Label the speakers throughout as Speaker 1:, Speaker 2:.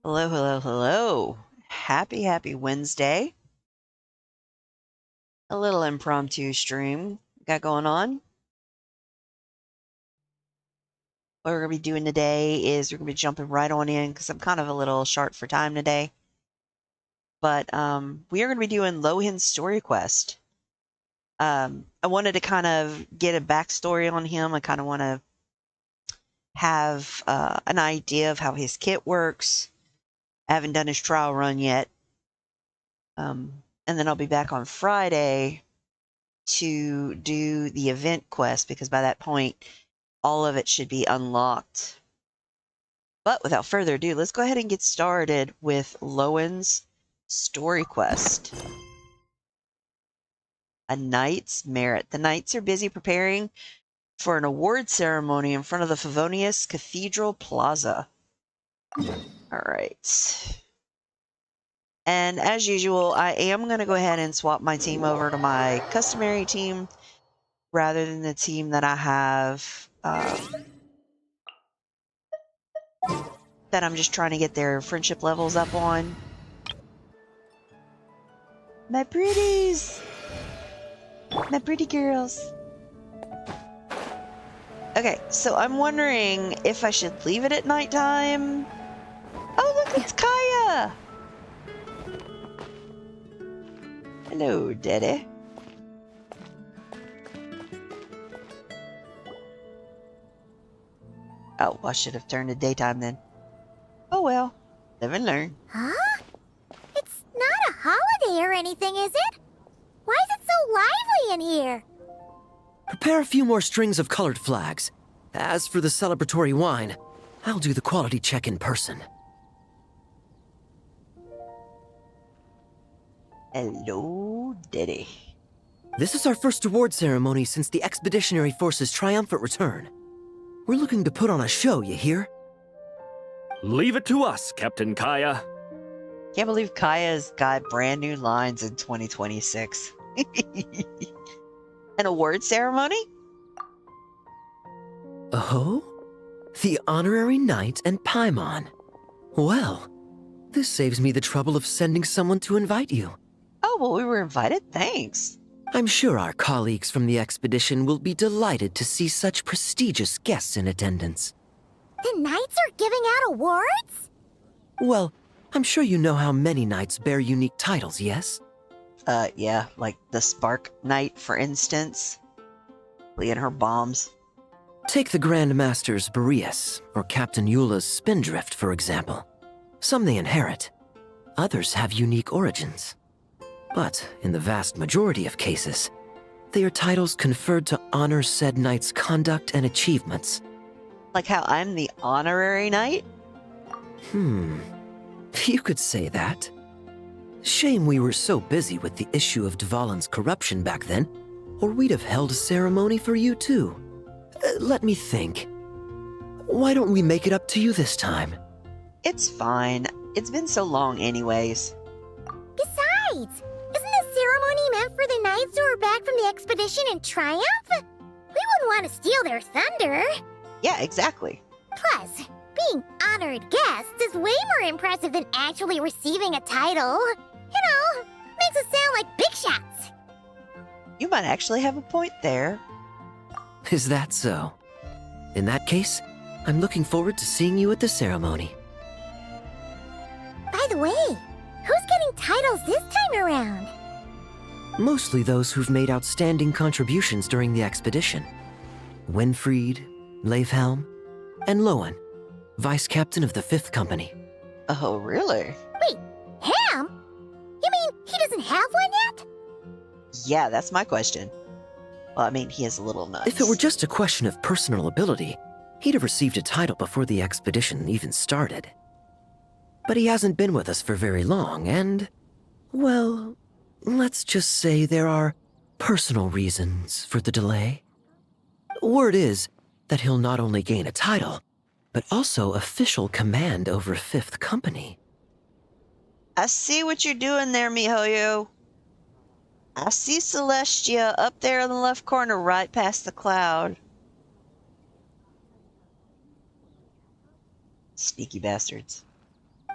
Speaker 1: Hello, hello, hello. Happy Wednesday. A little impromptu stream got going on. What we're going to be doing today is we're going to be jumping right on in because I'm kind of a little short for time today. But we are going to be doing Lohan's story quest. I wanted to kind of get a backstory on him. I kind of want to have an idea of how his kit works. I haven't done his trial run yet. And then I'll be back on Friday to do the event quest because by that point, all of it should be unlocked. But without further ado, let's go ahead and get started with Lowen's story quest. A knight's merit. The knights are busy preparing for an award ceremony in front of the Favonius Cathedral Plaza. All right. And as usual, I am going to go ahead and swap my team over to my customary team rather than the team that I have that I'm just trying to get their friendship levels up on. My pretties! My pretty girls. Okay, so I'm wondering if I should leave it at nighttime. Oh, look, it's Kaya! Hello, Daddy. Oh, I should have turned to daytime then. Oh well, live and learn.
Speaker 2: Huh? It's not a holiday or anything, is it? Why is it so lively in here?
Speaker 3: Prepare a few more strings of colored flags. As for the celebratory wine, I'll do the quality check in person.
Speaker 1: Hello, Daddy.
Speaker 3: This is our first award ceremony since the Expeditionary Force's triumphant return. We're looking to put on a show, you hear?
Speaker 4: Leave it to us, Captain Kaya.
Speaker 1: Can't believe Kaya's got brand new lines in 2026. An award ceremony?
Speaker 3: Oh? The Honorary Knight and Paimon. Well, this saves me the trouble of sending someone to invite you.
Speaker 1: Oh, well, we were invited. Thanks.
Speaker 3: I'm sure our colleagues from the expedition will be delighted to see such prestigious guests in attendance.
Speaker 2: The knights are giving out awards?
Speaker 3: Well, I'm sure you know how many knights bear unique titles, yes?
Speaker 1: Yeah, like the Spark Knight, for instance. Lee and her bombs.
Speaker 3: Take the Grand Master's Boreas, or Captain Eula's Spindrift, for example. Some they inherit. Others have unique origins. But in the vast majority of cases, they are titles conferred to honor said knight's conduct and achievements.
Speaker 1: Like how I'm the honorary knight?
Speaker 3: You could say that. Shame we were so busy with the issue of Dvalin's corruption back then, or we'd have held a ceremony for you too. Let me think. Why don't we make it up to you this time?
Speaker 1: It's fine. It's been so long anyways.
Speaker 2: Besides, isn't the ceremony meant for the knights who are back from the expedition in triumph? We wouldn't want to steal their thunder.
Speaker 1: Yeah, exactly.
Speaker 2: Plus, being honored guests is way more impressive than actually receiving a title. You know, makes us sound like big shots.
Speaker 1: You might actually have a point there.
Speaker 3: Is that so? In that case, I'm looking forward to seeing you at the ceremony.
Speaker 2: By the way, who's getting titles this time around?
Speaker 3: Mostly those who've made outstanding contributions during the expedition. Winfried, Leifhelm, and Lowen, Vice Captain of the 5th Company.
Speaker 1: Oh, really?
Speaker 2: Wait, Ham? You mean he doesn't have one yet?
Speaker 1: Yeah, that's my question. Well, I mean, he is a little nuts.
Speaker 3: If it were just a question of personal ability, he'd have received a title before the expedition even started. But he hasn't been with us for very long, and, well, let's just say there are personal reasons for the delay. Word is that he'll not only gain a title, but also official command over 5th Company.
Speaker 1: I see what you're doing there, miHoYo. I see Celestia up there in the left corner right past the cloud. Sneaky bastards.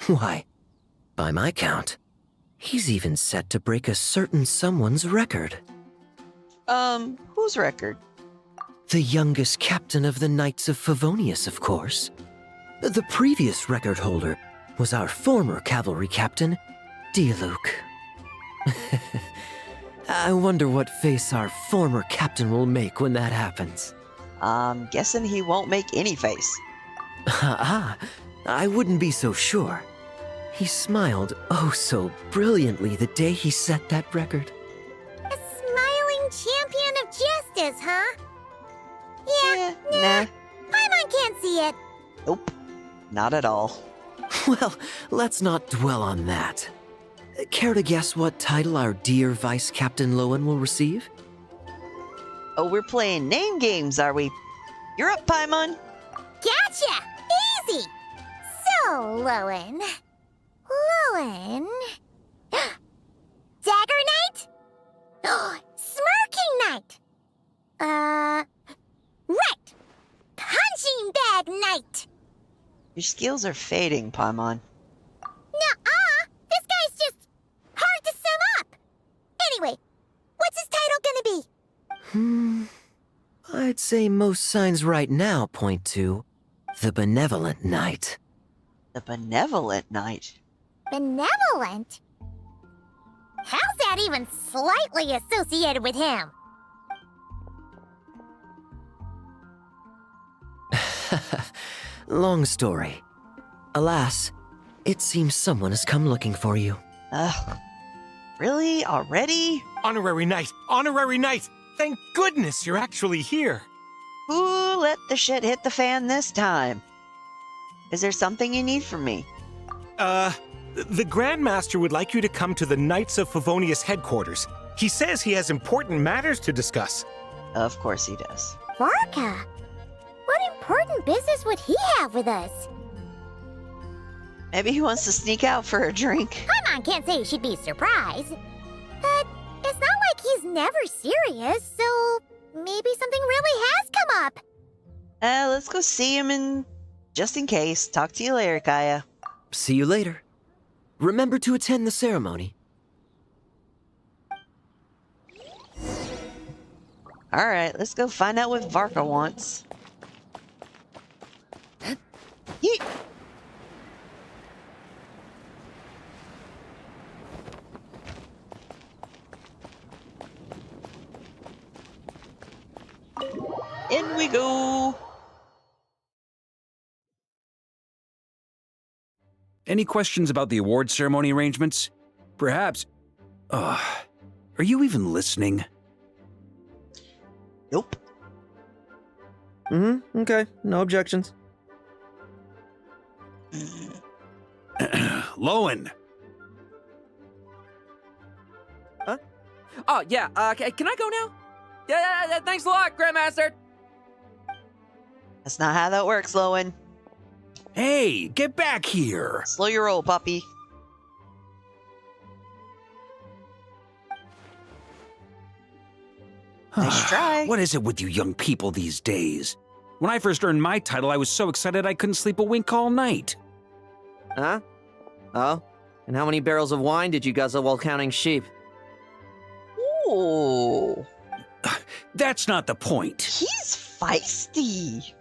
Speaker 3: Why, by my count, he's even set to break a certain someone's record.
Speaker 1: Whose record?
Speaker 3: The youngest captain of the Knights of Favonius, of course. The previous record holder was our former cavalry captain, Diluc. I wonder what face our former captain will make when that happens.
Speaker 1: I'm guessing he won't make any face.
Speaker 3: I wouldn't be so sure. He smiled oh so brilliantly the day he set that record.
Speaker 2: A smiling champion of justice, huh? Yeah,
Speaker 1: Nah.
Speaker 2: Paimon can't see it.
Speaker 1: Nope. Not at all.
Speaker 3: Well, let's not dwell on that. Care to guess what title our dear Vice Captain Lowen will receive?
Speaker 1: Oh, we're playing name games, are we? You're up, Paimon.
Speaker 2: Gotcha! Easy! So, Lowen... Dagger Knight? Smirking Knight! Right! Punching Bag Knight!
Speaker 1: Your skills are fading, Paimon.
Speaker 2: Nuh-uh! This guy's just hard to sum up! Anyway, what's his title gonna be?
Speaker 3: I'd say most signs right now point to the Benevolent Knight.
Speaker 1: The Benevolent Knight.
Speaker 2: Benevolent? How's that even slightly associated with him?
Speaker 3: Long story. Alas, it seems someone has come looking for you.
Speaker 1: Ugh. Really? Already?
Speaker 5: Honorary Knight! Honorary Knight! Thank goodness you're actually here!
Speaker 1: Who let the shit hit the fan this time? Is there something you need from me?
Speaker 5: The Grandmaster would like you to come to the Knights of Favonius headquarters. He says he has important matters to discuss.
Speaker 1: Of course he does.
Speaker 2: Varka? What important business would he have with us?
Speaker 1: Maybe he wants to sneak out for a drink.
Speaker 2: Paimon can't say she'd be surprised. But it's not like he's never serious, so maybe something really has come up.
Speaker 1: Let's go see him and just in case. Talk to you later, Kaya.
Speaker 3: See you later. Remember to attend the ceremony.
Speaker 1: Alright, let's go find out what Varka wants. Yeet! In we go!
Speaker 6: Any questions about the award ceremony arrangements? Perhaps... are you even listening?
Speaker 1: Nope.
Speaker 3: Okay. No objections.
Speaker 6: Lowen!
Speaker 7: Huh? Oh, yeah, can I go now? Yeah, thanks a lot, Grandmaster!
Speaker 1: That's not how that works, Lowen.
Speaker 6: Hey, get back here!
Speaker 1: Slow your roll, puppy. Nice try.
Speaker 6: What is it with you young people these days? When I first earned my title, I was so excited I couldn't sleep a wink all night.
Speaker 7: Huh? Oh? And how many barrels of wine did you guzzle while counting sheep?
Speaker 1: Ooh.
Speaker 6: That's not the point.
Speaker 1: He's feisty.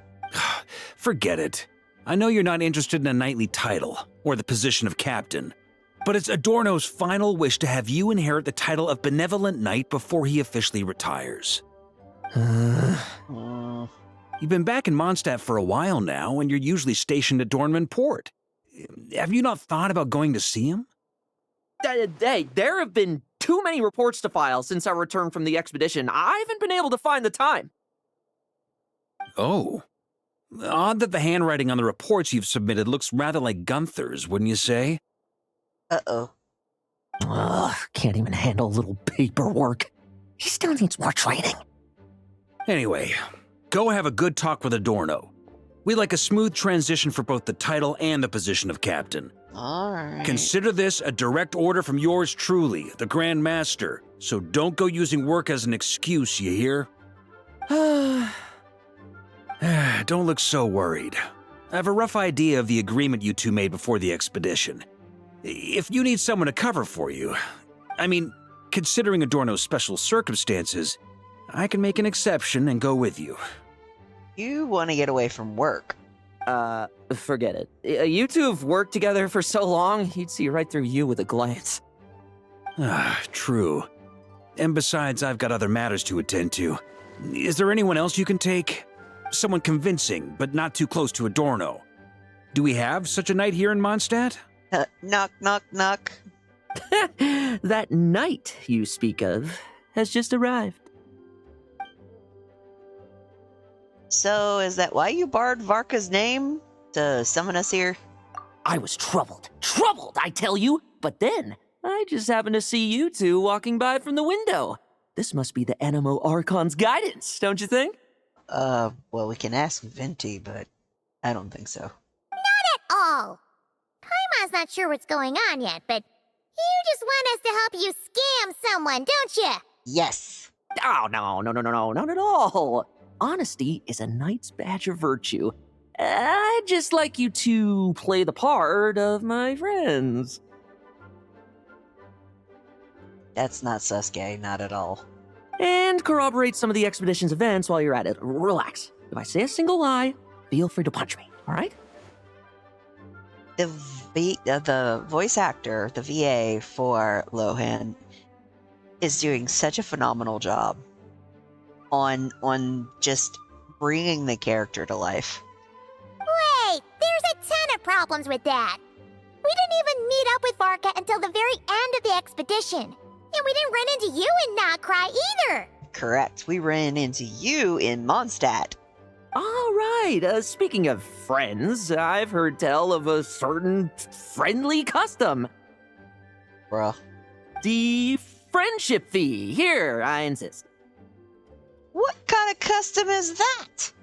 Speaker 6: Forget it. I know you're not interested in a knightly title, or the position of captain, but it's Adorno's final wish to have you inherit the title of Benevolent Knight before he officially retires.
Speaker 1: Uh,
Speaker 6: You've been back in Mondstadt for a while now, and you're usually stationed at Dornman Port. Have you not thought about going to see him?
Speaker 7: Hey, there have been too many reports to file since our return from the expedition. I haven't been able to find the time.
Speaker 6: Oh. Odd that the handwriting on the reports you've submitted looks rather like Gunther's, wouldn't you say?
Speaker 1: Uh-oh.
Speaker 3: Ugh, can't even handle a little paperwork. He still needs more training.
Speaker 6: Anyway, go have a good talk with Adorno. We'd like a smooth transition for both the title and the position of captain.
Speaker 1: Alright.
Speaker 6: Consider this a direct order from yours truly, the Grand Master, so don't go using work as an excuse, you hear? Don't look so worried. I have a rough idea of the agreement you two made before the expedition. If you need someone to cover for you, I mean, considering Adorno's special circumstances, I can make an exception and go with you.
Speaker 1: You want to get away from work.
Speaker 7: Forget it. You two have worked together for so long, he'd see right through you with a glance.
Speaker 6: Ah, true. And besides, I've got other matters to attend to. Is there anyone else you can take? Someone convincing, but not too close to Adorno. Do we have such a knight here in Mondstadt?
Speaker 1: Knock, knock, knock.
Speaker 7: That knight you speak of has just arrived.
Speaker 1: So, is that why you borrowed Varka's name to summon us here?
Speaker 7: I was troubled. Troubled, I tell you! But then, I just happened to see you two walking by from the window. This must be the Animo Archon's guidance, don't you think?
Speaker 1: Well, we can ask Venti, but I don't think so.
Speaker 2: Oh, Paimon's not sure what's going on yet, but you just want us to help you scam someone, don't you?
Speaker 1: Yes.
Speaker 7: Oh, no, not at all. Honesty is a knight's badge of virtue. I'd just like you to play the part of my friends.
Speaker 1: That's not Sasuke, not at all.
Speaker 7: And corroborate some of the expedition's events while you're at it. Relax. If I say a single lie, feel free to punch me, all right?
Speaker 1: The voice actor, the VA for Lohan, is doing such a phenomenal job on just bringing the character to life.
Speaker 2: Wait, there's a ton of problems with that. We didn't even meet up with Varka until the very end of the expedition. And we didn't run into you in Not Cry either.
Speaker 1: Correct. We ran into you in Mondstadt.
Speaker 7: All right, speaking of friends, I've heard tell of a certain friendly custom.
Speaker 1: Bruh.
Speaker 7: The friendship fee. Here, I insist.
Speaker 1: What kind of custom is that?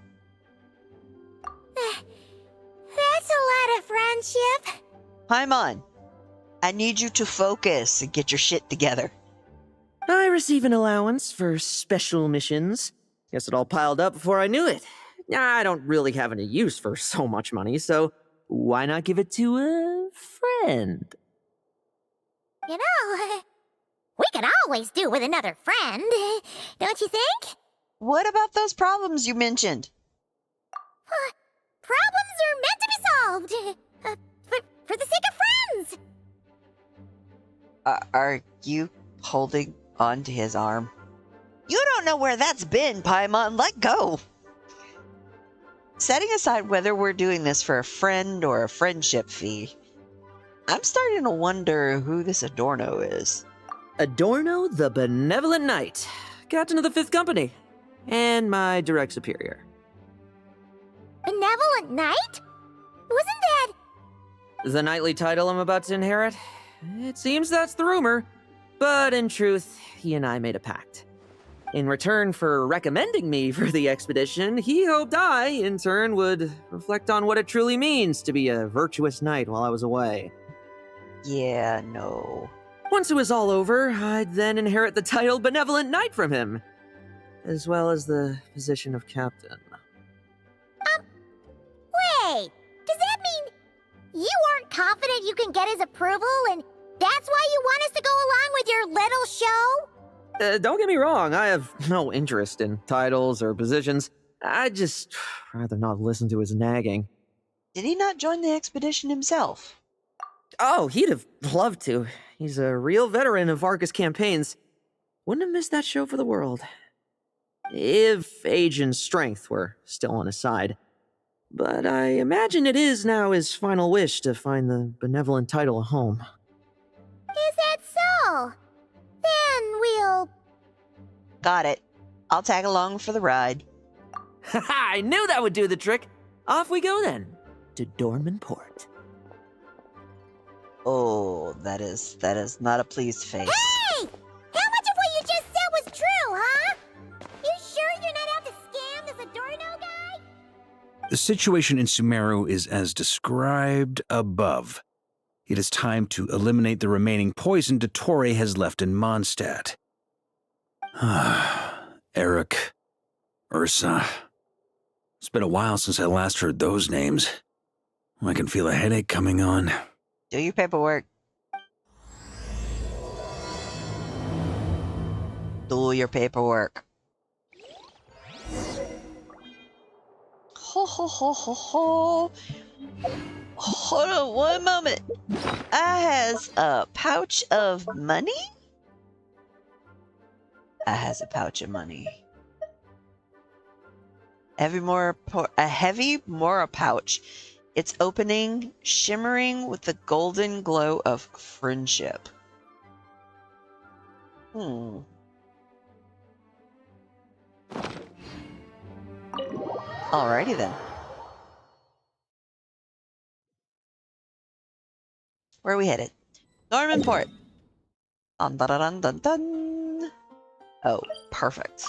Speaker 2: That's a lot of friendship.
Speaker 1: Paimon, I need you to focus and get your shit together.
Speaker 7: I receive an allowance for special missions. Guess it all piled up before I knew it. I don't really have any use for so much money, so why not give it to a friend?
Speaker 2: You know, we could always do with another friend, don't you think?
Speaker 1: What about those problems you mentioned?
Speaker 2: Problems are meant to be solved. For the sake of friends.
Speaker 1: Are you holding on to his arm? You don't know where that's been, Paimon. Let go. Setting aside whether we're doing this for a friend or a friendship fee, I'm starting to wonder who this Adorno is.
Speaker 7: Adorno the Benevolent Knight, Captain of the Fifth Company, and my direct superior.
Speaker 2: Benevolent Knight? Wasn't that...
Speaker 7: The knightly title I'm about to inherit? It seems that's the rumor. But in truth, he and I made a pact. In return for recommending me for the expedition, he hoped I, in turn, would reflect on what it truly means to be a virtuous knight while I was away.
Speaker 1: Yeah, no.
Speaker 7: Once it was all over, I'd then inherit the title Benevolent Knight from him, as well as the position of captain.
Speaker 2: Wait, does that mean you aren't confident you can get his approval and that's why you want us to go along with your little show?
Speaker 7: Don't get me wrong, I have no interest in titles or positions. I'd just rather not listen to his nagging.
Speaker 1: Did he not join the expedition himself?
Speaker 7: Oh, he'd have loved to. He's a real veteran of Varka's campaigns. Wouldn't have missed that show for the world. If age and strength were still on his side. But I imagine it is now his final wish to find the benevolent title a home.
Speaker 2: Is that so? Then we'll...
Speaker 1: Got it. I'll tag along for the ride.
Speaker 7: I knew that would do the trick. Off we go then, to Dorman Port.
Speaker 1: Oh, that is not a pleased face.
Speaker 2: Hey! How much of what you just said was true, huh? You sure you're not out to scam this Adorno guy?
Speaker 6: The situation in Sumeru is as described above. It is time to eliminate the remaining poison Dottore has left in Mondstadt. Eric, Ursa. It's been a while since I last heard those names. I can feel a headache coming on.
Speaker 1: Do your paperwork. Do your paperwork. Ho, ho, ho, ho, ho. Hold on one moment. I has a pouch of money? I has a pouch of money. A heavy Mora pouch. Its opening shimmering with the golden glow of friendship. Alrighty then. Where are we headed? Normanport. Dun dun dun dun dun. Oh, perfect.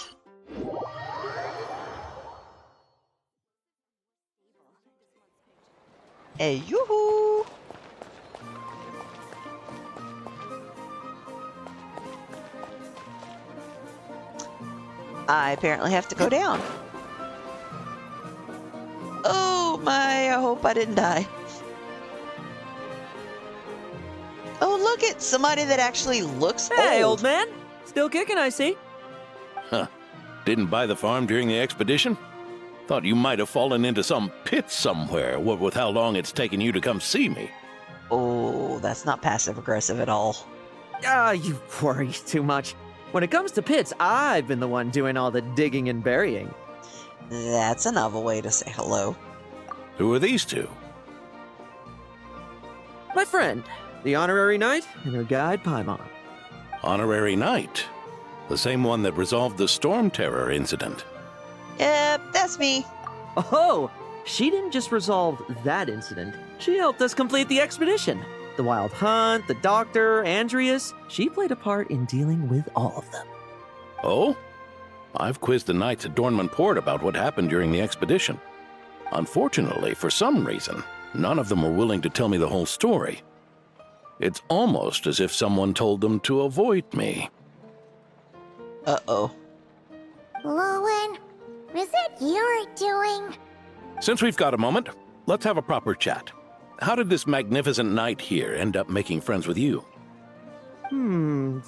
Speaker 1: Hey, yoo-hoo! I apparently have to go down. Oh my, I hope I didn't die. Oh, look at somebody that actually looks
Speaker 7: Hey,
Speaker 1: old.
Speaker 7: old man. Still kicking, I see.
Speaker 8: Huh. Didn't buy the farm during the expedition? Thought you might have fallen into some pit somewhere, what with how long it's taken you to come see me.
Speaker 1: Oh, that's not passive-aggressive at all.
Speaker 7: You worry too much. When it comes to pits, I've been the one doing all the digging and burying.
Speaker 1: That's a novel way to say hello.
Speaker 8: Who are these two?
Speaker 7: My friend, the honorary knight, and her guide, Paimon.
Speaker 8: Honorary Knight. The same one that resolved the Storm Terror incident.
Speaker 1: Yep, that's me.
Speaker 7: Oh, she didn't just resolve that incident. She helped us complete the expedition. The Wild Hunt, the Doctor, Andreas. She played a part in dealing with all of them.
Speaker 8: Oh? I've quizzed the knights at Dornman-Port about what happened during the expedition. Unfortunately, for some reason, none of them were willing to tell me the whole story. It's almost as if someone told them to avoid me.
Speaker 1: Uh-oh.
Speaker 2: Lowen, is it your doing?
Speaker 8: Since we've got a moment, let's have a proper chat. How did this magnificent knight here end up making friends with you?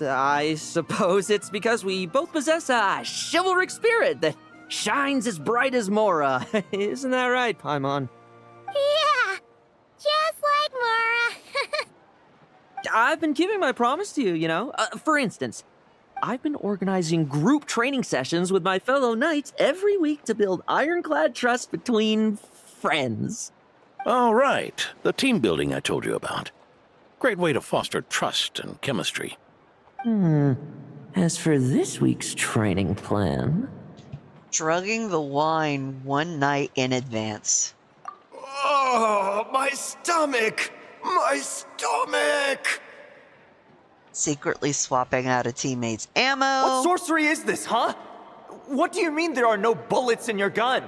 Speaker 7: I suppose it's because we both possess a chivalric spirit that shines as bright as Mora. Isn't that right, Paimon?
Speaker 2: Yeah, just like Mora.
Speaker 7: I've been keeping my promise to you, you know. For instance, I've been organizing group training sessions with my fellow knights every week to build ironclad trust between friends.
Speaker 8: Oh, right. The team building I told you about. Great way to foster trust and chemistry.
Speaker 7: As for this week's training plan...
Speaker 1: Drugging the wine one night in advance.
Speaker 9: Oh, my stomach! My stomach!
Speaker 1: Secretly swapping out a teammate's ammo.
Speaker 9: What sorcery is this, huh? What do you mean there are no bullets in your gun?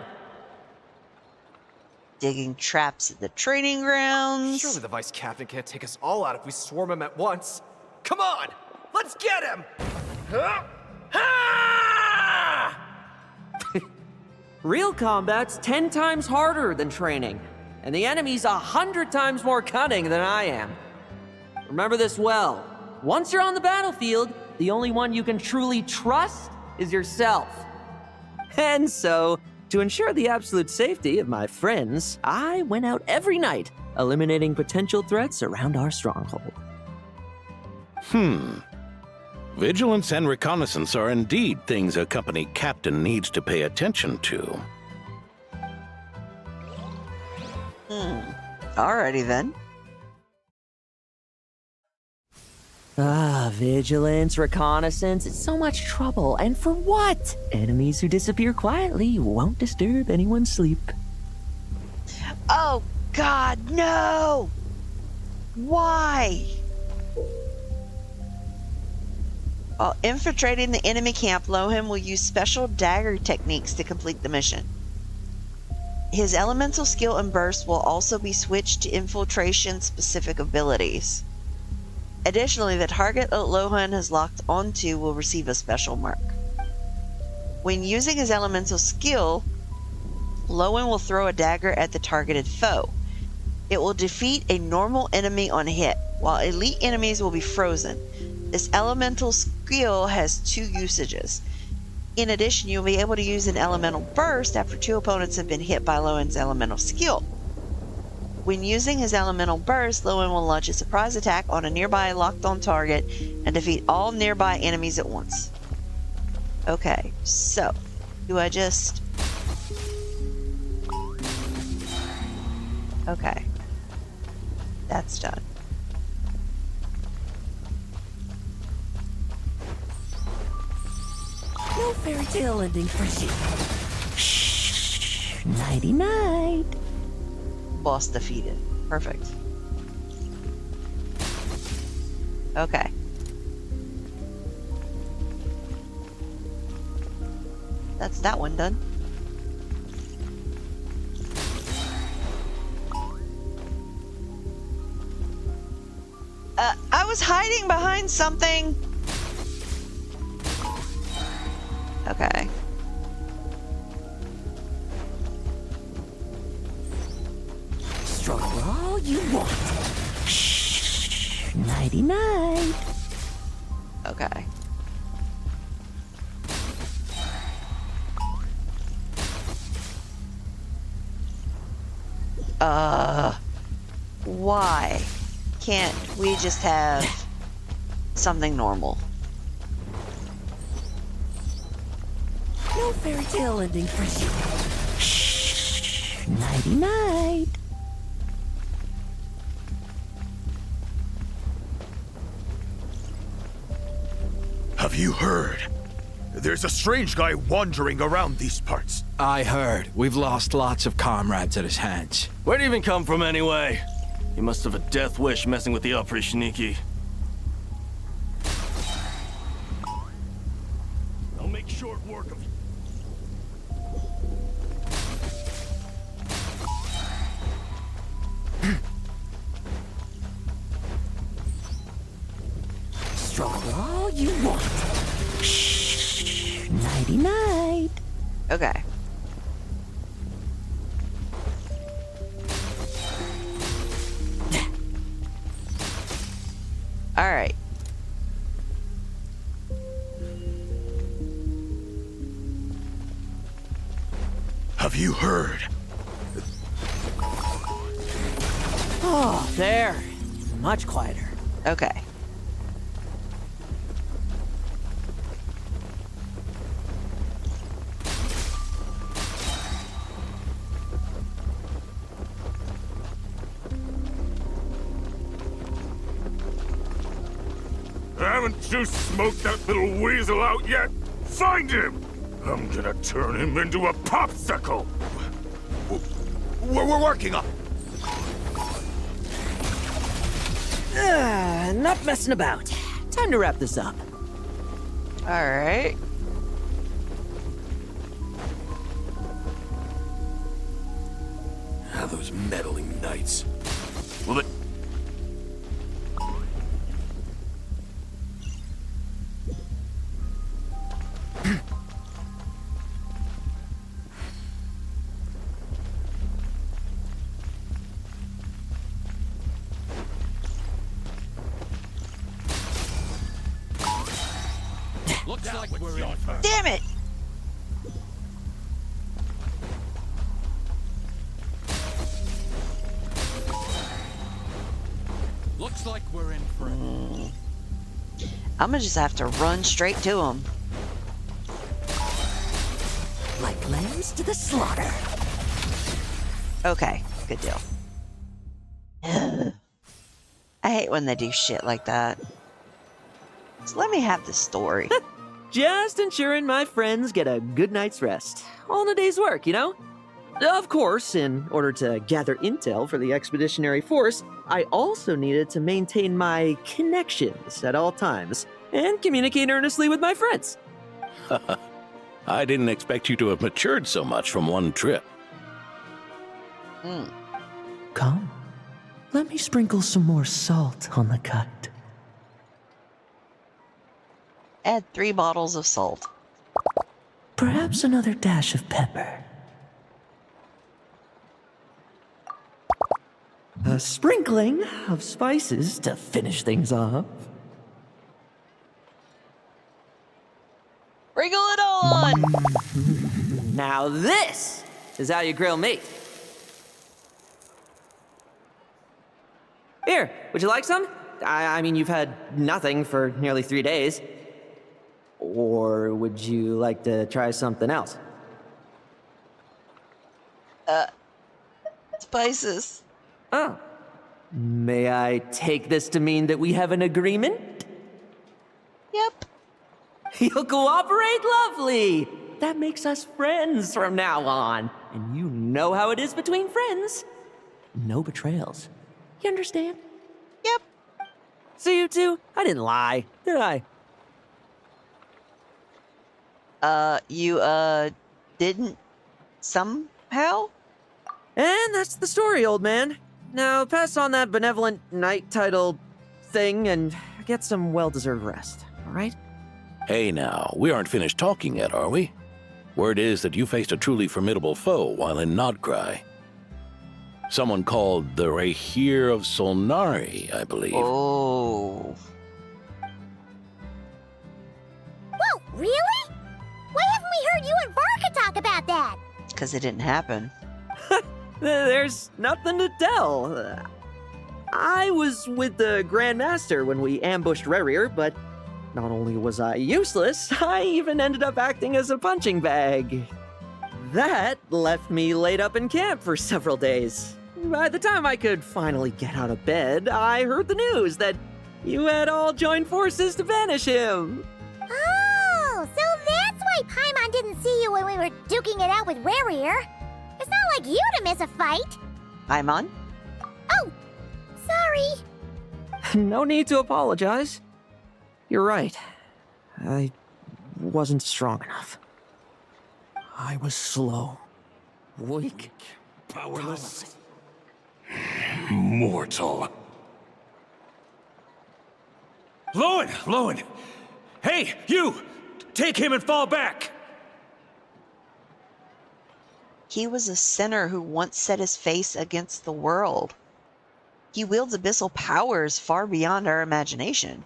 Speaker 1: Digging traps at the training grounds.
Speaker 9: Surely the vice captain can't take us all out if we swarm him at once. Come on! Let's get him! Huh? Ah!
Speaker 7: Real combat's 10 times harder than training, and the enemy's 100 times more cunning than I am. Remember this well. Once you're on the battlefield, the only one you can truly trust is yourself. And so, to ensure the absolute safety of my friends, I went out every night, eliminating potential threats around our stronghold.
Speaker 8: Vigilance and reconnaissance are indeed things a company captain needs to pay attention to.
Speaker 1: Alrighty then.
Speaker 7: Vigilance, reconnaissance, it's so much trouble. And for what? Enemies who disappear quietly won't disturb anyone's sleep.
Speaker 1: Oh, God, no! Why? While infiltrating the enemy camp, Lohan will use special dagger techniques to complete the mission. His elemental skill and burst will also be switched to infiltration-specific abilities. Additionally, the target that Lohan has locked onto will receive a special mark. When using his elemental skill, Lohan will throw a dagger at the targeted foe. It will defeat a normal enemy on hit, while elite enemies will be frozen. This elemental skill has 2 usages. In addition, you'll be able to use an elemental burst after 2 opponents have been hit by Lowen's elemental skill. When using his elemental burst, Lowen will launch a surprise attack on a nearby locked-on target and defeat all nearby enemies at once. Okay, so do I just... Okay. That's done.
Speaker 3: No fairy tale ending for you. Shh. Nighty night.
Speaker 1: Boss defeated. Perfect. Okay. That's that one done. I was hiding behind something. Okay.
Speaker 3: Struggle all you want. Shh. Nighty night.
Speaker 1: Okay. Why can't we just have something normal?
Speaker 3: No fairy tale ending for you. Shh. Nighty night.
Speaker 10: Have you heard? There's a strange guy wandering around these parts.
Speaker 11: I heard. We've lost lots of comrades at his hands.
Speaker 9: Where'd he even come from anyway? He must have a death wish messing with the Oprichniki.
Speaker 10: I'll make short work of you.
Speaker 3: Struggle all you want. Shh. Nighty night.
Speaker 1: Okay. All right.
Speaker 10: Have you heard?
Speaker 7: Oh, there. Much quieter.
Speaker 1: Okay.
Speaker 10: Haven't you smoked that little weasel out yet? Find him! I'm gonna turn him into a popsicle! We're working on...
Speaker 7: Not messing about. Time to wrap this up.
Speaker 1: All right.
Speaker 10: Ah, those meddling knights. Well, they...
Speaker 11: Looks like we're in for...
Speaker 1: Damn it!
Speaker 11: Looks like we're in for...
Speaker 1: I'm gonna just have to run straight to him.
Speaker 3: Like lambs to the slaughter.
Speaker 1: Okay, good deal. I hate when they do shit like that. So let me have the story.
Speaker 7: Just ensuring my friends get a good night's rest. All in a day's work, you know? Of course, in order to gather intel for the expeditionary force, I also needed to maintain my connections at all times and communicate earnestly with my friends.
Speaker 8: I didn't expect you to have matured so much from one trip.
Speaker 3: Come. Let me sprinkle some more salt on the cut.
Speaker 1: Add 3 bottles of salt.
Speaker 3: Perhaps another dash of pepper.
Speaker 7: a sprinkling of spices to finish things off.
Speaker 1: Sprinkle it all on!
Speaker 7: Now this is how you grill meat. Here, would you like some? I mean, you've had nothing for nearly 3 days. Or would you like to try something else?
Speaker 1: Spices.
Speaker 7: Oh. May I take this to mean that we have an agreement?
Speaker 1: Yep.
Speaker 7: You'll cooperate? Lovely! That makes us friends from now on. And you know how it is between friends. No betrayals. You understand?
Speaker 1: Yep.
Speaker 7: So you two, I didn't lie, did I?
Speaker 1: You, didn't somehow?
Speaker 7: And that's the story, old man. Now pass on that benevolent knight title thing and get some well-deserved rest, all right?
Speaker 8: Hey now, we aren't finished talking yet, are we? Word is that you faced a truly formidable foe while in Nodcry. Someone called the Rahir of Solnari, I believe.
Speaker 1: Oh.
Speaker 2: Whoa, really? Why haven't we heard you and Varka talk about that?
Speaker 1: Because it didn't happen.
Speaker 7: There's nothing to tell. I was with the Grand Master when we ambushed Rerir, but not only was I useless, I even ended up acting as a punching bag. That left me laid up in camp for several days. By the time I could finally get out of bed, I heard the news that you had all joined forces to banish him.
Speaker 2: Oh, so that's why Paimon didn't see you when we were duking it out with Rerir. It's not like you to miss a fight.
Speaker 1: Paimon?
Speaker 2: Oh, sorry.
Speaker 7: No need to apologize. You're right. I wasn't strong enough. I was slow, weak,
Speaker 10: Powerless. Mortal.
Speaker 5: Lowen! Hey, you! Take him and fall back!
Speaker 1: He was a sinner who once set his face against the world. He wields abyssal powers far beyond our imagination.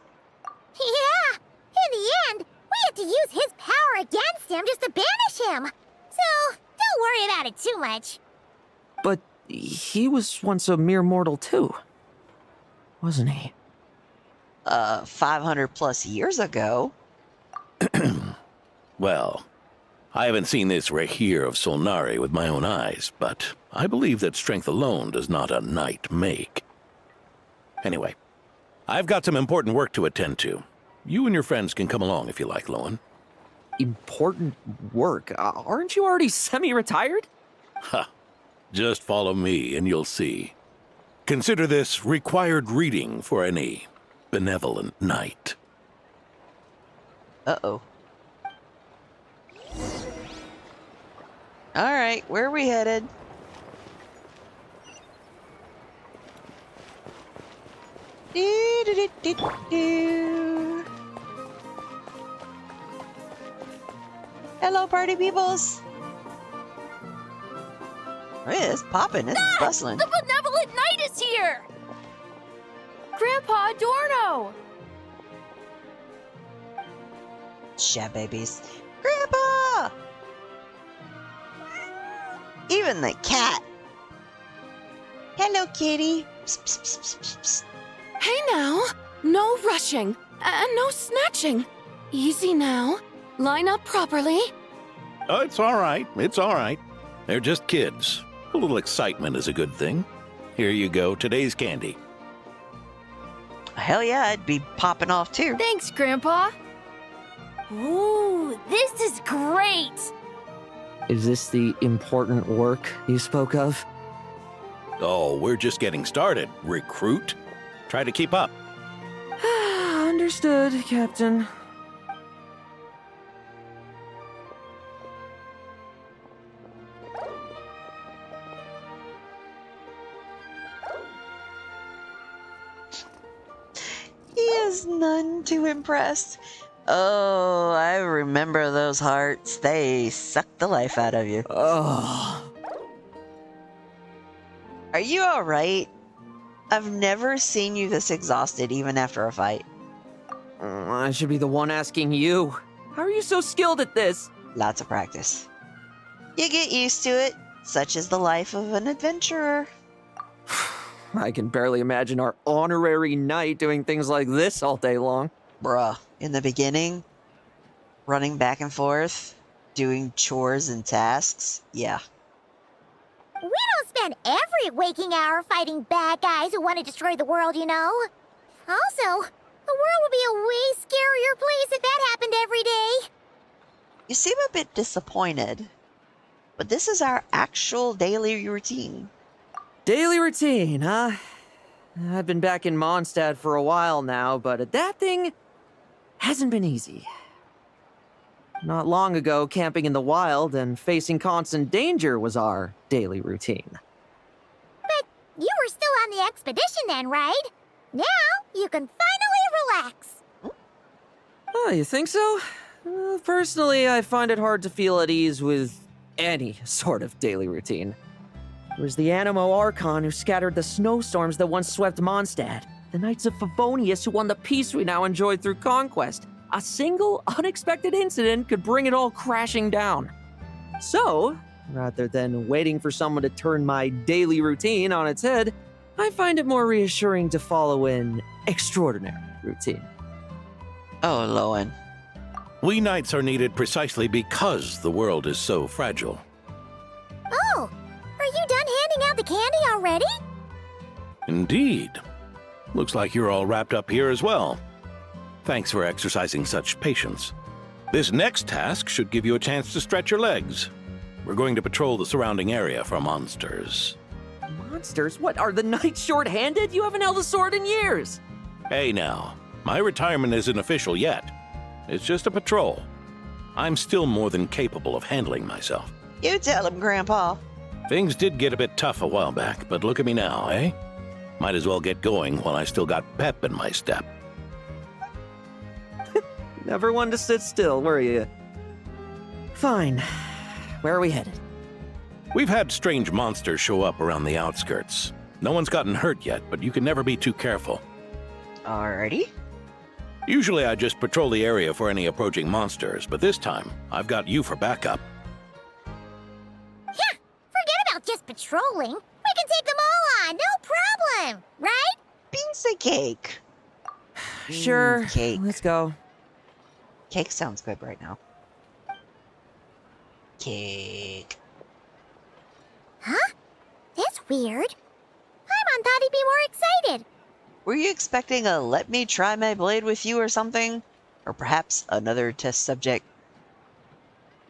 Speaker 2: Yeah, in the end, we had to use his power against him just to banish him. So, don't worry about it too much.
Speaker 7: but he was once a mere mortal too, wasn't he?
Speaker 1: 500 plus years ago.
Speaker 8: Well, I haven't seen this Rahir of Solnari with my own eyes, but I believe that strength alone does not a knight make. Anyway, I've got some important work to attend to. You and your friends can come along if you like, Lowen.
Speaker 7: Important work? Aren't you already semi-retired?
Speaker 8: Ha! Just follow me and you'll see. Consider this required reading for any benevolent knight.
Speaker 1: Uh-oh. Alright, where are we headed? Do-do-do-do-do. Hello, party peoples. Oh, yeah, it's popping. It's bustling.
Speaker 12: The benevolent knight is here! Grandpa Adorno!
Speaker 1: Shat babies. Grandpa! Even the cat. Hello, kitty. Psst, psst, psst, psst, psst, psst.
Speaker 12: Hey now! No rushing, and no snatching. Easy now. Line up properly.
Speaker 8: Oh, it's all right. It's all right. They're just kids. A little excitement is a good thing. Here you go, today's candy.
Speaker 1: Hell yeah, I'd be popping off too.
Speaker 12: Thanks, Grandpa. Ooh, this is great!
Speaker 7: Is this the important work you spoke of?
Speaker 8: Oh, we're just getting started, recruit. Try to keep up.
Speaker 7: Understood, Captain.
Speaker 1: He is none too impressed. Oh, I remember those hearts. They sucked the life out of you.
Speaker 7: Oh.
Speaker 1: Are you alright? I've never seen you this exhausted, even after a fight.
Speaker 7: I should be the one asking you. How are you so skilled at this?
Speaker 1: Lots of practice. You get used to it. Such is the life of an adventurer.
Speaker 7: I can barely imagine our honorary knight doing things like this all day long.
Speaker 1: Bruh, in the beginning, running back and forth, doing chores and tasks, yeah.
Speaker 2: We don't spend every waking hour fighting bad guys who want to destroy the world, you know. Also, the world would be a way scarier place if that happened every day.
Speaker 1: You seem a bit disappointed, but this is our actual daily routine.
Speaker 7: Daily routine, huh? I've been back in Mondstadt for a while now, but adapting hasn't been easy. Not long ago, camping in the wild and facing constant danger was our daily routine.
Speaker 2: But you were still on the expedition then, right? Now you can finally relax.
Speaker 7: Oh, you think so? Personally, I find it hard to feel at ease with any sort of daily routine. It was the Animo Archon who scattered the snowstorms that once swept Mondstadt, the Knights of Favonius who won the peace we now enjoy through conquest. A single, unexpected incident could bring it all crashing down. So, rather than waiting for someone to turn my daily routine on its head, I find it more reassuring to follow an extraordinary routine.
Speaker 1: Oh, Lowen.
Speaker 8: We knights are needed precisely because the world is so fragile.
Speaker 2: Oh, are you done handing out the candy already?
Speaker 8: Indeed. Looks like you're all wrapped up here as well. Thanks for exercising such patience. This next task should give you a chance to stretch your legs. We're going to patrol the surrounding area for monsters.
Speaker 7: Monsters? What, are the knights short-handed? You haven't held a sword in years.
Speaker 8: Hey now, my retirement isn't official yet. It's just a patrol. I'm still more than capable of handling myself.
Speaker 1: You tell him, Grandpa.
Speaker 8: Things did get a bit tough a while back, but look at me now, eh? Might as well get going while I still got pep in my step.
Speaker 7: Never one to sit still, were you? Fine. Where are we headed?
Speaker 8: We've had strange monsters show up around the outskirts. No one's gotten hurt yet, but you can never be too careful.
Speaker 1: Alrighty.
Speaker 8: Usually I just patrol the area for any approaching monsters, but this time I've got you for backup.
Speaker 2: Yeah, forget about just patrolling. We can take them all on, no problem, right?
Speaker 1: Piece of cake.
Speaker 7: Sure,
Speaker 1: cake.
Speaker 7: Let's go.
Speaker 1: Cake sounds good right now. Cake.
Speaker 2: Huh? That's weird. Paimon thought he'd be more excited.
Speaker 1: Were you expecting a let me try my blade with you or something? Or perhaps another test subject?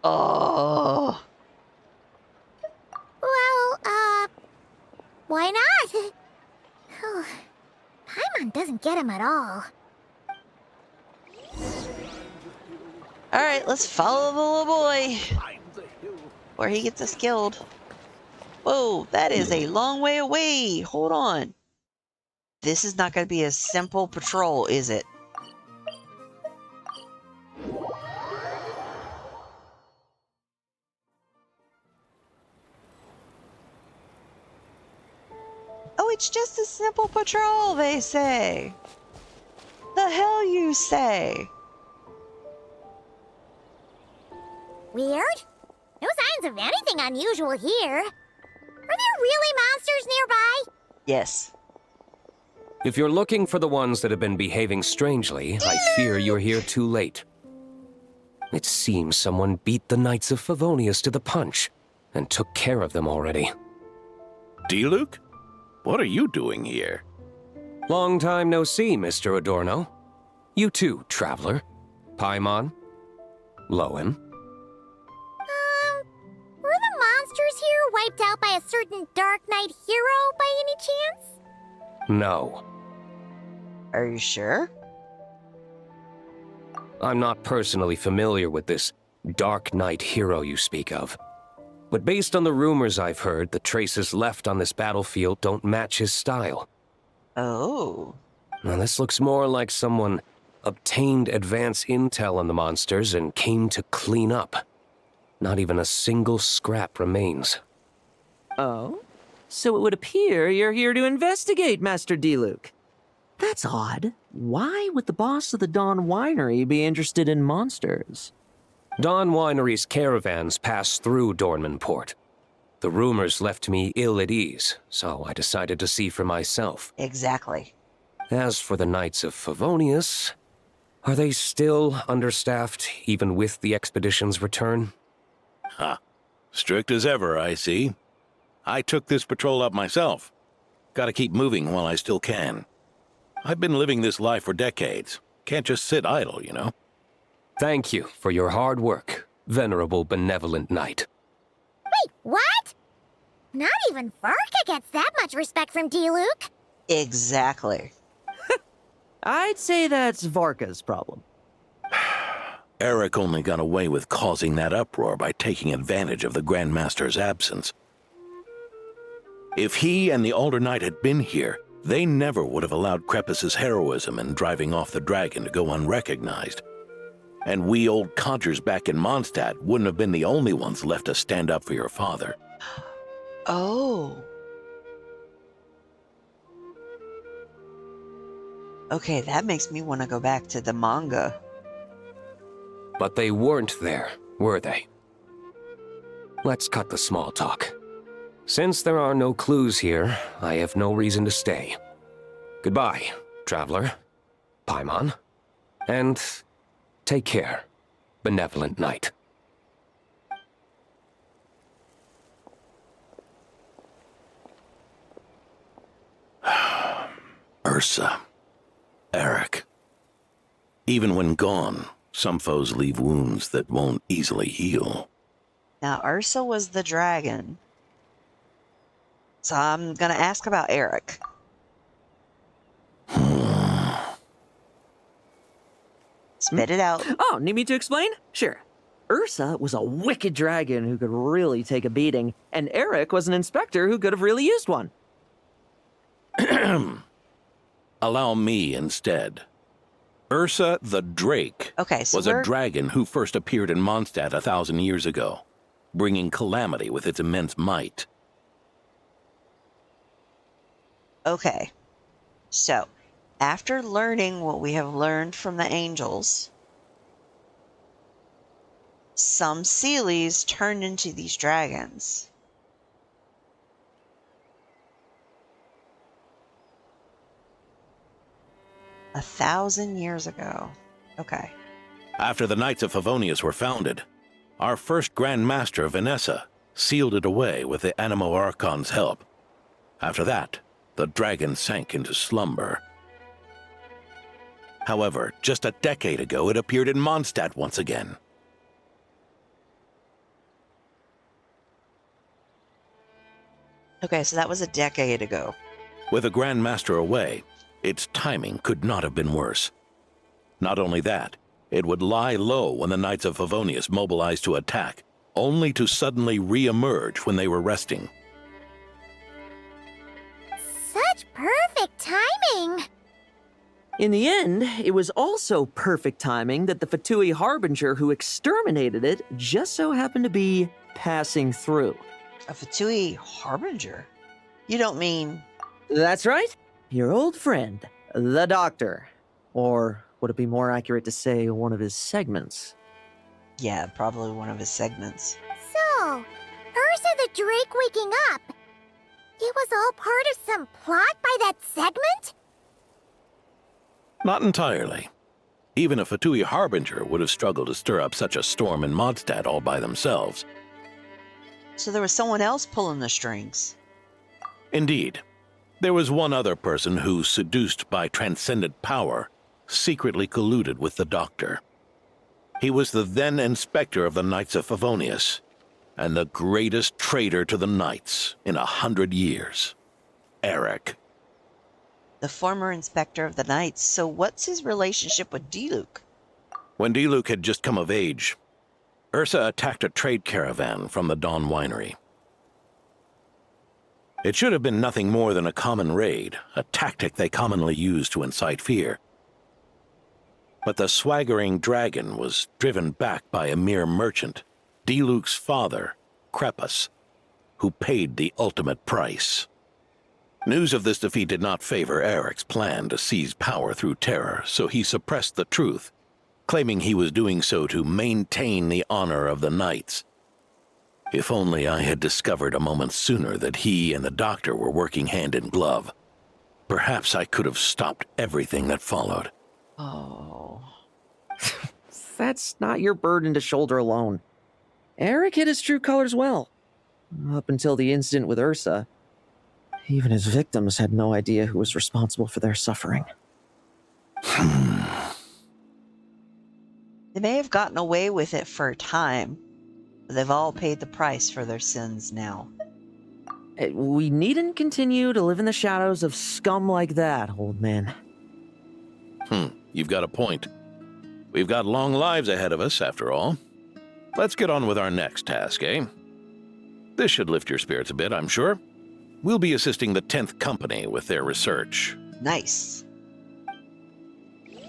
Speaker 1: Oh.
Speaker 2: Well, why not? Paimon doesn't get him at all.
Speaker 1: Alright, let's follow the little boy. Where he gets us killed. Whoa, that is a long way away. Hold on. This is not going to be a simple patrol, is it? Oh, it's just a simple patrol, they say. The hell you say?
Speaker 2: Weird? No signs of anything unusual here. Are there really monsters nearby?
Speaker 1: Yes.
Speaker 13: If you're looking for the ones that have been behaving strangely, I fear you're here too late. It seems someone beat the Knights of Favonius to the punch and took care of them already.
Speaker 8: D-Luke? What are you doing here?
Speaker 13: Long time no see, Mr. Adorno. You too, traveler. Paimon. Lowen.
Speaker 2: Were the monsters here wiped out by a certain Dark Knight hero by any chance?
Speaker 13: No.
Speaker 1: Are you sure?
Speaker 13: I'm not personally familiar with this Dark Knight hero you speak of. But based on the rumors I've heard, the traces left on this battlefield don't match his style.
Speaker 1: Oh.
Speaker 13: Now this looks more like someone obtained advance intel on the monsters and came to clean up. Not even a single scrap remains.
Speaker 7: Oh? So it would appear you're here to investigate, Master D-Luke. That's odd. Why would the boss of the Dawn Winery be interested in monsters?
Speaker 13: Dawn Winery's caravans pass through Dornman Port. The rumors left me ill at ease, so I decided to see for myself.
Speaker 1: Exactly.
Speaker 13: As for the Knights of Favonius, are they still understaffed, even with the expedition's return?
Speaker 8: Ha. Strict as ever, I see. I took this patrol up myself. Gotta keep moving while I still can. I've been living this life for decades. Can't just sit idle, you know?
Speaker 13: Thank you for your hard work, venerable benevolent knight.
Speaker 2: Wait, what? Not even Varka gets that much respect from D-Luke.
Speaker 1: Exactly.
Speaker 7: I'd say that's Varka's problem.
Speaker 8: Eric only got away with causing that uproar by taking advantage of the Grandmaster's absence. If he and the Alder Knight had been here, they never would have allowed Krepus's heroism in driving off the dragon to go unrecognized. And we old codgers back in Mondstadt wouldn't have been the only ones left to stand up for your father.
Speaker 1: Oh. Okay, that makes me want to go back to the manga.
Speaker 13: But they weren't there, were they? Let's cut the small talk. Since there are no clues here, I have no reason to stay. Goodbye, traveler, Paimon, and take care, benevolent knight.
Speaker 8: Ursa. Eric. Even when gone, some foes leave wounds that won't easily heal.
Speaker 1: Now, Ursa was the dragon. So I'm going to ask about Eric. Spit it out.
Speaker 7: Oh, need me to explain? Sure. Ursa was a wicked dragon who could really take a beating, and Eric was an inspector who could have really used one.
Speaker 8: Allow me instead. Ursa the Drake was a dragon who first appeared in Mondstadt 1,000 years ago, bringing calamity with its immense might.
Speaker 1: Okay. So, after learning what we have learned from the angels, some Seelies turned into these dragons. A 1,000 years ago. Okay.
Speaker 8: After the Knights of Favonius were founded, our first Grand Master, Vanessa, sealed it away with the Animo Archon's help. After that, the dragon sank into slumber. However, just a decade ago, it appeared in Mondstadt once again.
Speaker 1: Okay, so that was a decade ago.
Speaker 8: With the Grand Master away, its timing could not have been worse. Not only that, it would lie low when the Knights of Favonius mobilized to attack, only to suddenly re-emerge when they were resting.
Speaker 2: Such perfect timing!
Speaker 7: In the end, it was also perfect timing that the Fatui Harbinger who exterminated it just so happened to be passing through.
Speaker 1: A Fatui Harbinger? You don't mean...
Speaker 7: That's right. Your old friend, the Doctor. Or would it be more accurate to say one of his segments?
Speaker 1: Yeah, probably one of his segments.
Speaker 2: So, Ursa the Drake waking up. It was all part of some plot by that segment?
Speaker 8: Not entirely. Even a Fatui Harbinger would have struggled to stir up such a storm in Mondstadt all by themselves.
Speaker 1: So there was someone else pulling the strings.
Speaker 8: Indeed. There was one other person who, seduced by transcendent power, secretly colluded with the Doctor. He was the then Inspector of the Knights of Favonius, and the greatest traitor to the Knights in 100 years. Eric.
Speaker 1: The former Inspector of the Knights, so what's his relationship with D-Luke?
Speaker 8: When D-Luke had just come of age, Ursa attacked a trade caravan from the Dawn Winery. It should have been nothing more than a common raid, a tactic they commonly use to incite fear. But the swaggering dragon was driven back by a mere merchant, D-Luke's father, Krepus, who paid the ultimate price. News of this defeat did not favor Eric's plan to seize power through terror, so he suppressed the truth, claiming he was doing so to maintain the honor of the Knights. If only I had discovered a moment sooner that he and the doctor were working hand in glove. Perhaps I could have stopped everything that followed.
Speaker 1: Oh.
Speaker 7: That's not your burden to shoulder alone. Eric hid his true colors well. Up until the incident with Ursa. Even his victims had no idea who was responsible for their suffering.
Speaker 1: They may have gotten away with it for a time, but they've all paid the price for their sins now.
Speaker 7: We needn't continue to live in the shadows of scum like that, old man.
Speaker 8: You've got a point. We've got long lives ahead of us, after all. Let's get on with our next task, eh? This should lift your spirits a bit, I'm sure. We'll be assisting the 10th Company with their research.
Speaker 1: Nice.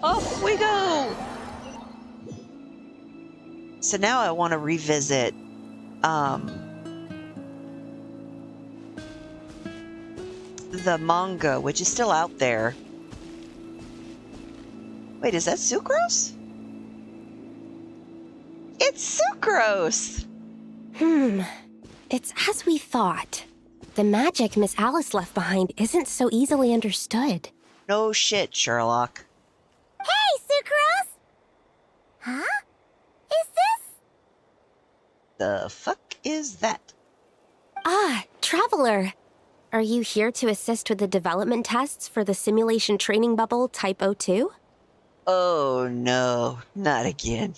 Speaker 1: Off we go! So now I want to revisit the manga, which is still out there. Wait, is that sucrose? It's sucrose!
Speaker 14: It's as we thought. The magic Miss Alice left behind isn't so easily understood.
Speaker 1: No shit, Sherlock.
Speaker 2: Hey, Sucrose! Huh? Is this?
Speaker 1: The fuck is that?
Speaker 14: Ah, Traveler. Are you here to assist with the development tests for the simulation training bubble Type 02?
Speaker 1: Oh no, not again.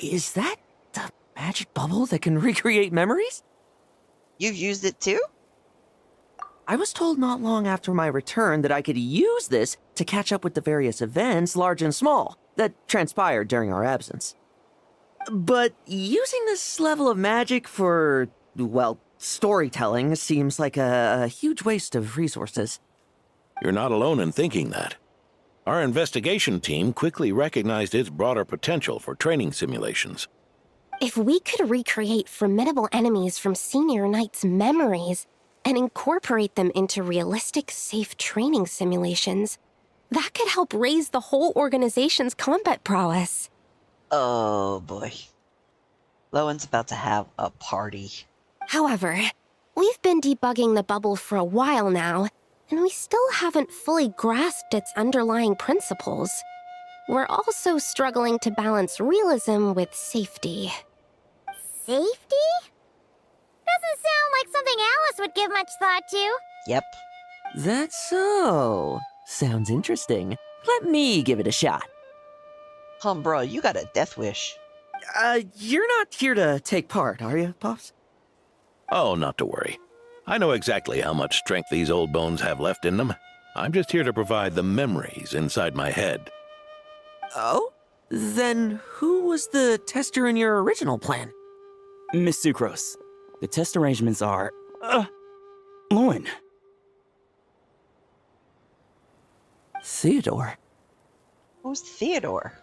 Speaker 7: Is that the magic bubble that can recreate memories?
Speaker 1: You've used it too?
Speaker 7: I was told not long after my return that I could use this to catch up with the various events, large and small, that transpired during our absence. But using this level of magic for, well, storytelling seems like a huge waste of resources.
Speaker 8: You're not alone in thinking that. Our investigation team quickly recognized its broader potential for training simulations.
Speaker 14: If we could recreate formidable enemies from Senior Knight's memories and incorporate them into realistic, safe training simulations, that could help raise the whole organization's combat prowess.
Speaker 1: Oh boy. Lowen's about to have a party.
Speaker 14: However, we've been debugging the bubble for a while now, and we still haven't fully grasped its underlying principles. We're also struggling to balance realism with safety.
Speaker 2: Safety? Doesn't sound like something Alice would give much thought to.
Speaker 1: Yep.
Speaker 7: That's so. Sounds interesting. Let me give it a shot.
Speaker 1: Bro, you got a death wish.
Speaker 7: You're not here to take part, are you, Pops?
Speaker 8: Oh, not to worry. I know exactly how much strength these old bones have left in them. I'm just here to provide the memories inside my head.
Speaker 7: Oh? Then who was the tester in your original plan?
Speaker 15: Miss Sucrose, the test arrangements are... Lowen.
Speaker 7: Theodore.
Speaker 1: Who's Theodore?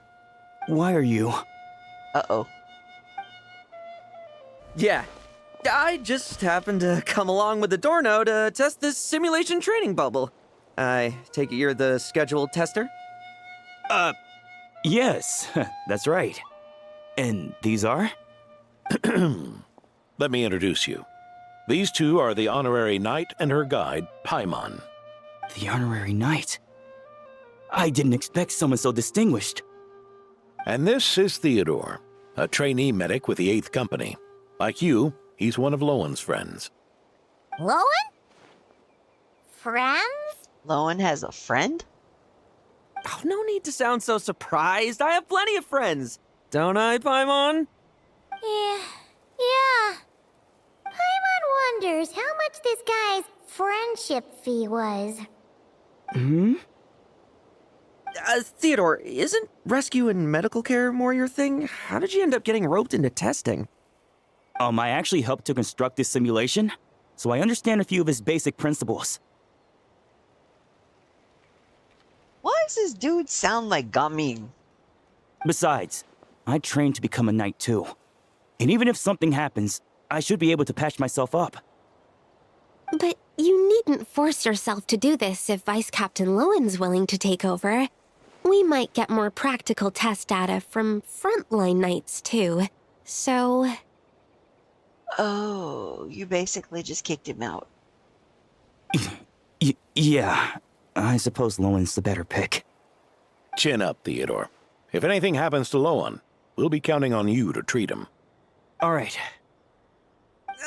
Speaker 15: Why are you...
Speaker 1: Uh-oh.
Speaker 7: Yeah, I just happened to come along with Adorno to test this simulation training bubble. I take it you're the scheduled tester?
Speaker 15: Yes, that's right. And these are?
Speaker 8: Let me introduce you. These two are the honorary knight and her guide, Paimon.
Speaker 15: The honorary knight? I didn't expect someone so distinguished.
Speaker 8: And this is Theodore, a trainee medic with the 8th Company. Like you, he's one of Lowen's friends.
Speaker 2: Lowen? Friends?
Speaker 1: Lowen has a friend?
Speaker 7: Oh, no need to sound so surprised. I have plenty of friends. Don't I, Paimon?
Speaker 2: Yeah. Paimon wonders how much this guy's friendship fee was.
Speaker 7: Theodore, isn't rescue and medical care more your thing? How did you end up getting roped into testing?
Speaker 15: I actually helped to construct this simulation, so I understand a few of its basic principles.
Speaker 1: Why does this dude sound like Gaming?
Speaker 15: Besides, I trained to become a knight too. And even if something happens, I should be able to patch myself up.
Speaker 14: But you needn't force yourself to do this if Vice Captain Lowen's willing to take over. We might get more practical test data from frontline knights, too. So...
Speaker 1: Oh, you basically just kicked him out.
Speaker 15: Yeah, I suppose Lowen's the better pick.
Speaker 8: Chin up, Theodore. If anything happens to Lowen, we'll be counting on you to treat him.
Speaker 7: All right.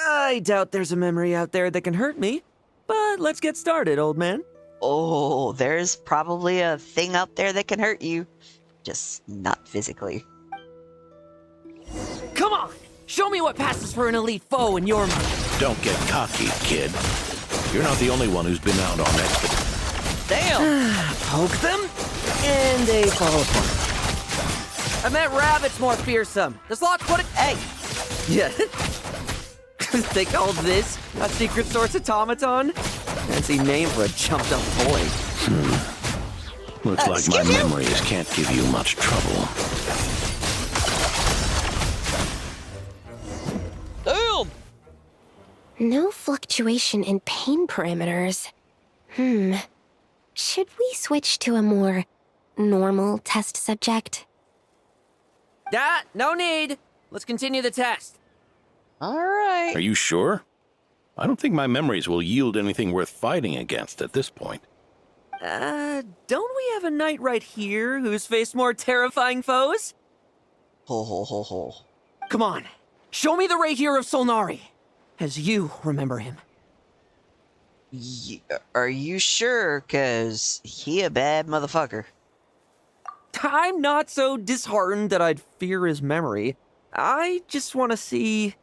Speaker 7: I doubt there's a memory out there that can hurt me, but let's get started, old man.
Speaker 1: Oh, there's probably a thing out there that can hurt you. Just not physically.
Speaker 7: Come on! Show me what passes for an elite foe in your mind.
Speaker 8: Don't get cocky, kid. You're not the only one who's been out on expedition.
Speaker 1: Damn!
Speaker 7: Poke them, and they fall apart. I meant rabbits more fearsome. The slots put it... Hey! Yeah. They called this a secret source automaton? Fancy name for a jumped up toy.
Speaker 8: Looks like my memories can't give you much trouble.
Speaker 1: Damn!
Speaker 14: No fluctuation in pain parameters. Should we switch to a more normal test subject?
Speaker 7: No need. Let's continue the test.
Speaker 1: All right.
Speaker 8: Are you sure? I don't think my memories will yield anything worth fighting against at this point.
Speaker 7: Don't we have a knight right here who's faced more terrifying foes?
Speaker 1: Ho.
Speaker 7: Come on, show me the Rahier of Solnari, as you remember him.
Speaker 1: Are you sure? 'Cause he a bad motherfucker.
Speaker 7: I'm not so disheartened that I'd fear his memory. I just want to see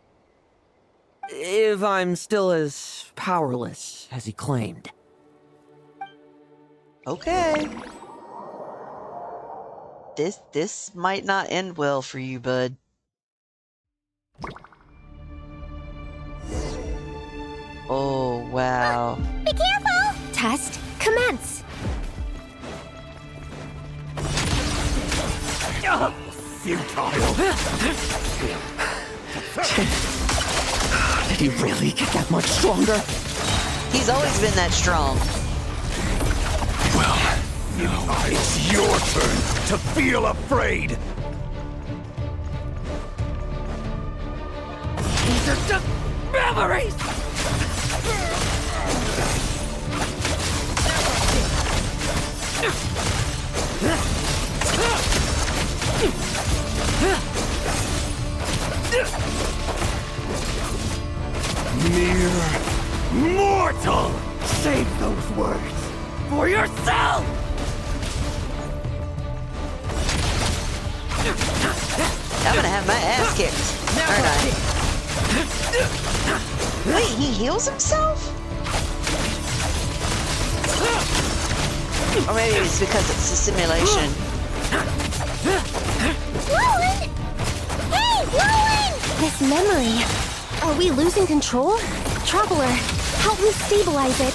Speaker 7: if I'm still as powerless as he claimed.
Speaker 1: Okay. This might not end well for you, bud. Oh, wow.
Speaker 2: Be careful!
Speaker 14: Test commence!
Speaker 10: Futile.
Speaker 7: Did he really get that much stronger?
Speaker 1: He's always been that strong.
Speaker 10: Well, now it's your turn to feel afraid.
Speaker 7: These are just memories!
Speaker 10: Mere mortal!
Speaker 7: Save those words for yourself!
Speaker 1: I'm gonna have my ass kicked, aren't I? Wait, he heals himself? Or maybe it's because it's a simulation.
Speaker 2: Lowen! Hey, Lowen!
Speaker 14: This memory. Are we losing control? Traveler, help me stabilize it.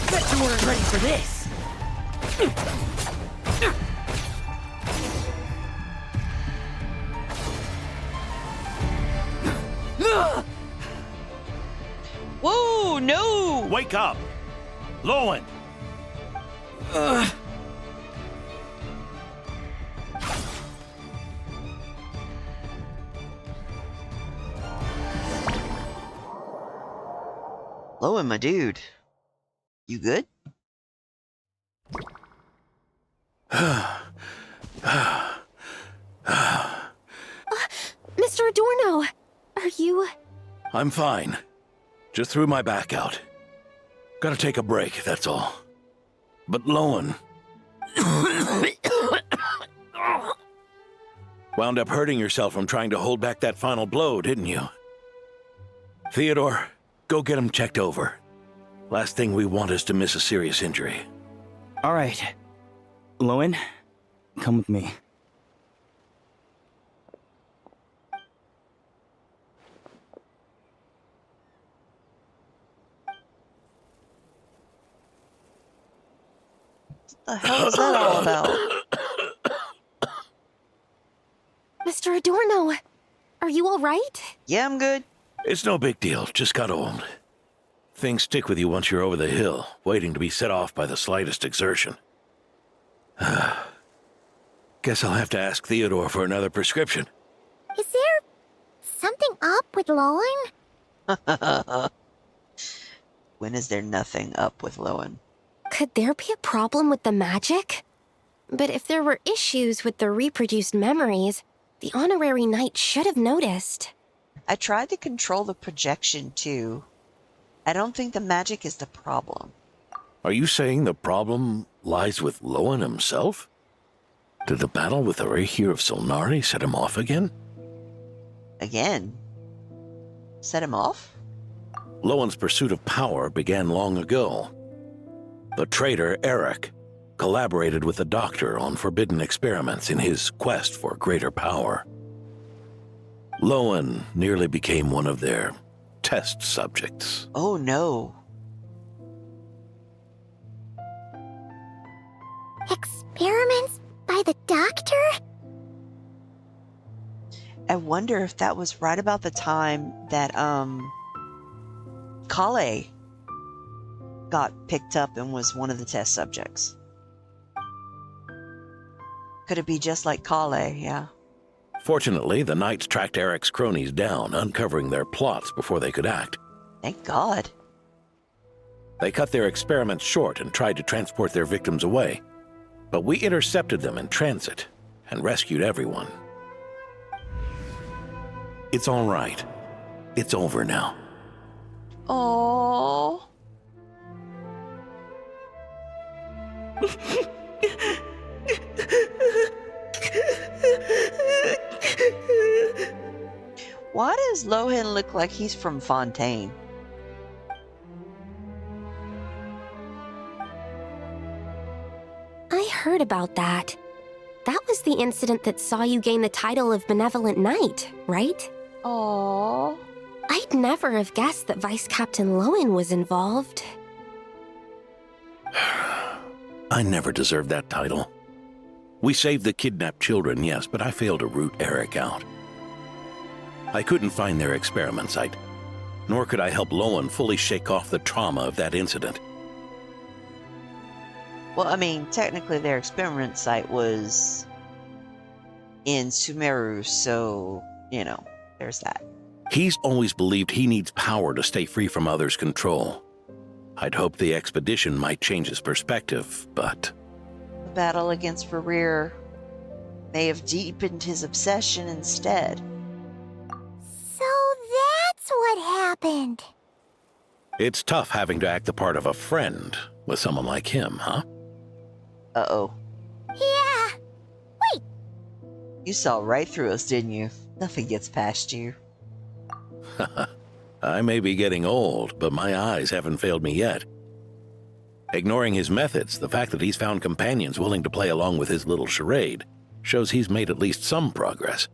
Speaker 7: Bet you weren't ready for this.
Speaker 1: Whoa, no!
Speaker 4: Wake up! Lowen!
Speaker 1: Lowen, my dude. You good?
Speaker 14: Mr. Adorno, are you...
Speaker 8: I'm fine. Just threw my back out. Gotta take a break, that's all. But Lowen... wound up hurting yourself from trying to hold back that final blow, didn't you? Theodore, go get him checked over. Last thing we want is to miss a serious injury.
Speaker 15: All right. Lowen, come with me.
Speaker 1: What the hell is that all about?
Speaker 14: Mr. Adorno, are you all right?
Speaker 1: Yeah, I'm good.
Speaker 8: It's no big deal, just got old. Things stick with you once you're over the hill, waiting to be set off by the slightest exertion. Guess I'll have to ask Theodore for another prescription.
Speaker 2: Is there something up with Lowen?
Speaker 1: When is there nothing up with Lowen?
Speaker 14: Could there be a problem with the magic? But if there were issues with the reproduced memories, the honorary knight should have noticed.
Speaker 1: I tried to control the projection too. I don't think the magic is the problem.
Speaker 8: Are you saying the problem lies with Lowen himself? Did the battle with the Reikir of Solnari set him off again?
Speaker 1: Again? Set him off?
Speaker 8: Lowen's pursuit of power began long ago. The traitor, Eric, collaborated with the Doctor on forbidden experiments in his quest for greater power. Lowen nearly became one of their test subjects.
Speaker 1: Oh no.
Speaker 2: Experiments by the Doctor?
Speaker 1: I wonder if that was right about the time that, Kale got picked up and was one of the test subjects. Could it be just like Kale? Yeah.
Speaker 8: Fortunately, the Knights tracked Eric's cronies down, uncovering their plots before they could act.
Speaker 1: Thank God.
Speaker 8: They cut their experiments short and tried to transport their victims away. But we intercepted them in transit and rescued everyone. It's all right. It's over now.
Speaker 1: Oh. Why does Lohan look like he's from Fontaine?
Speaker 14: I heard about that. That was the incident that saw you gain the title of Benevolent Knight, right?
Speaker 1: Aww.
Speaker 14: I'd never have guessed that Vice Captain Lowen was involved.
Speaker 8: I never deserved that title. We saved the kidnapped children, yes, but I failed to root Eric out. I couldn't find their experiment site, nor could I help Lowen fully shake off the trauma of that incident.
Speaker 1: Well, I mean, technically their experiment site was in Sumeru, so, you know, there's that.
Speaker 8: He's always believed he needs power to stay free from others' control. I'd hoped the expedition might change his perspective, but...
Speaker 1: The battle against Farir may have deepened his obsession instead.
Speaker 2: So that's what happened.
Speaker 8: It's tough having to act the part of a friend with someone like him, huh?
Speaker 1: Uh-oh.
Speaker 2: Yeah. Wait.
Speaker 1: You saw right through us, didn't you? Nothing gets past you.
Speaker 8: I may be getting old, but my eyes haven't failed me yet. Ignoring his methods, the fact that he's found companions willing to play along with his little charade shows he's made at least some progress.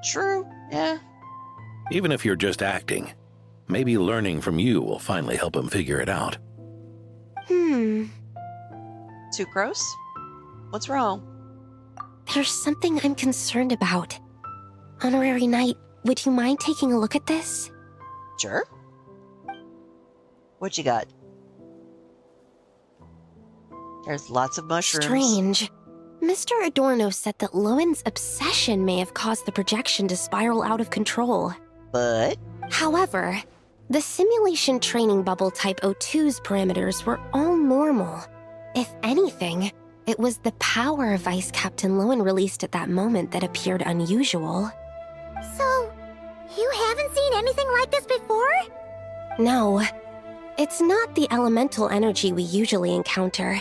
Speaker 1: True, yeah.
Speaker 8: Even if you're just acting, maybe learning from you will finally help him figure it out.
Speaker 1: Sucrose? What's wrong?
Speaker 14: There's something I'm concerned about. Honorary Knight, would you mind taking a look at this?
Speaker 1: Sure. What you got? There's lots of mushrooms.
Speaker 14: Strange. Mr. Adorno said that Lowen's obsession may have caused the projection to spiral out of control.
Speaker 1: But?
Speaker 14: However, the simulation training bubble type O2's parameters were all normal. If anything, it was the power Vice Captain Lowen released at that moment that appeared unusual.
Speaker 2: So, you haven't seen anything like this before?
Speaker 14: No. It's not the elemental energy we usually encounter,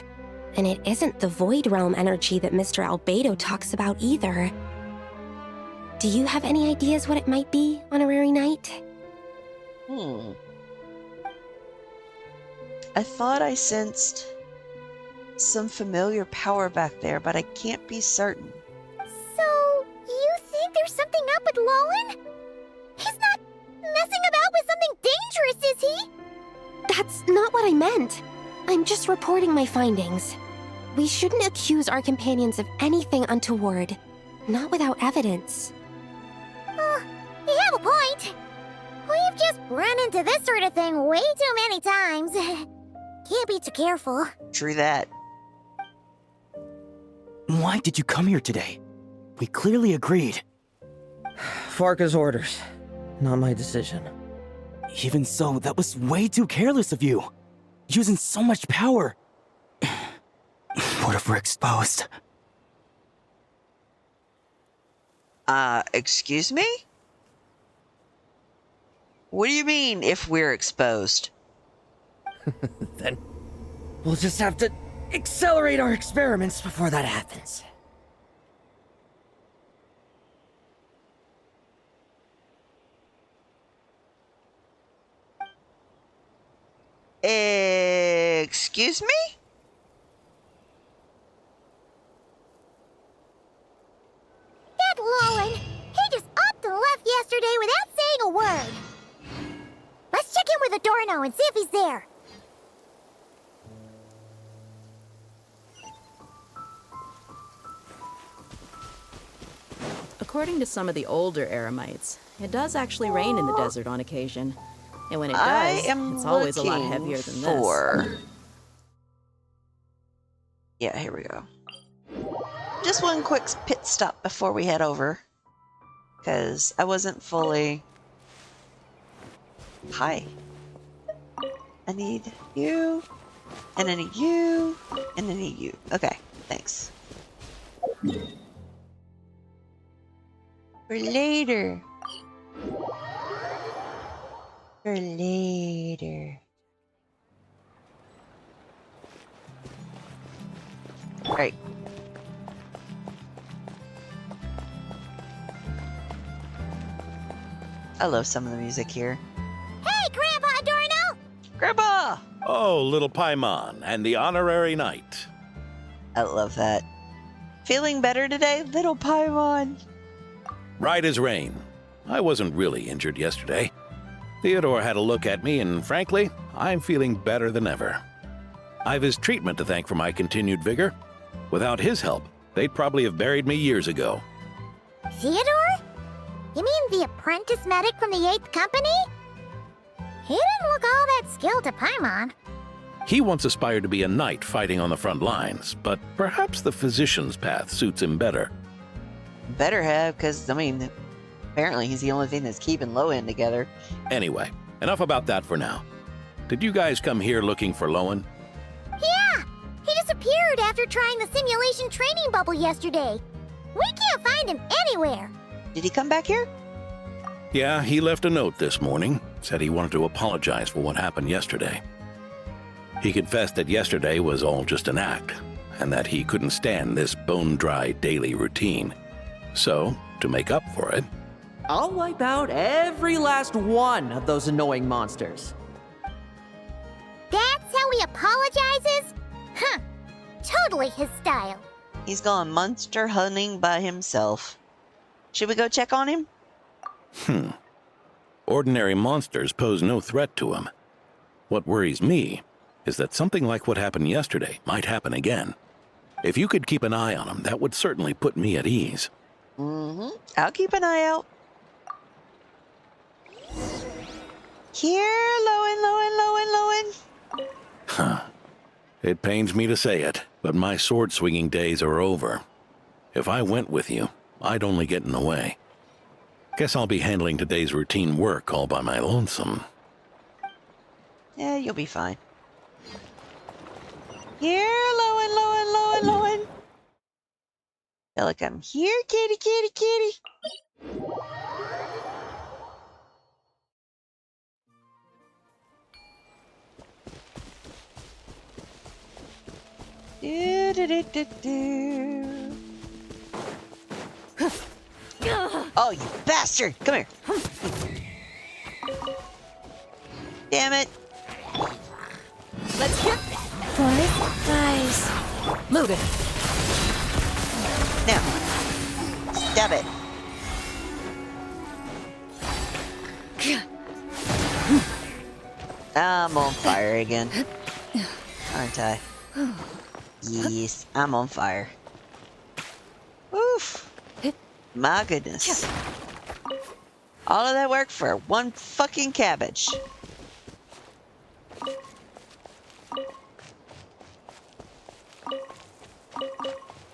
Speaker 14: and it isn't the Void Realm energy that Mr. Albedo talks about either. Do you have any ideas what it might be, Honorary Knight?
Speaker 1: I thought I sensed some familiar power back there, but I can't be certain.
Speaker 2: So, you think there's something up with Lowen? He's not messing about with something dangerous, is he?
Speaker 14: That's not what I meant. I'm just reporting my findings. We shouldn't accuse our companions of anything untoward, not without evidence.
Speaker 2: I've just run into this sort of thing way too many times. Can't be too careful.
Speaker 1: True that.
Speaker 15: Why did you come here today? We clearly agreed.
Speaker 7: Farka's orders. Not my decision.
Speaker 15: Even so, that was way too careless of you. Using so much power. What if we're exposed?
Speaker 1: Excuse me? What do you mean, if we're exposed?
Speaker 7: Then we'll just have to accelerate our experiments before that happens.
Speaker 1: Excuse me?
Speaker 2: That Lowen, he just upped and left yesterday without saying a word. Let's check in with Adorno and see if he's there.
Speaker 16: According to some of the older Eremites, it does actually rain in the desert on occasion. And when it does, it's always a lot heavier than this.
Speaker 1: Yeah, here we go. Just one quick pit stop before we head over. Because I wasn't fully... Hi. I need you. And I need you. And I need you. Okay, thanks. For later. For later. Right. I love some of the music here.
Speaker 2: Hey, Grandpa Adorno!
Speaker 1: Grandpa!
Speaker 8: Oh, little Paimon and the honorary knight.
Speaker 1: I love that. Feeling better today, little Paimon?
Speaker 8: Right as rain. I wasn't really injured yesterday. Theodore had a look at me, and frankly, I'm feeling better than ever. I've his treatment to thank for my continued vigor. Without his help, they'd probably have buried me years ago.
Speaker 2: Theodore? You mean the apprentice medic from the 8th Company? He didn't look all that skilled to Paimon.
Speaker 8: He once aspired to be a knight fighting on the front lines, but perhaps the physician's path suits him better.
Speaker 1: Better have, because, I mean, apparently he's the only thing that's keeping Lowen together.
Speaker 8: Anyway, enough about that for now. Did you guys come here looking for Lowen?
Speaker 2: Yeah! He disappeared after trying the simulation training bubble yesterday. We can't find him anywhere.
Speaker 1: Did he come back here?
Speaker 8: Yeah, he left a note this morning. Said he wanted to apologize for what happened yesterday. He confessed that yesterday was all just an act, and that he couldn't stand this bone-dry daily routine. So, to make up for it,
Speaker 7: I'll wipe out every last one of those annoying monsters.
Speaker 2: That's how he apologizes? Huh. Totally his style.
Speaker 1: He's gone monster hunting by himself. Should we go check on him?
Speaker 8: Ordinary monsters pose no threat to him. What worries me is that something like what happened yesterday might happen again. If you could keep an eye on him, that would certainly put me at ease.
Speaker 1: I'll keep an eye out. Here, Lowen.
Speaker 8: Huh. It pains me to say it, but my sword-swinging days are over. If I went with you, I'd only get in the way. Guess I'll be handling today's routine work all by my lonesome.
Speaker 1: Yeah, you'll be fine. Here, Lowen. Feel like I'm here, kitty. Do. Oh, you bastard! Come here. Damn it.
Speaker 12: Let's get guys.
Speaker 16: Loot it.
Speaker 1: Now. Stab it. I'm on fire again. Aren't I? Yes, I'm on fire. Oof. My goodness. All of that work for one fucking cabbage.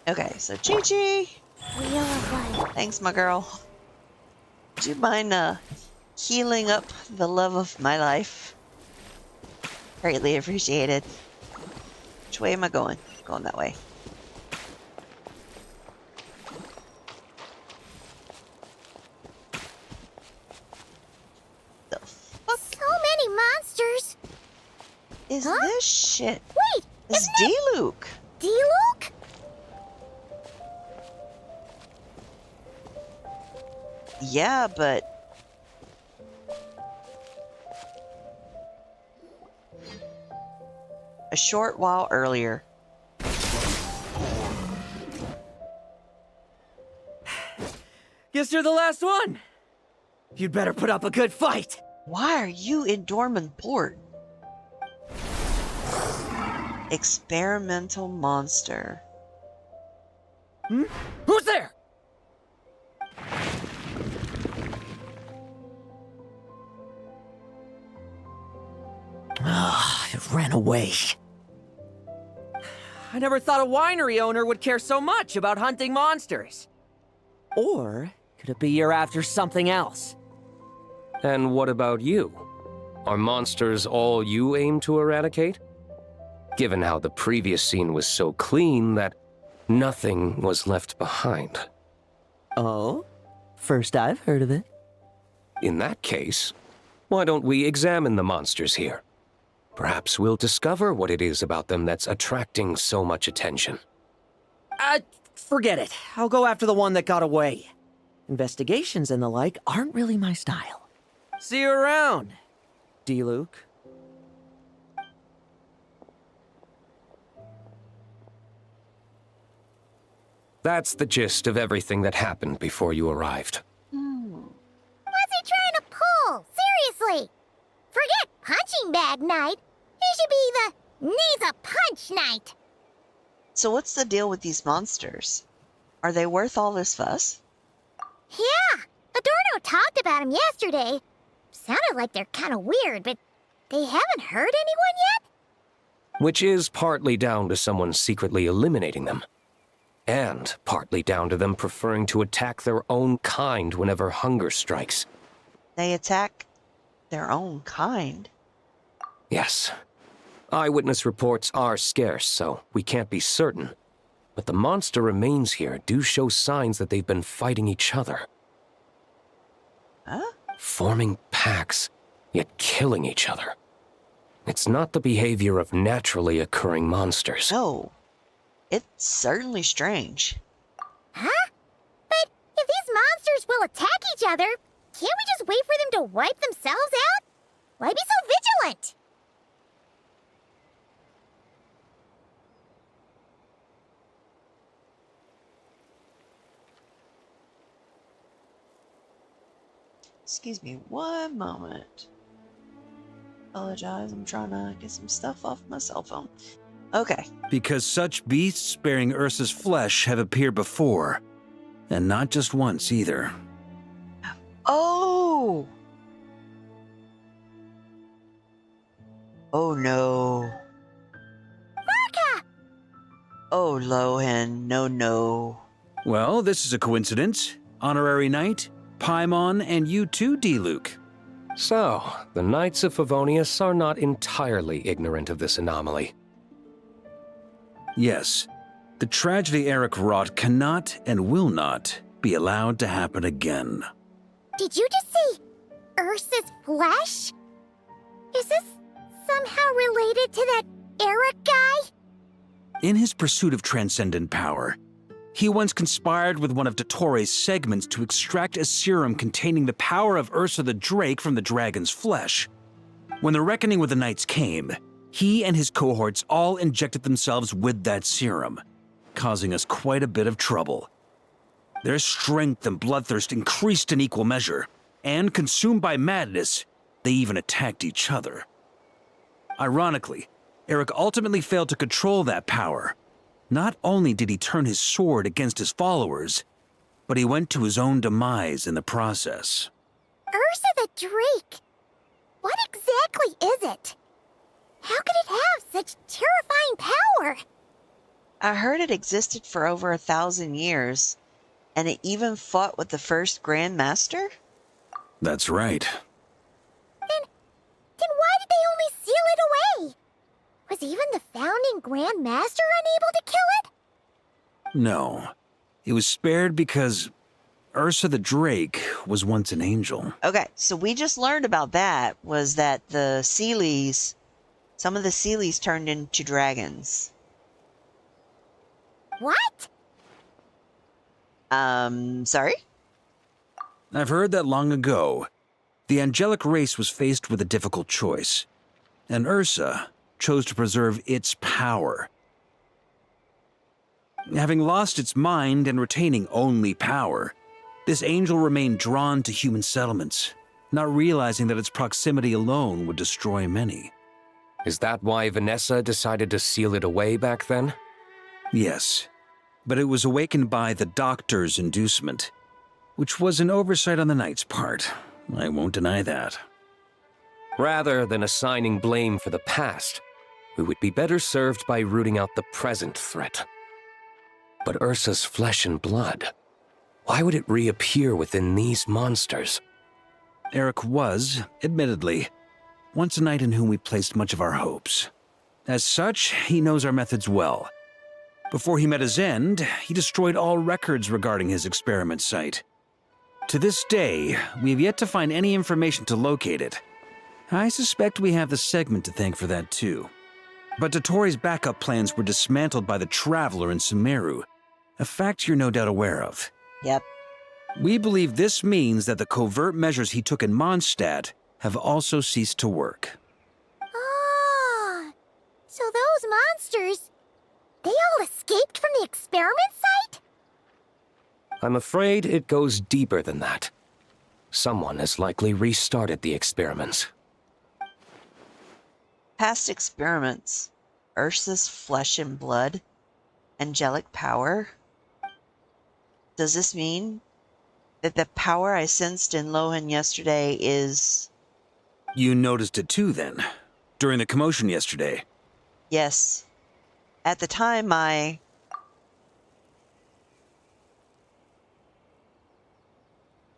Speaker 1: Okay, so Chi-Chi.
Speaker 2: Wheel of Life.
Speaker 1: Thanks, my girl. Do you mind healing up the love of my life? Greatly appreciated. Which way am I going? Going that way. The fuck?
Speaker 2: So many monsters.
Speaker 1: Is this shit?
Speaker 2: Wait,
Speaker 1: it's D-Luke.
Speaker 2: D-Luke?
Speaker 1: Yeah, but a short while earlier.
Speaker 7: Guess you're the last one. You'd better put up a good fight.
Speaker 1: Why are you in Dorman Port? Experimental monster.
Speaker 7: Who's there?
Speaker 15: It ran away.
Speaker 7: I never thought a winery owner would care so much about hunting monsters. Or could it be you're after something else?
Speaker 13: And what about you? Are monsters all you aim to eradicate? Given how the previous scene was so clean that nothing was left behind.
Speaker 15: Oh? First I've heard of it.
Speaker 13: In that case, why don't we examine the monsters here? Perhaps we'll discover what it is about them that's attracting so much attention.
Speaker 7: Forget it. I'll go after the one that got away. Investigations and the like aren't really my style. See you around, D-Luke.
Speaker 13: That's the gist of everything that happened before you arrived.
Speaker 2: What's he trying to pull? Seriously! Forget punching bag night. It should be the needs a punch night.
Speaker 1: So what's the deal with these monsters? Are they worth all this fuss?
Speaker 2: Yeah, Adorno talked about them yesterday. Sounded like they're kind of weird, but they haven't hurt anyone yet?
Speaker 13: Which is partly down to someone secretly eliminating them. And partly down to them preferring to attack their own kind whenever hunger strikes.
Speaker 1: They attack their own kind?
Speaker 13: Yes. Eyewitness reports are scarce, so we can't be certain. But the monster remains here do show signs that they've been fighting each other.
Speaker 1: Huh?
Speaker 13: Forming packs, yet killing each other. It's not the behavior of naturally occurring monsters.
Speaker 1: No. It's certainly strange.
Speaker 2: Huh? But if these monsters will attack each other, can't we just wait for them to wipe themselves out? Why be so vigilant?
Speaker 1: Excuse me one moment. Apologize, I'm trying to get some stuff off my cell phone. Okay.
Speaker 6: Because such beasts bearing Ursa's flesh have appeared before. And not just once either.
Speaker 1: Oh! Oh no.
Speaker 2: Marka!
Speaker 1: Oh, Lohan, no.
Speaker 6: Well, this is a coincidence. Honorary Knight, Paimon, and you too, D-Luke.
Speaker 13: So, the Knights of Favonius are not entirely ignorant of this anomaly.
Speaker 6: Yes, the tragedy Eric wrought cannot and will not be allowed to happen again.
Speaker 2: Did you just say Ursa's flesh? Is this somehow related to that Eric guy?
Speaker 6: In his pursuit of transcendent power, he once conspired with one of Dottores' segments to extract a serum containing the power of Ursa the Drake from the dragon's flesh. When the reckoning with the Knights came, he and his cohorts all injected themselves with that serum, causing us quite a bit of trouble. Their strength and bloodthirst increased in equal measure, and consumed by madness, they even attacked each other. Ironically, Eric ultimately failed to control that power. Not only did he turn his sword against his followers, but he went to his own demise in the process.
Speaker 2: Ursa the Drake. What exactly is it? How could it have such terrifying power?
Speaker 1: I heard it existed for over 1,000 years, and it even fought with the first Grand Master?
Speaker 6: That's right.
Speaker 2: Then why did they only seal it away? Was even the founding Grand Master unable to kill it?
Speaker 6: No. It was spared because Ursa the Drake was once an angel.
Speaker 1: Okay, so we just learned about that, was that the Sealies, some of the Sealies turned into dragons.
Speaker 2: What?
Speaker 1: Sorry?
Speaker 6: I've heard that long ago, the angelic race was faced with a difficult choice, and Ursa chose to preserve its power. Having lost its mind and retaining only power, this angel remained drawn to human settlements, not realizing that its proximity alone would destroy many.
Speaker 13: Is that why Vanessa decided to seal it away back then?
Speaker 6: Yes, but it was awakened by the Doctor's inducement, which was an oversight on the Knight's part. I won't deny that.
Speaker 13: Rather than assigning blame for the past, we would be better served by rooting out the present threat. But Ursa's flesh and blood, why would it reappear within these monsters?
Speaker 6: Eric was, admittedly, once a knight in whom we placed much of our hopes. As such, he knows our methods well. Before he met his end, he destroyed all records regarding his experiment site. To this day, we have yet to find any information to locate it. I suspect we have the segment to thank for that too. But Dotori's backup plans were dismantled by the Traveler in Sumeru, a fact you're no doubt aware of.
Speaker 1: Yep.
Speaker 6: We believe this means that the covert measures he took in Mondstadt have also ceased to work.
Speaker 2: Ah, so those monsters, they all escaped from the experiment site?
Speaker 13: I'm afraid it goes deeper than that. Someone has likely restarted the experiments.
Speaker 1: Past experiments. Ursa's flesh and blood. Angelic power. Does this mean that the power I sensed in Lohan yesterday is...
Speaker 6: You noticed it too, then? During the commotion yesterday?
Speaker 1: Yes. At the time,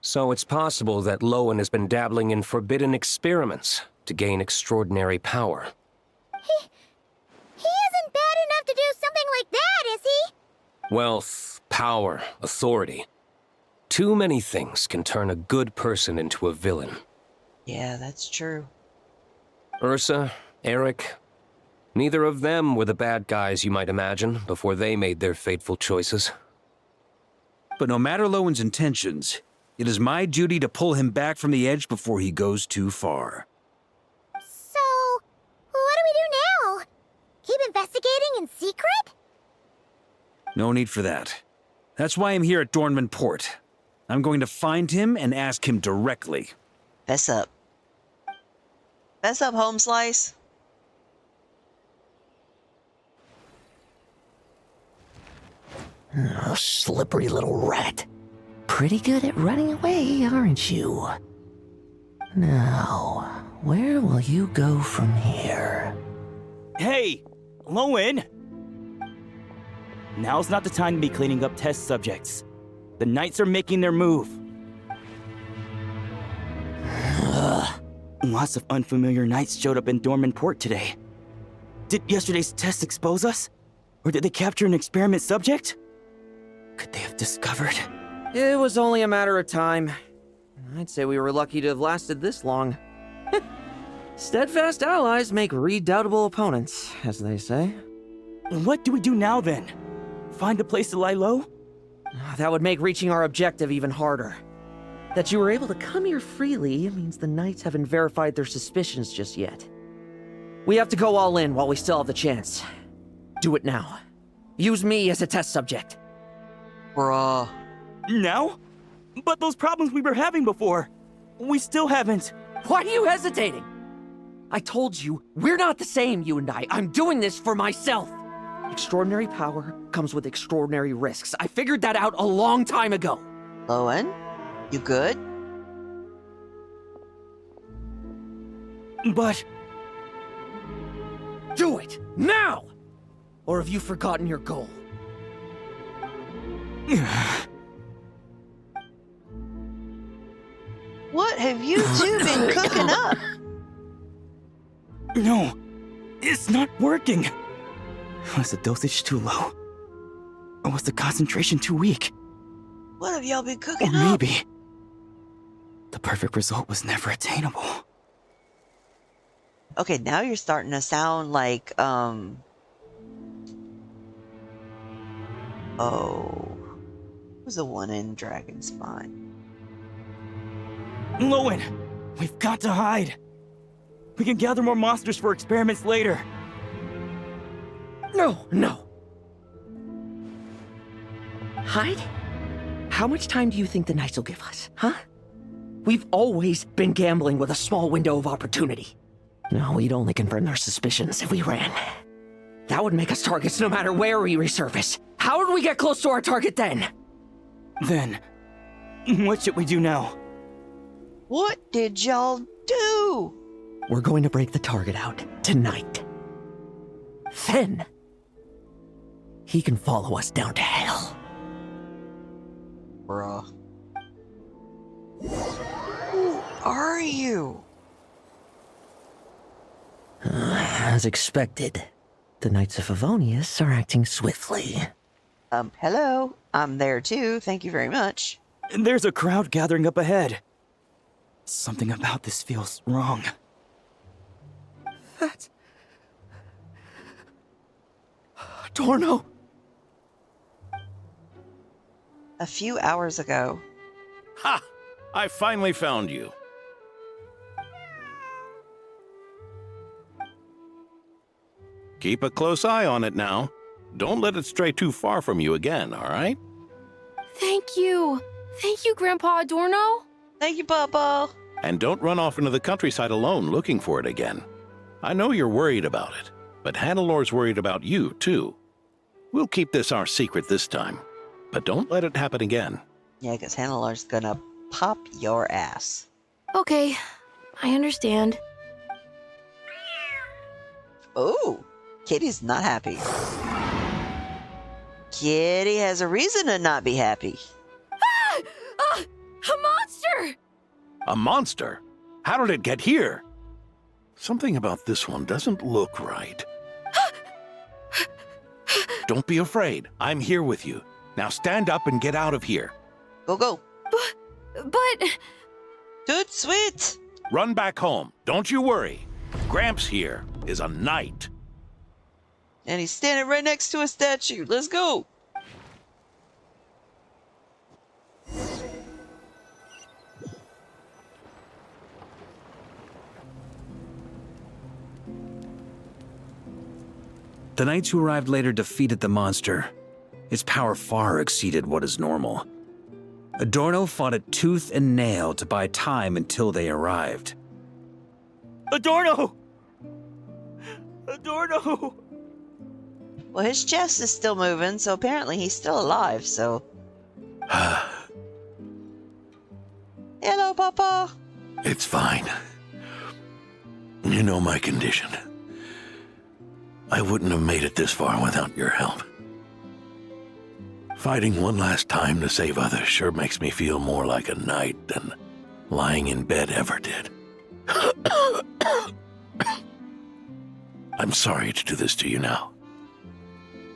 Speaker 13: So it's possible that Lohan has been dabbling in forbidden experiments to gain extraordinary power.
Speaker 2: He isn't bad enough to do something like that, is he?
Speaker 13: Wealth, power, authority. Too many things can turn a good person into a villain.
Speaker 1: Yeah, that's true.
Speaker 13: Ursa, Eric, neither of them were the bad guys you might imagine before they made their fateful choices.
Speaker 6: But no matter Lowen's intentions, it is my duty to pull him back from the edge before he goes too far.
Speaker 2: So, what do we do now? Keep investigating in secret?
Speaker 6: No need for that. That's why I'm here at Dornman Port. I'm going to find him and ask him directly.
Speaker 1: Fess up. Fess up, home slice.
Speaker 17: Oh, slippery little rat. Pretty good at running away, aren't you? Now, where will you go from here?
Speaker 15: Hey, Lowen! Now's not the time to be cleaning up test subjects. The Knights are making their move. Ugh. Lots of unfamiliar Knights showed up in Dorman Port today. Did yesterday's test expose us? Or did they capture an experiment subject? Could they have discovered?
Speaker 7: It was only a matter of time. I'd say we were lucky to have lasted this long. Steadfast allies make redoubtable opponents, as they say.
Speaker 15: What do we do now, then? Find a place to lie low?
Speaker 7: That would make reaching our objective even harder. That you were able to come here freely means the Knights haven't verified their suspicions just yet. We have to go all in while we still have the chance. Do it now. Use me as a test subject.
Speaker 1: Bruh.
Speaker 15: Now? But those problems we were having before, we still haven't.
Speaker 7: Why are you hesitating? I told you, we're not the same, you and I. I'm doing this for myself. Extraordinary power comes with extraordinary risks. I figured that out a long time ago.
Speaker 1: Lowen, you good?
Speaker 15: But...
Speaker 13: Do it! Now! Or have you forgotten your goal?
Speaker 1: What have you two been cooking up?
Speaker 15: No, it's not working. Was the dosage too low? Or was the concentration too weak?
Speaker 1: What have y'all been cooking
Speaker 15: Or
Speaker 1: up?
Speaker 15: maybe the perfect result was never attainable.
Speaker 1: Okay, now you're starting to sound like, oh, who's the one in Dragon Spine?
Speaker 15: Lowen, we've got to hide. We can gather more monsters for experiments later.
Speaker 17: No. Hide? How much time do you think the Knights will give us, huh? We've always been gambling with a small window of opportunity. No, we'd only confirm their suspicions if we ran. That would make us targets no matter where we resurface. How would we get close to our target then?
Speaker 15: Then, what should we do now?
Speaker 1: What did y'all do?
Speaker 17: We're going to break the target out tonight. Then, he can follow us down to hell.
Speaker 1: Bruh. Who are you?
Speaker 17: As expected, the Knights of Favonius are acting swiftly.
Speaker 1: Hello. I'm there too. Thank you very much.
Speaker 15: There's a crowd gathering up ahead. Something about this feels wrong.
Speaker 17: That's... Adorno!
Speaker 1: A few hours ago.
Speaker 8: Ha! I finally found you. Keep a close eye on it now. Don't let it stray too far from you again, all right?
Speaker 12: Thank you. Thank you, Grandpa Adorno.
Speaker 1: Thank you, Papa.
Speaker 8: And don't run off into the countryside alone looking for it again. I know you're worried about it, but Hannelor's worried about you, too. We'll keep this our secret this time, but don't let it happen again.
Speaker 1: Yeah, because Hannelor's gonna pop your ass.
Speaker 12: Okay, I understand.
Speaker 1: Oh, Kitty's not happy. Kitty has a reason to not be happy.
Speaker 12: A monster!
Speaker 8: A monster? How did it get here? Something about this one doesn't look right. Don't be afraid. I'm here with you. Now stand up and get out of here.
Speaker 1: Go, go.
Speaker 12: But...
Speaker 1: Toot sweet.
Speaker 8: Run back home. Don't you worry. Gramps here is a knight.
Speaker 1: And he's standing right next to a statue. Let's go.
Speaker 6: The knights who arrived later defeated the monster. Its power far exceeded what is normal. Adorno fought it tooth and nail to buy time until they arrived.
Speaker 15: Adorno! Adorno!
Speaker 1: Well, his chest is still moving, so apparently he's still alive, so... Hello, Papa!
Speaker 8: It's fine. You know my condition. I wouldn't have made it this far without your help. Fighting one last time to save others sure makes me feel more like a knight than lying in bed ever did. I'm sorry to do this to you now.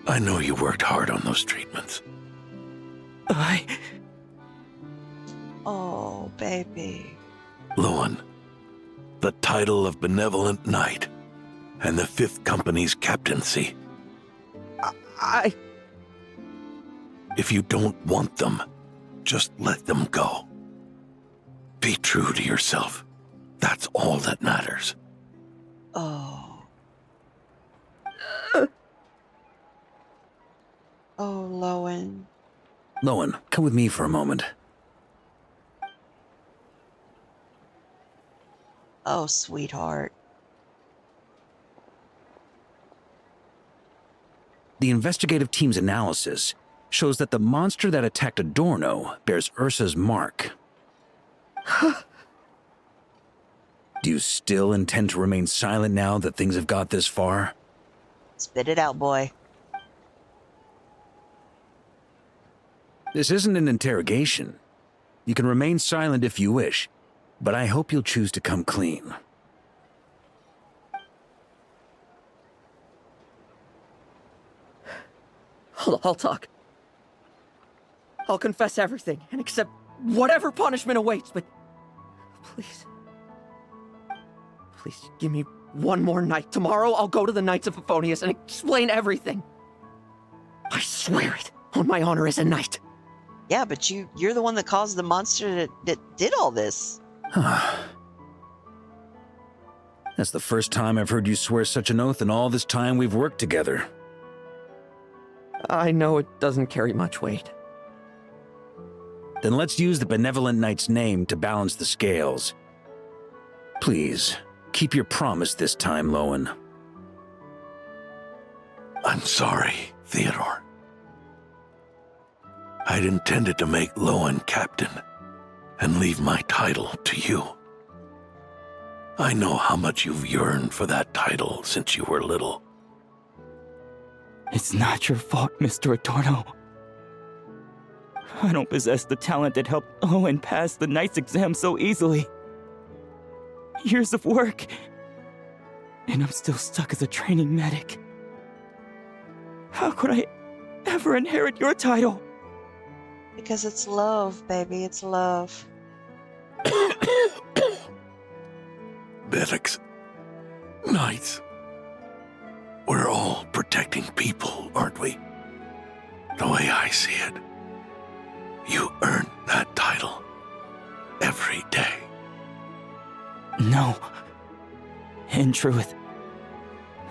Speaker 8: I know you worked hard on those treatments.
Speaker 1: Oh, baby.
Speaker 8: Lowen, the title of Benevolent Knight and the 5th Company's captaincy. If you don't want them, just let them go. Be true to yourself. That's all that matters.
Speaker 1: Oh. Oh, Lowen.
Speaker 6: Lowen, come with me for a moment.
Speaker 1: Oh, sweetheart.
Speaker 6: The investigative team's analysis shows that the monster that attacked Adorno bears Ursa's mark. Do you still intend to remain silent now that things have got this far?
Speaker 1: Spit it out, boy.
Speaker 6: This isn't an interrogation. You can remain silent if you wish, but I hope you'll choose to come clean.
Speaker 17: I'll talk. I'll confess everything and accept whatever punishment awaits, but please. Please give me one more night. Tomorrow I'll go to the Knights of Favonius and explain everything. I swear it on my honor as a knight.
Speaker 1: Yeah, but you're the one that caused the monster that did all this.
Speaker 6: That's the first time I've heard you swear such an oath in all this time we've worked together.
Speaker 17: I know it doesn't carry much weight.
Speaker 6: Then let's use the Benevolent Knight's name to balance the scales. Please, keep your promise this time, Lowen.
Speaker 8: I'm sorry, Theodore. I'd intended to make Lowen captain and leave my title to you. I know how much you've yearned for that title since you were little.
Speaker 15: It's not your fault, Mr. Adorno. I don't possess the talent that helped Owen pass the Knight's exam so easily. Years of work, and I'm still stuck as a training medic. How could I ever inherit your title?
Speaker 1: Because it's love, baby, it's love.
Speaker 8: Medics, knights, we're all protecting people, aren't we? The way I see it, you earn that title every day.
Speaker 15: No. In truth,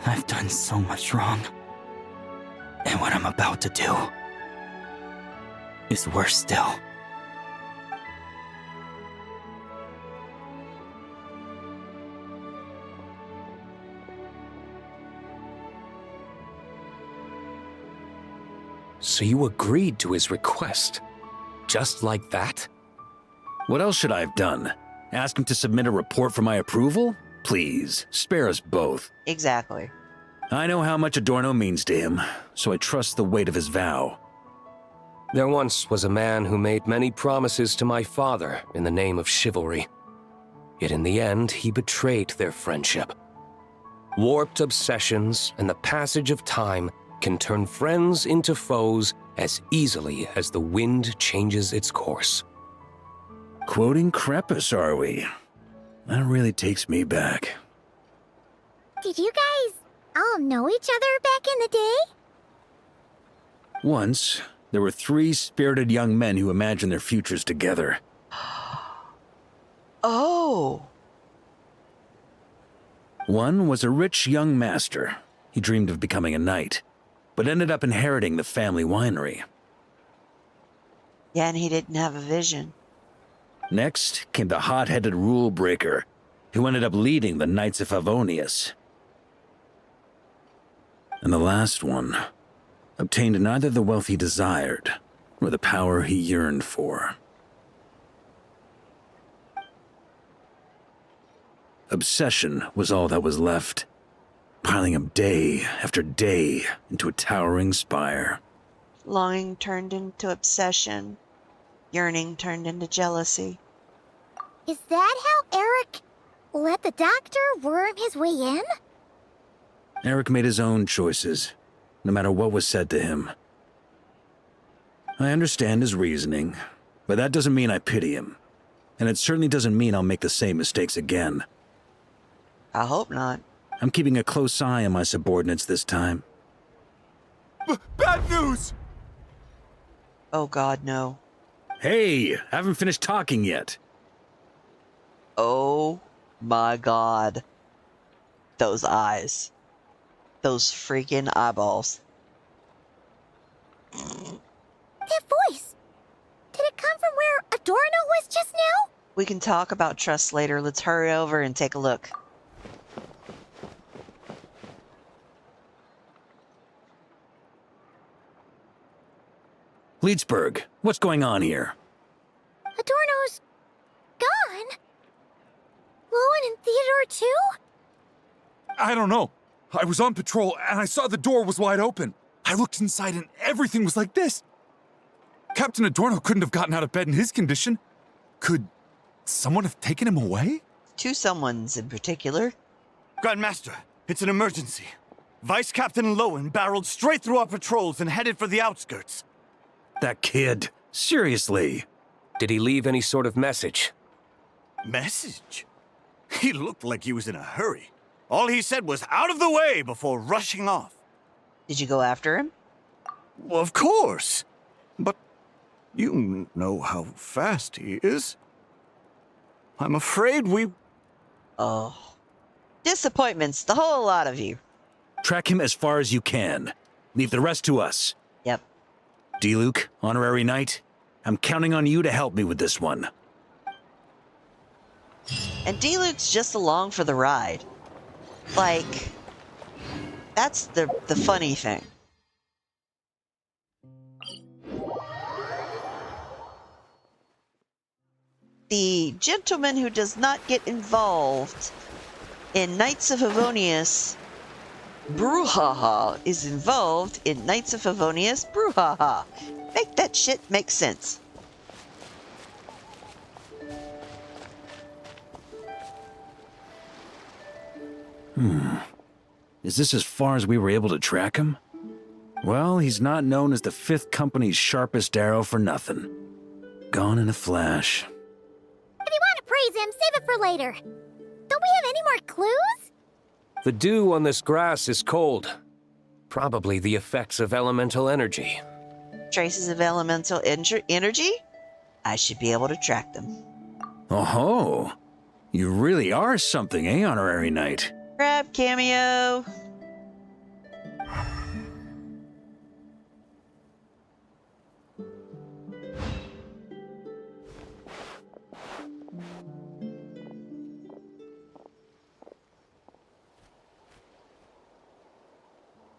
Speaker 15: I've done so much wrong. And what I'm about to do is worse still.
Speaker 13: So you agreed to his request? Just like that?
Speaker 6: What else should I have done? Ask him to submit a report for my approval? Please, spare us both.
Speaker 1: Exactly.
Speaker 6: I know how much Adorno means to him, so I trust the weight of his vow.
Speaker 13: There once was a man who made many promises to my father in the name of chivalry. Yet in the end, he betrayed their friendship. Warped obsessions and the passage of time can turn friends into foes as easily as the wind changes its course.
Speaker 6: Quoting Crepus, are we? That really takes me back.
Speaker 2: Did you guys all know each other back in the day?
Speaker 6: Once, there were 3 spirited young men who imagined their futures together.
Speaker 1: Oh!
Speaker 6: One was a rich young master. He dreamed of becoming a knight, but ended up inheriting the family winery.
Speaker 1: Yeah, and he didn't have a vision.
Speaker 6: Next came the hot-headed rule breaker, who ended up leading the Knights of Favonius. And the last one obtained neither the wealth he desired, nor the power he yearned for. Obsession was all that was left, piling up day after day into a towering spire.
Speaker 1: Longing turned into obsession. Yearning turned into jealousy.
Speaker 2: Is that how Eric let the doctor worm his way in?
Speaker 6: Eric made his own choices, no matter what was said to him. I understand his reasoning, but that doesn't mean I pity him. And it certainly doesn't mean I'll make the same mistakes again.
Speaker 1: I hope not.
Speaker 6: I'm keeping a close eye on my subordinates this time.
Speaker 10: Bad news!
Speaker 1: Oh God, no.
Speaker 6: Hey, I haven't finished talking yet.
Speaker 1: Oh my God. Those eyes. Those freaking eyeballs.
Speaker 2: That voice! Did it come from where Adorno was just now?
Speaker 1: We can talk about trust later. Let's hurry over and take a look.
Speaker 6: Leedsburg, what's going on here?
Speaker 2: Adorno's gone. Lowen and Theodore too?
Speaker 11: I don't know. I was on patrol and I saw the door was wide open. I looked inside and everything was like this. Captain Adorno couldn't have gotten out of bed in his condition. Could someone have taken him away?
Speaker 1: Two someones in particular.
Speaker 18: Grandmaster, it's an emergency. Vice Captain Lowen barreled straight through our patrols and headed for the outskirts.
Speaker 6: That kid. Seriously.
Speaker 13: Did he leave any sort of message?
Speaker 18: Message? He looked like he was in a hurry. All he said was out of the way before rushing off.
Speaker 1: Did you go after him?
Speaker 18: Well, of course. But you know how fast he is. I'm afraid we...
Speaker 1: Oh. Disappointments, the whole lot of you.
Speaker 6: Track him as far as you can. Leave the rest to us.
Speaker 1: Yep.
Speaker 6: D-Luke, Honorary Knight, I'm counting on you to help me with this one.
Speaker 1: And D-Luke's just along for the ride. Like, that's the funny thing. The gentleman who does not get involved in Knights of Favonius brouhaha is involved in Knights of Favonius brouhaha. Make that shit make sense.
Speaker 6: Is this as far as we were able to track him? Well, he's not known as the 5th Company's sharpest arrow for nothing. Gone in a flash.
Speaker 2: If you want to praise him, save it for later. Don't we have any more clues?
Speaker 13: The dew on this grass is cold. Probably the effects of elemental energy.
Speaker 1: Traces of elemental energy? I should be able to track them.
Speaker 6: Oh-ho! You really are something, eh, Honorary Knight?
Speaker 1: Grab cameo.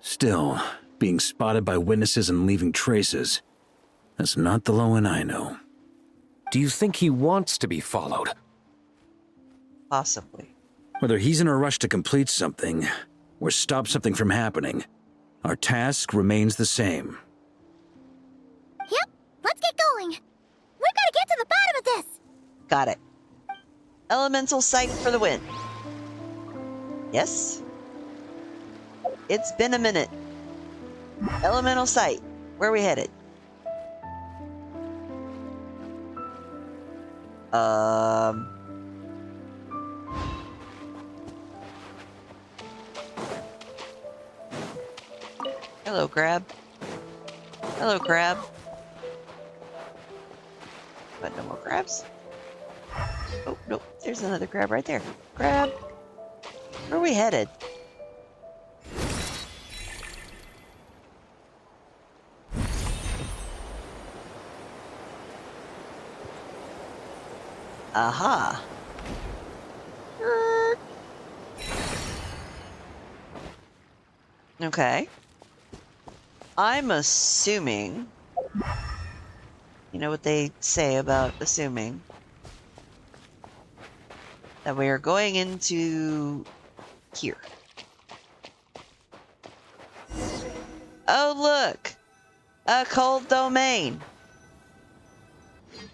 Speaker 6: Still, being spotted by witnesses and leaving traces, that's not the Lowen I know.
Speaker 13: Do you think he wants to be followed?
Speaker 1: Possibly.
Speaker 6: Whether he's in a rush to complete something, or stop something from happening, our task remains the same.
Speaker 2: Yep, let's get going. We've got to get to the bottom of this.
Speaker 1: Got it. Elemental sight for the win. Yes? It's been a minute. Elemental sight. Where are we headed? Hello, crab. Hello, crab. But no more crabs. Oh, nope. There's another crab right there. Crab. Where are we headed? Aha. Okay. I'm assuming... You know what they say about assuming? That we are going into... here. Oh, look! A cold domain!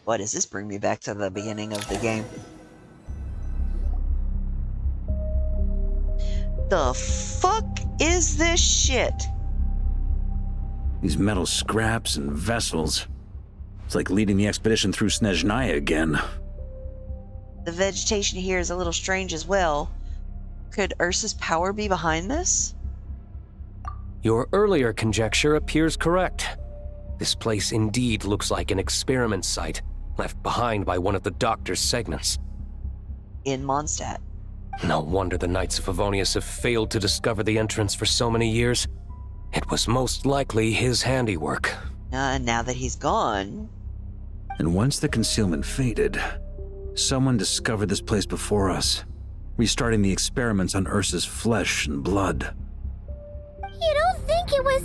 Speaker 1: What does this bring me back to the beginning of the game? The fuck is this shit?
Speaker 6: These metal scraps and vessels. It's like leading the expedition through Snezhnaya again.
Speaker 1: The vegetation here is a little strange as well. Could Ursa's power be behind this?
Speaker 13: Your earlier conjecture appears correct. This place indeed looks like an experiment site, left behind by one of the Doctor's segments.
Speaker 1: In Mondstadt.
Speaker 13: No wonder the Knights of Favonius have failed to discover the entrance for so many years. It was most likely his handiwork.
Speaker 1: Now that he's gone...
Speaker 6: And once the concealment faded, someone discovered this place before us, restarting the experiments on Ursa's flesh and blood.
Speaker 2: You don't think it was...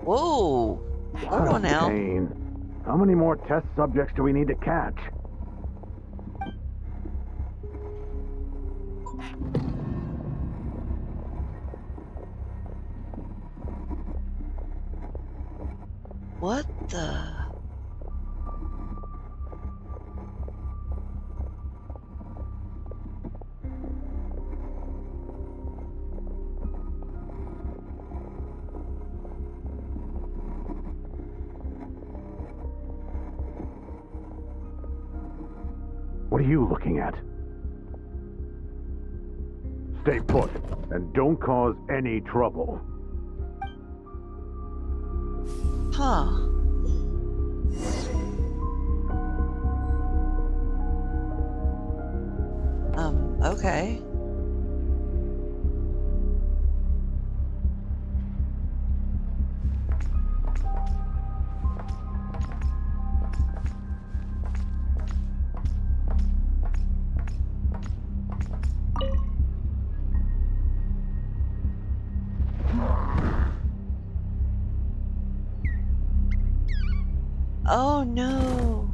Speaker 1: Whoa! Hold on now.
Speaker 19: How many more test subjects do we need to catch?
Speaker 1: What the?
Speaker 19: What are you looking at? Stay put, and don't cause any trouble.
Speaker 1: Huh. Okay. Oh no.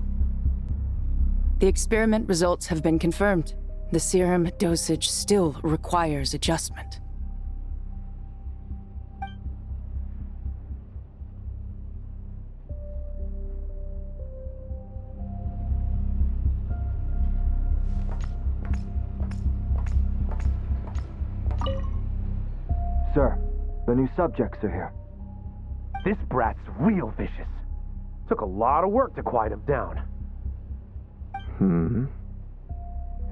Speaker 20: The experiment results have been confirmed. The serum dosage still requires adjustment.
Speaker 19: Sir, the new subjects are here. This brat's real vicious. Took a lot of work to quiet him down.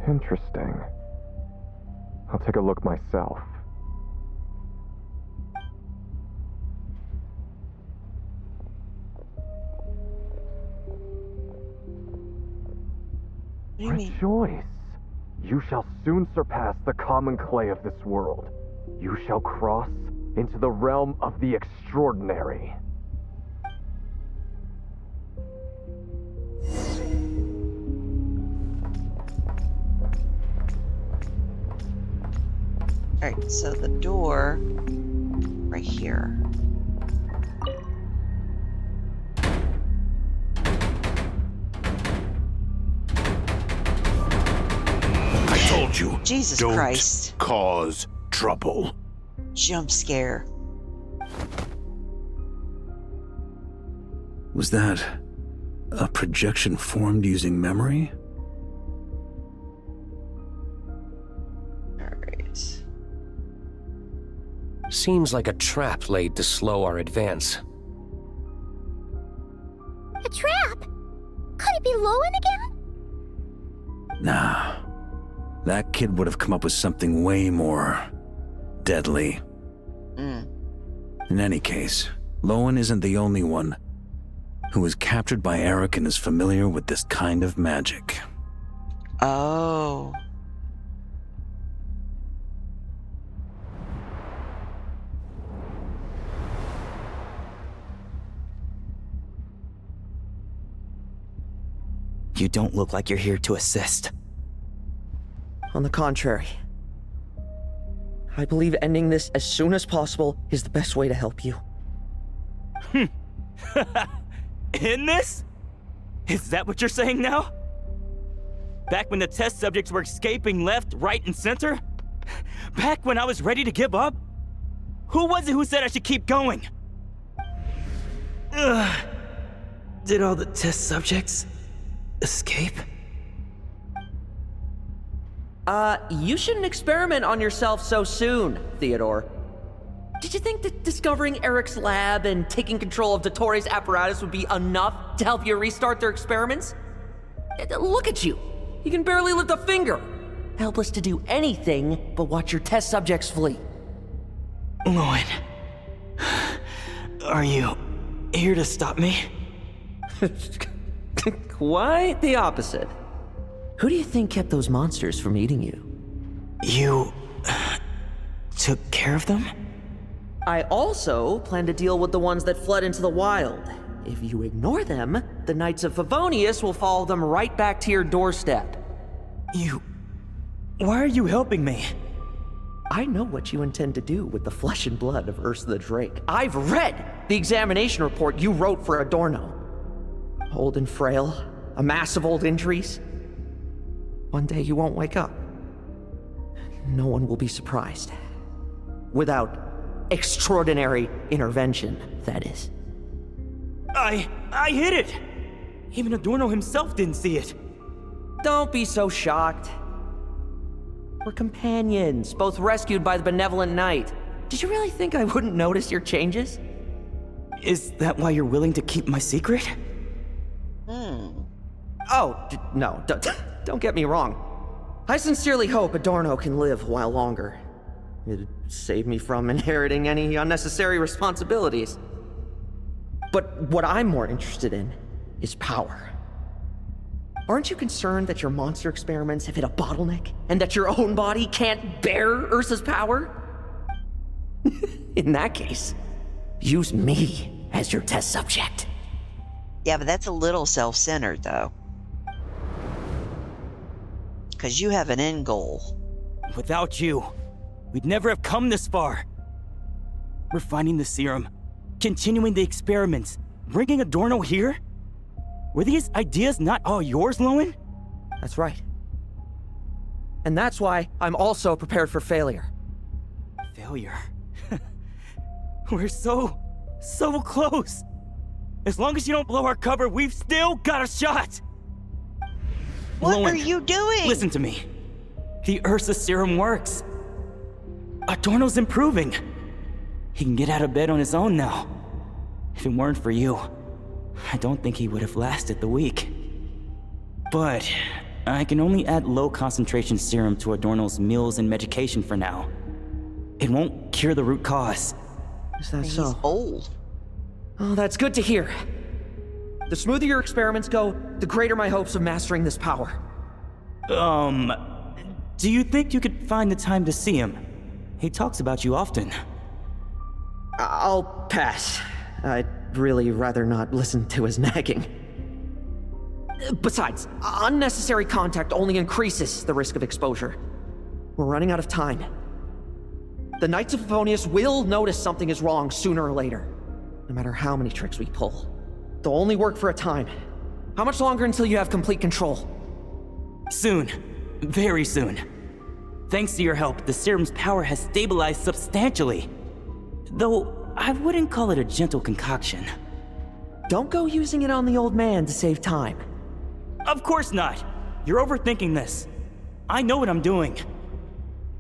Speaker 21: Interesting. I'll take a look myself.
Speaker 1: What do you mean?
Speaker 21: Rejoice! You shall soon surpass the common clay of this world. You shall cross into the realm of the extraordinary.
Speaker 1: Alright, so the door right here.
Speaker 10: I told you.
Speaker 1: Jesus
Speaker 10: don't
Speaker 1: Christ.
Speaker 10: Cause trouble.
Speaker 1: Jump scare.
Speaker 6: Was that a projection formed using memory?
Speaker 1: Alright.
Speaker 13: Seems like a trap laid to slow our advance.
Speaker 2: A trap? Could it be Lowen again?
Speaker 6: Nah. That kid would have come up with something way more deadly. In any case, Lowen isn't the only one who was captured by Eric and is familiar with this kind of magic.
Speaker 1: Oh.
Speaker 15: You don't look like you're here to assist. On the contrary, I believe ending this as soon as possible is the best way to help you.
Speaker 22: In this? Is that what you're saying now? Back when the test subjects were escaping left, right, and center? Back when I was ready to give up? Who was it who said I should keep going?
Speaker 15: Did all the test subjects escape?
Speaker 7: You shouldn't experiment on yourself so soon, Theodore. Did you think that discovering Eric's lab and taking control of Dottores' apparatus would be enough to help you restart their experiments? Look at you. You can barely lift a finger. Helpless to do anything but watch your test subjects flee.
Speaker 15: Lowen, are you here to stop me?
Speaker 7: Quite the opposite. Who do you think kept those monsters from eating you?
Speaker 15: You took care of them?
Speaker 7: I also plan to deal with the ones that fled into the wild. If you ignore them, the Knights of Favonius will follow them right back to your doorstep.
Speaker 15: Why are you helping me?
Speaker 7: I know what you intend to do with the flesh and blood of Ursa the Drake. I've read the examination report you wrote for Adorno.
Speaker 17: old and frail, a mass of old injuries. One day you won't wake up. No one will be surprised. Without extraordinary intervention, that is.
Speaker 22: I hit it! Even Adorno himself didn't see it.
Speaker 17: Don't be so shocked. We're companions, both rescued by the benevolent knight. Did you really think I wouldn't notice your changes?
Speaker 22: Is that why you're willing to keep my secret?
Speaker 17: Oh, no, don't get me wrong. I sincerely hope Adorno can live a while longer. It'd save me from inheriting any unnecessary responsibilities. But what I'm more interested in is power. Aren't you concerned that your monster experiments have hit a bottleneck, and that your own body can't bear Ursa's power? In that case, use me as your test subject.
Speaker 1: Yeah, but that's a little self-centered, though. Because you have an end goal.
Speaker 22: Without you, we'd never have come this far. Refining the serum, continuing the experiments, bringing Adorno here? Were these ideas not all yours, Lowen?
Speaker 17: That's right. And that's why I'm also prepared for failure.
Speaker 22: Failure? We're so close. As long as you don't blow our cover, we've still got a shot.
Speaker 1: What
Speaker 22: Lowen,
Speaker 1: are you doing?
Speaker 22: Listen to me. The Ursa serum works. Adorno's improving. He can get out of bed on his own now. If it weren't for you, I don't think he would have lasted the week. But I can only add low concentration serum to Adorno's meals and medication for now. It won't cure the root cause.
Speaker 17: Is that so?
Speaker 1: He's old.
Speaker 17: Oh, that's good to hear. The smoother your experiments go, the greater my hopes of mastering this power.
Speaker 22: Do you think you could find the time to see him? He talks about you often.
Speaker 17: I'll pass. I'd really rather not listen to his nagging. Besides, unnecessary contact only increases the risk of exposure. We're running out of time. The Knights of Favonius will notice something is wrong sooner or later, no matter how many tricks we pull. They'll only work for a time. How much longer until you have complete control?
Speaker 22: Soon. Very soon. Thanks to your help, the serum's power has stabilized substantially. Though, I wouldn't call it a gentle concoction.
Speaker 17: Don't go using it on the old man to save time.
Speaker 22: Of course not! You're overthinking this. I know what I'm doing.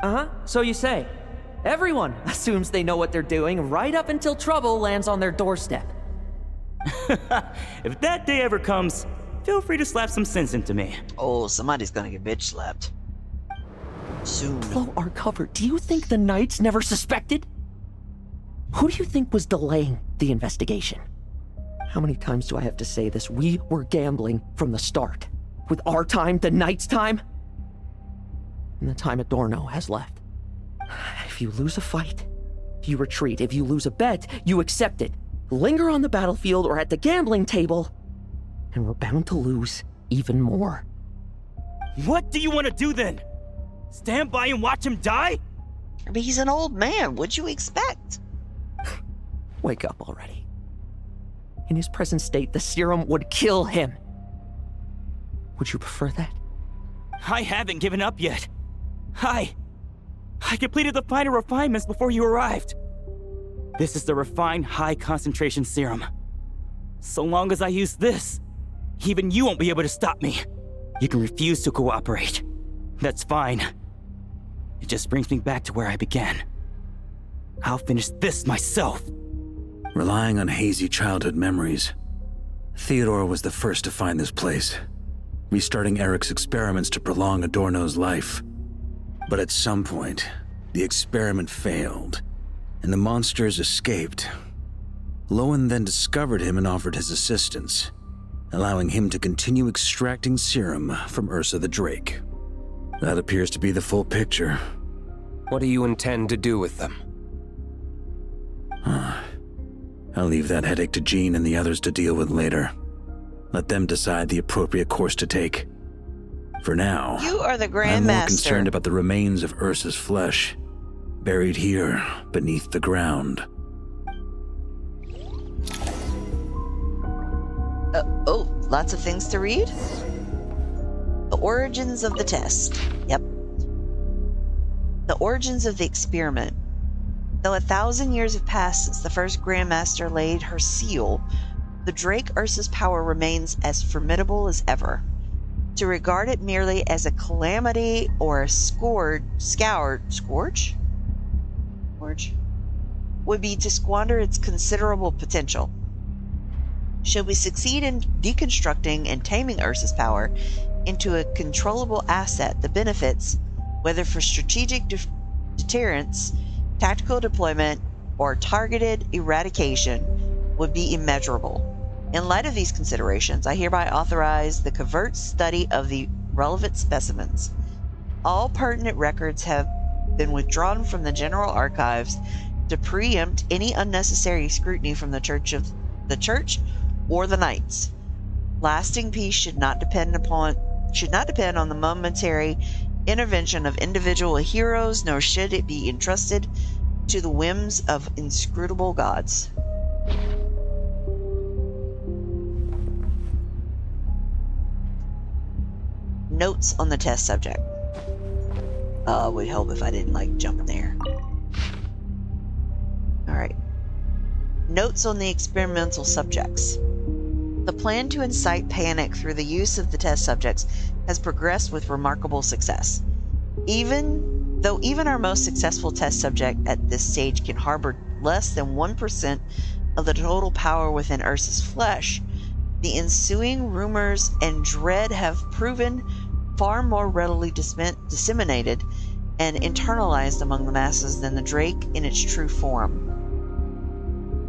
Speaker 17: Uh-huh, so you say. Everyone assumes they know what they're doing right up until trouble lands on their doorstep.
Speaker 22: If that day ever comes, feel free to slap some sense into me.
Speaker 1: Oh, somebody's gonna get bitch slapped. Soon.
Speaker 17: Blow our cover. Do you think the Knights never suspected? Who do you think was delaying the investigation? How many times do I have to say this? We were gambling from the start. With our time, the Knights' time, and the time Adorno has left. If you lose a fight, you retreat. If you lose a bet, you accept it. Linger on the battlefield or at the gambling table, and we're bound to lose even more.
Speaker 22: What do you want to do then? Stand by and watch him die?
Speaker 1: I mean, he's an old man. What'd you expect?
Speaker 17: Wake up already. In his present state, the serum would kill him. Would you prefer that?
Speaker 22: I haven't given up yet. I completed the finer refinements before you arrived. This is the refined high-concentration serum. So long as I use this, even you won't be able to stop me. You can refuse to cooperate. That's fine. It just brings me back to where I began. I'll finish this myself.
Speaker 6: Relying on hazy childhood memories, Theodore was the first to find this place, restarting Eric's experiments to prolong Adorno's life. But at some point, the experiment failed, and the monsters escaped. Lowen then discovered him and offered his assistance, allowing him to continue extracting serum from Ursa the Drake. That appears to be the full picture.
Speaker 13: What do you intend to do with them?
Speaker 6: I'll leave that headache to Jean and the others to deal with later. Let them decide the appropriate course to take. For now,
Speaker 1: you are the
Speaker 6: I'm more
Speaker 1: Grandmaster.
Speaker 6: concerned about the remains of Ursa's flesh, buried here beneath the ground.
Speaker 1: Oh, Lots of things to read. The origins of the test. Yep. The origins of the experiment. Though 1,000 years have passed since the first Grandmaster laid her seal, the Drake Ursa's power remains as formidable as ever. To regard it merely as a calamity or a scourge would be to squander its considerable potential. Should we succeed in deconstructing and taming Ursa's power into a controllable asset, the benefits, whether for strategic deterrence, tactical deployment, or targeted eradication, would be immeasurable. In light of these considerations, I hereby authorize the covert study of the relevant specimens. All pertinent records have been withdrawn from the General Archives to preempt any unnecessary scrutiny from the Church or the Knights. Lasting peace should not depend on the momentary intervention of individual heroes, nor should it be entrusted to the whims of inscrutable gods. Notes on the test subject. It would help if I didn't jump there. Alright. Notes on the experimental subjects. The plan to incite panic through the use of the test subjects has progressed with remarkable success. Though even our most successful test subject at this stage can harbor less than 1% of the total power within Ursa's flesh, the ensuing rumors and dread have proven far more readily disseminated and internalized among the masses than the Drake in its true form.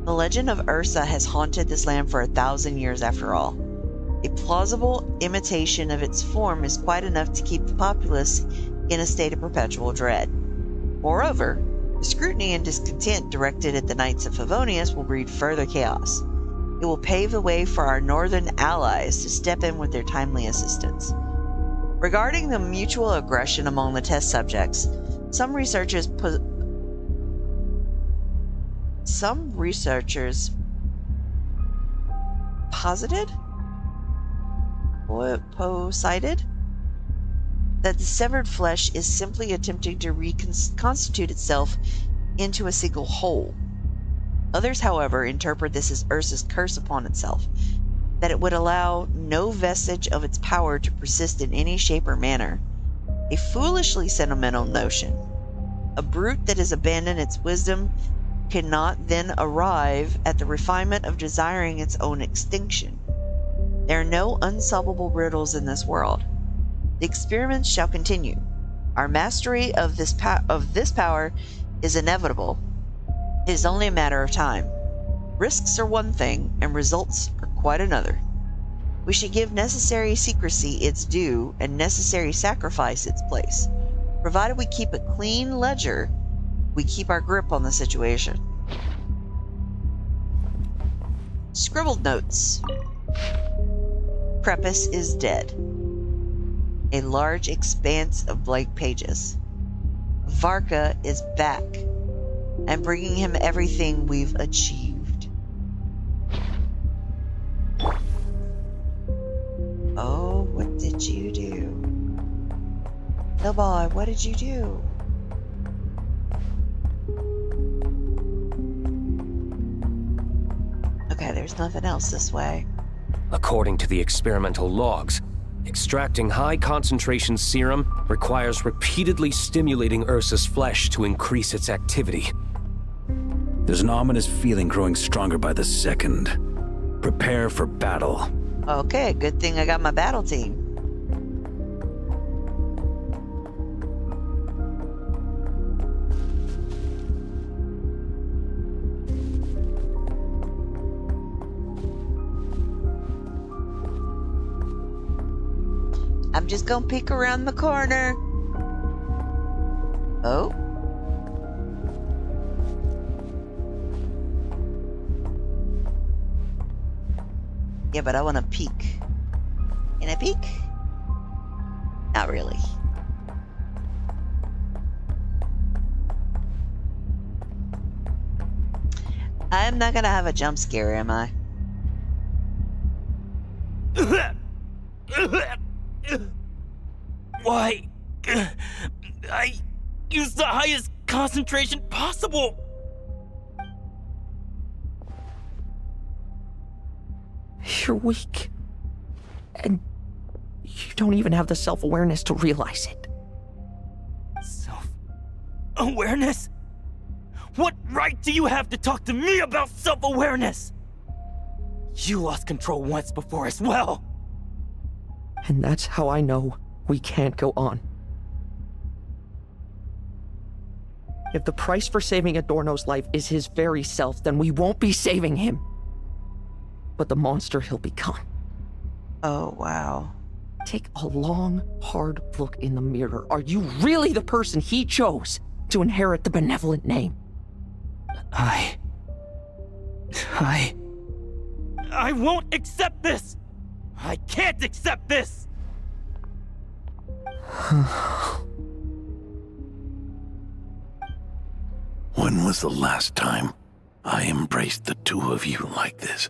Speaker 1: The legend of Ursa has haunted this land for 1,000 years after all. A plausible imitation of its form is quite enough to keep the populace in a state of perpetual dread. Moreover, the scrutiny and discontent directed at the Knights of Favonius will breed further chaos. It will pave the way for our northern allies to step in with their timely assistance. Regarding the mutual aggression among the test subjects, some researchers posited that the severed flesh is simply attempting to reconstitute itself into a single whole. Others, however, interpret this as Ursa's curse upon itself, that it would allow no vestige of its power to persist in any shape or manner. A foolishly sentimental notion. A brute that has abandoned its wisdom cannot then arrive at the refinement of desiring its own extinction. There are no unsolvable riddles in this world. The experiments shall continue. Our mastery of this power is inevitable. It is only a matter of time. Risks are one thing, and results are quite another. We should give necessary secrecy its due, and necessary sacrifice its place. Provided we keep a clean ledger, we keep our grip on the situation. Scribbled notes. Prepus is dead. A large expanse of blank pages. Varka is back. I'm bringing him everything we've achieved. Oh, what did you do? Little boy, what did you do? Okay, there's nothing else this way.
Speaker 13: According to the experimental logs, extracting high-concentration serum requires repeatedly stimulating Ursa's flesh to increase its activity.
Speaker 6: There's an ominous feeling growing stronger by the second. Prepare for battle.
Speaker 1: Okay, good thing I got my battle team. I'm just gonna peek around the corner. Oh. Yeah, but I want to peek. Can I peek? Not really. I'm not gonna have a jump scare, am I?
Speaker 22: Why? I used the highest concentration possible.
Speaker 17: You're weak. And you don't even have the self-awareness to realize it.
Speaker 22: Awareness? What right do you have to talk to me about self-awareness? You lost control once before as well.
Speaker 17: And that's how I know we can't go on. If the price for saving Adorno's life is his very self, then we won't be saving him. But the monster he'll become.
Speaker 1: Oh, wow.
Speaker 17: Take a long, hard look in the mirror. Are you really the person he chose to inherit the benevolent name?
Speaker 22: I won't accept this! I can't accept this!
Speaker 8: When was the last time I embraced the two of you like this?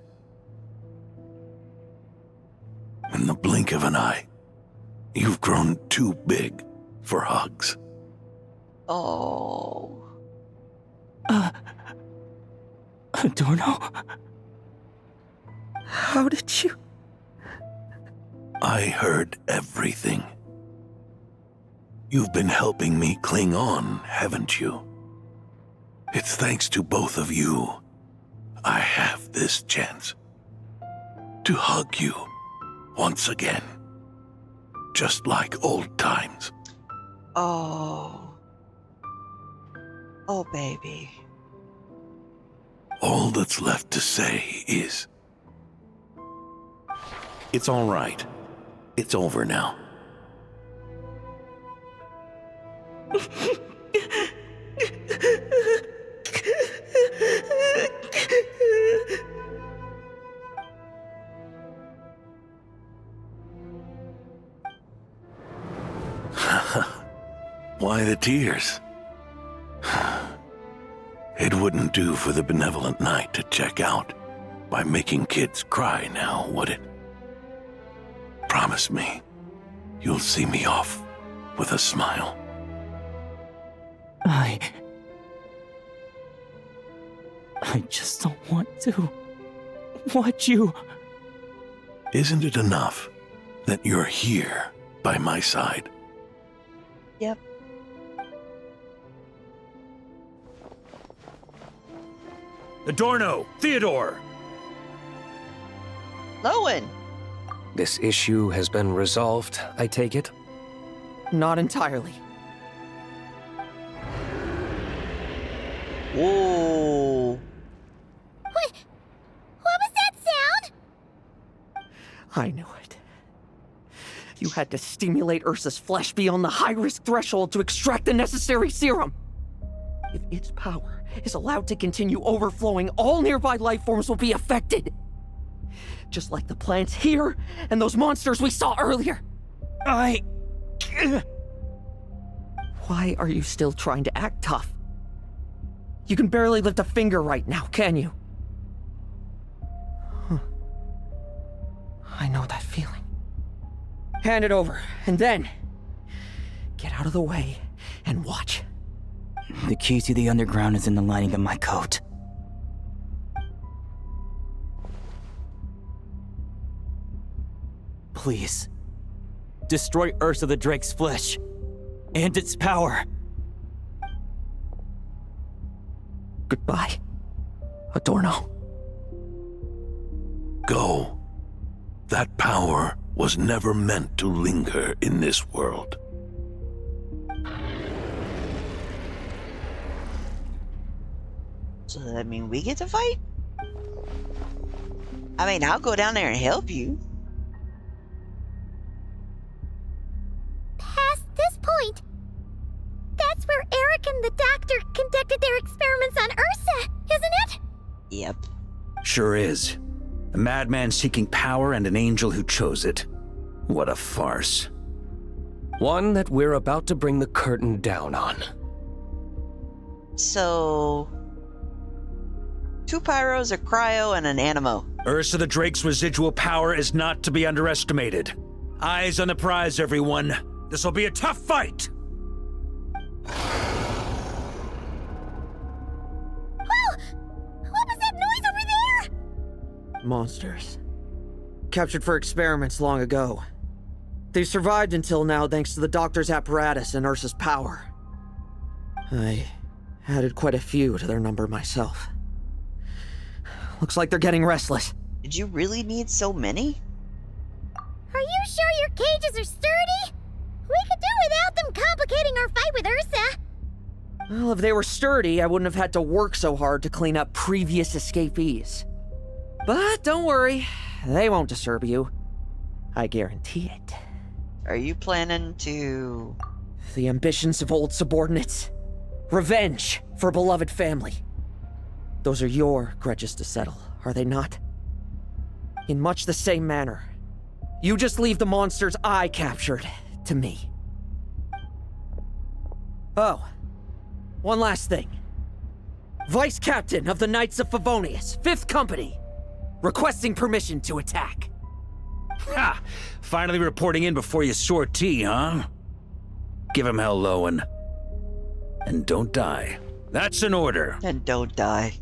Speaker 8: In the blink of an eye, you've grown too big for hugs.
Speaker 1: Oh.
Speaker 17: Adorno? How did you...
Speaker 8: I heard everything. You've been helping me cling on, haven't you? It's thanks to both of you I have this chance to hug you once again, just like old times.
Speaker 1: Oh. Oh, baby.
Speaker 8: All that's left to say is, it's all right. It's over now. Why the tears? It wouldn't do for the benevolent knight to check out by making kids cry now, would it? Promise me, you'll see me off with a smile.
Speaker 17: I just don't want to watch you.
Speaker 8: Isn't it enough that you're here by my side?
Speaker 1: Yep.
Speaker 6: Adorno! Theodore!
Speaker 1: Lowen!
Speaker 13: This issue has been resolved, I take it?
Speaker 17: Not entirely.
Speaker 1: Whoa.
Speaker 2: What was that sound?
Speaker 17: I knew it. You had to stimulate Ursa's flesh beyond the high-risk threshold to extract the necessary serum. If its power is allowed to continue overflowing, all nearby life forms will be affected. Just like the plants here and those monsters we saw earlier. Why are you still trying to act tough? You can barely lift a finger right now, can you? I know that feeling. Hand it over, and then get out of the way and watch.
Speaker 15: The key to the underground is in the lining of my coat. Please,
Speaker 22: Destroy Ursa the Drake's flesh and its power.
Speaker 17: Goodbye, Adorno.
Speaker 8: Go. That power was never meant to linger in this world.
Speaker 1: So does that mean we get to fight? I mean, I'll go down there and help you.
Speaker 2: Past this point, that's where Eric and the doctor conducted their experiments on Ursa, isn't it?
Speaker 1: Yep.
Speaker 6: Sure is. A madman seeking power and an angel who chose it. What a farce.
Speaker 13: One that we're about to bring the curtain down on.
Speaker 1: So... 2 pyros, a cryo, and an animo.
Speaker 6: Ursa the Drake's residual power is not to be underestimated. Eyes on the prize, everyone. This will be a tough fight!
Speaker 2: Oh! What was that noise over there?
Speaker 7: Monsters. Captured for experiments long ago. They survived until now thanks to the doctor's apparatus and Ursa's power. I added quite a few to their number myself. Looks like they're getting restless.
Speaker 1: Did you really need so many?
Speaker 2: Are you sure your cages are sturdy? We could do without them complicating our fight with Ursa.
Speaker 7: Well, if they were sturdy, I wouldn't have had to work so hard to clean up previous escapees. But don't worry, they won't disturb you. I guarantee it.
Speaker 1: Are you planning to...
Speaker 7: The ambitions of old subordinates. Revenge for beloved family. Those are your grudges to settle, are they not? In much the same manner, you just leave the monsters I captured to me. Oh, one last thing. Vice Captain of the Knights of Favonius, 5th Company, requesting permission to attack.
Speaker 6: Ha! Finally reporting in before you sortie, huh? Give him hell, Lowen. And don't die. That's an order.
Speaker 1: And don't die.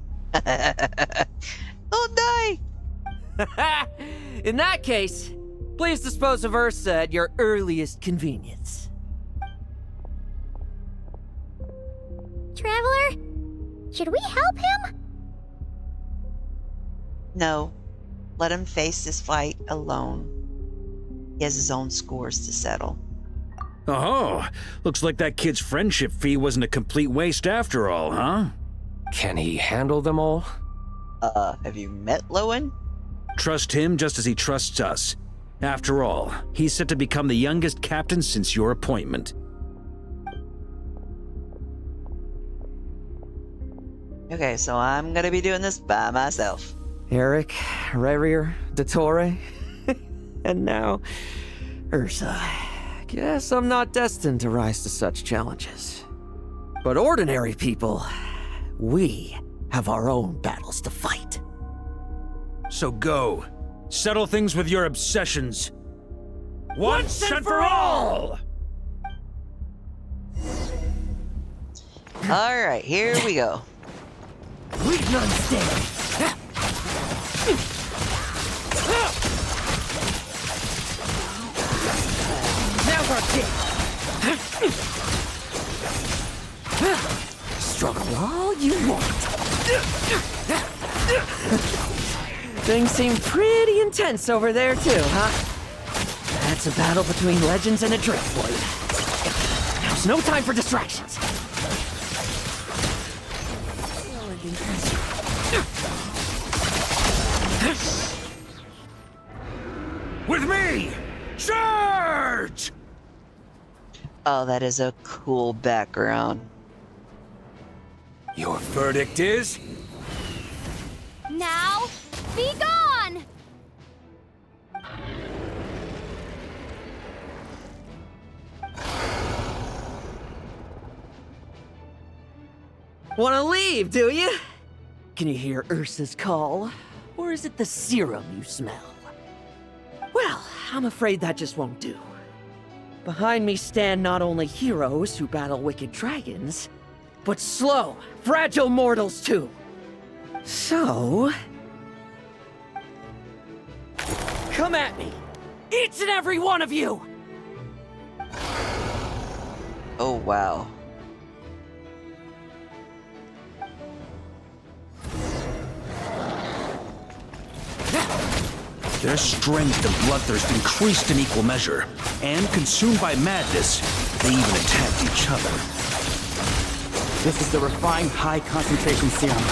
Speaker 1: Don't die!
Speaker 7: In that case, please dispose of Ursa at your earliest convenience.
Speaker 2: Traveler, should we help him?
Speaker 1: No. Let him face this fight alone. He has his own scores to settle.
Speaker 6: Oh, looks like that kid's friendship fee wasn't a complete waste after all, huh?
Speaker 13: Can he handle them all?
Speaker 1: Have you met Lowen?
Speaker 6: Trust him just as he trusts us. After all, he's set to become the youngest captain since your appointment.
Speaker 1: Okay, so I'm gonna be doing this by myself.
Speaker 7: Eric, Rarier, Dottore, and now Ursa. Guess I'm not destined to rise to such challenges. But ordinary people, we have our own battles to fight.
Speaker 6: So go. Settle things with your obsessions. Once and for all!
Speaker 1: Alright, here we go.
Speaker 17: Leave none standing. Now's our chance. Struggle all you want.
Speaker 7: Things seem pretty intense over there too, huh? That's a battle between legends and a Drake for you. There's no time for distractions.
Speaker 6: With me! Charge!
Speaker 1: Oh, that is a cool background.
Speaker 6: Your verdict is?
Speaker 12: Now, be gone!
Speaker 7: Wanna leave, do you? Can you hear Ursa's call? Or is it the serum you smell? Well, I'm afraid that just won't do. Behind me stand not only heroes who battle wicked dragons, but slow, fragile mortals too. So... come at me! Each and every one of you!
Speaker 1: Oh, wow.
Speaker 6: Their strength and bloodthirst increased in equal measure, and consumed by madness, they even attacked each other.
Speaker 15: This is the refined high-concentration serum.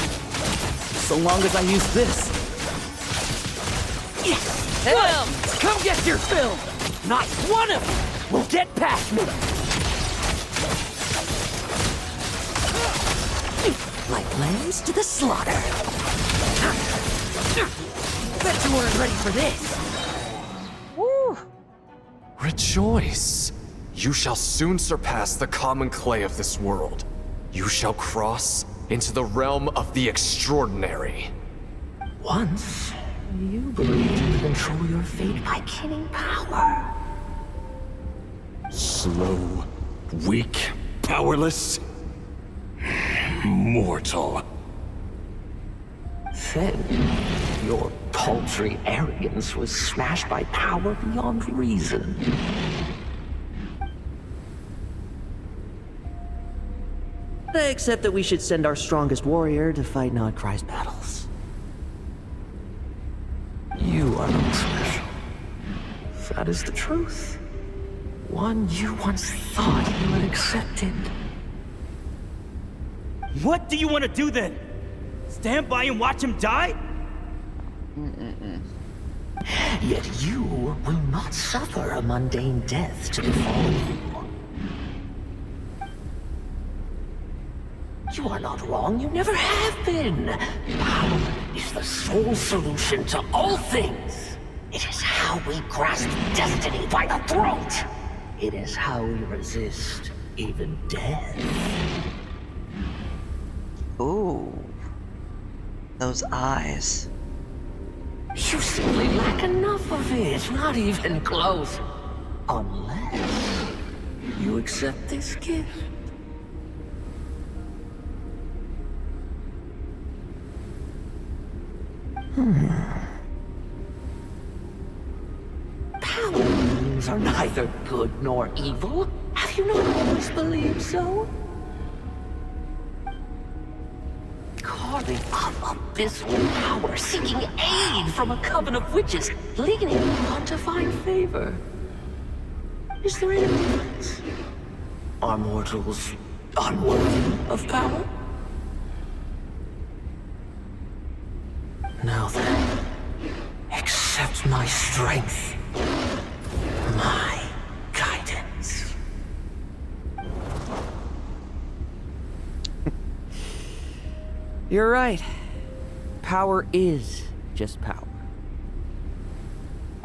Speaker 15: So long as I use this.
Speaker 17: Well, come get your fill! Not one of you will get past me! Like lambs to the slaughter. Bet you weren't ready for this.
Speaker 1: Woo!
Speaker 3: Rejoice! You shall soon surpass the common clay of this world. You shall cross
Speaker 21: into the realm of the extraordinary.
Speaker 17: Once, you believed you could control your fate by killing power.
Speaker 11: Slow, weak, powerless, mortal.
Speaker 17: Then, your paltry arrogance was smashed by power beyond reason.
Speaker 7: Except that we should send our strongest warrior to fight Nodcry's battles.
Speaker 17: You are not special. That is the truth. One you once thought you had accepted.
Speaker 22: What do you want to do then? Stand by and watch him die?
Speaker 17: Yet you will not suffer a mundane death to befall you. You are not wrong, you never have been. Power is the sole solution to all things. It is how we grasp destiny by the throat. It is how we resist even death.
Speaker 1: Ooh. Those eyes.
Speaker 17: You simply lack enough of it, not even close. Unless you accept this gift. Power beings are neither good nor evil. Have you not always believed so? Carving up abyssal power, seeking aid from a coven of witches, leaning on to find favor. Is there any difference? Are mortals unworthy of power? Now then, accept my strength, my guidance.
Speaker 7: You're right. Power is just power.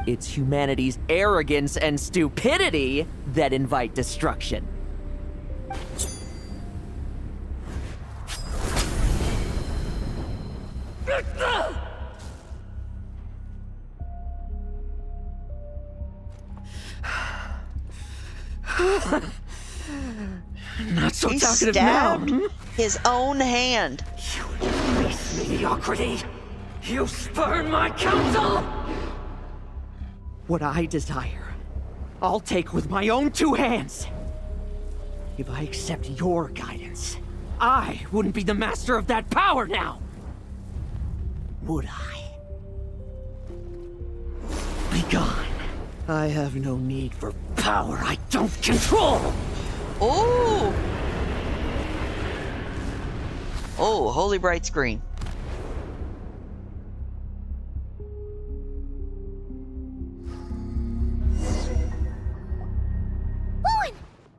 Speaker 7: It's humanity's arrogance and stupidity that invite destruction.
Speaker 17: Not so
Speaker 1: He
Speaker 17: talkative now.
Speaker 1: stabbed his own hand.
Speaker 17: You embrace mediocrity. You spurn my counsel.
Speaker 7: What I desire, I'll take with my own two hands. If I accept your guidance, I wouldn't be the master of that power now. Would I? Be gone. I have no need for power I don't control.
Speaker 1: Ooh. Oh, holy bright screen.
Speaker 2: Lowen!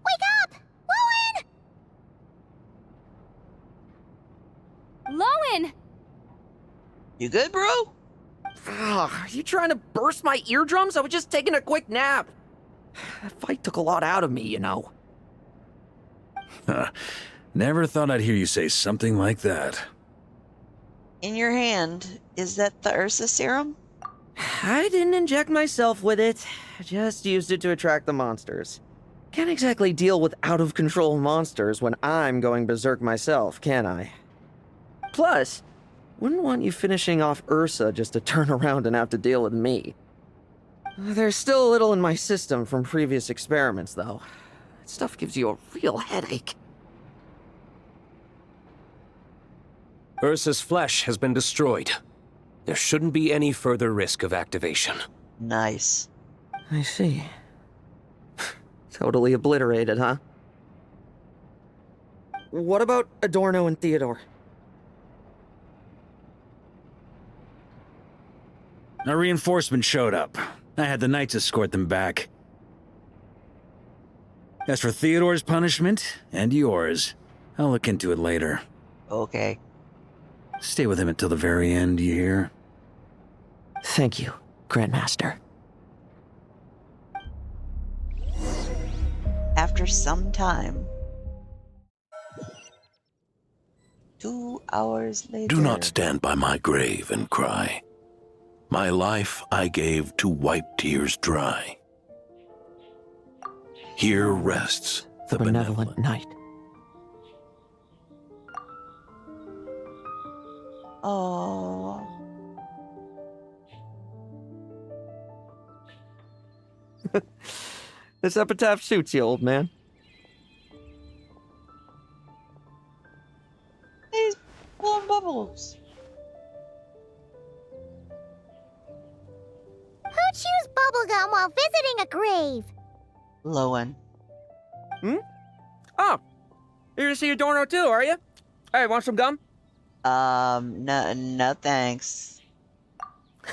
Speaker 2: Wake up! Lowen!
Speaker 12: Lowen!
Speaker 1: You good, bro?
Speaker 7: Are you trying to burst my eardrums? I was just taking a quick nap. That fight took a lot out of me, you know.
Speaker 6: Never thought I'd hear you say something like that.
Speaker 1: In your hand, is that the Ursa serum?
Speaker 7: I didn't inject myself with it. I just used it to attract the monsters. Can't exactly deal with out-of-control monsters when I'm going berserk myself, can I? Plus, wouldn't want you finishing off Ursa just to turn around and have to deal with me. There's still a little in my system from previous experiments, though. That stuff gives you a real headache.
Speaker 13: Ursa's flesh has been destroyed. There shouldn't be any further risk of activation.
Speaker 1: Nice.
Speaker 7: I see. Totally obliterated, huh? What about Adorno and Theodore?
Speaker 6: A reinforcement showed up. I had the knights escort them back. As for Theodore's punishment, and yours, I'll look into it later.
Speaker 1: Okay.
Speaker 6: Stay with him until the very end, you hear?
Speaker 17: Thank you, Grandmaster.
Speaker 1: After some time. 2 hours later.
Speaker 8: Do not stand by my grave and cry. My life I gave to wipe tears dry. Here rests the benevolent
Speaker 17: night.
Speaker 1: Oh.
Speaker 17: This epitaph suits you, old man.
Speaker 1: He's blowing bubbles.
Speaker 2: Who chews bubblegum while visiting a grave?
Speaker 1: Lowen.
Speaker 7: Oh, you're to see Adorno too, are you? Hey, want some gum?
Speaker 1: No thanks.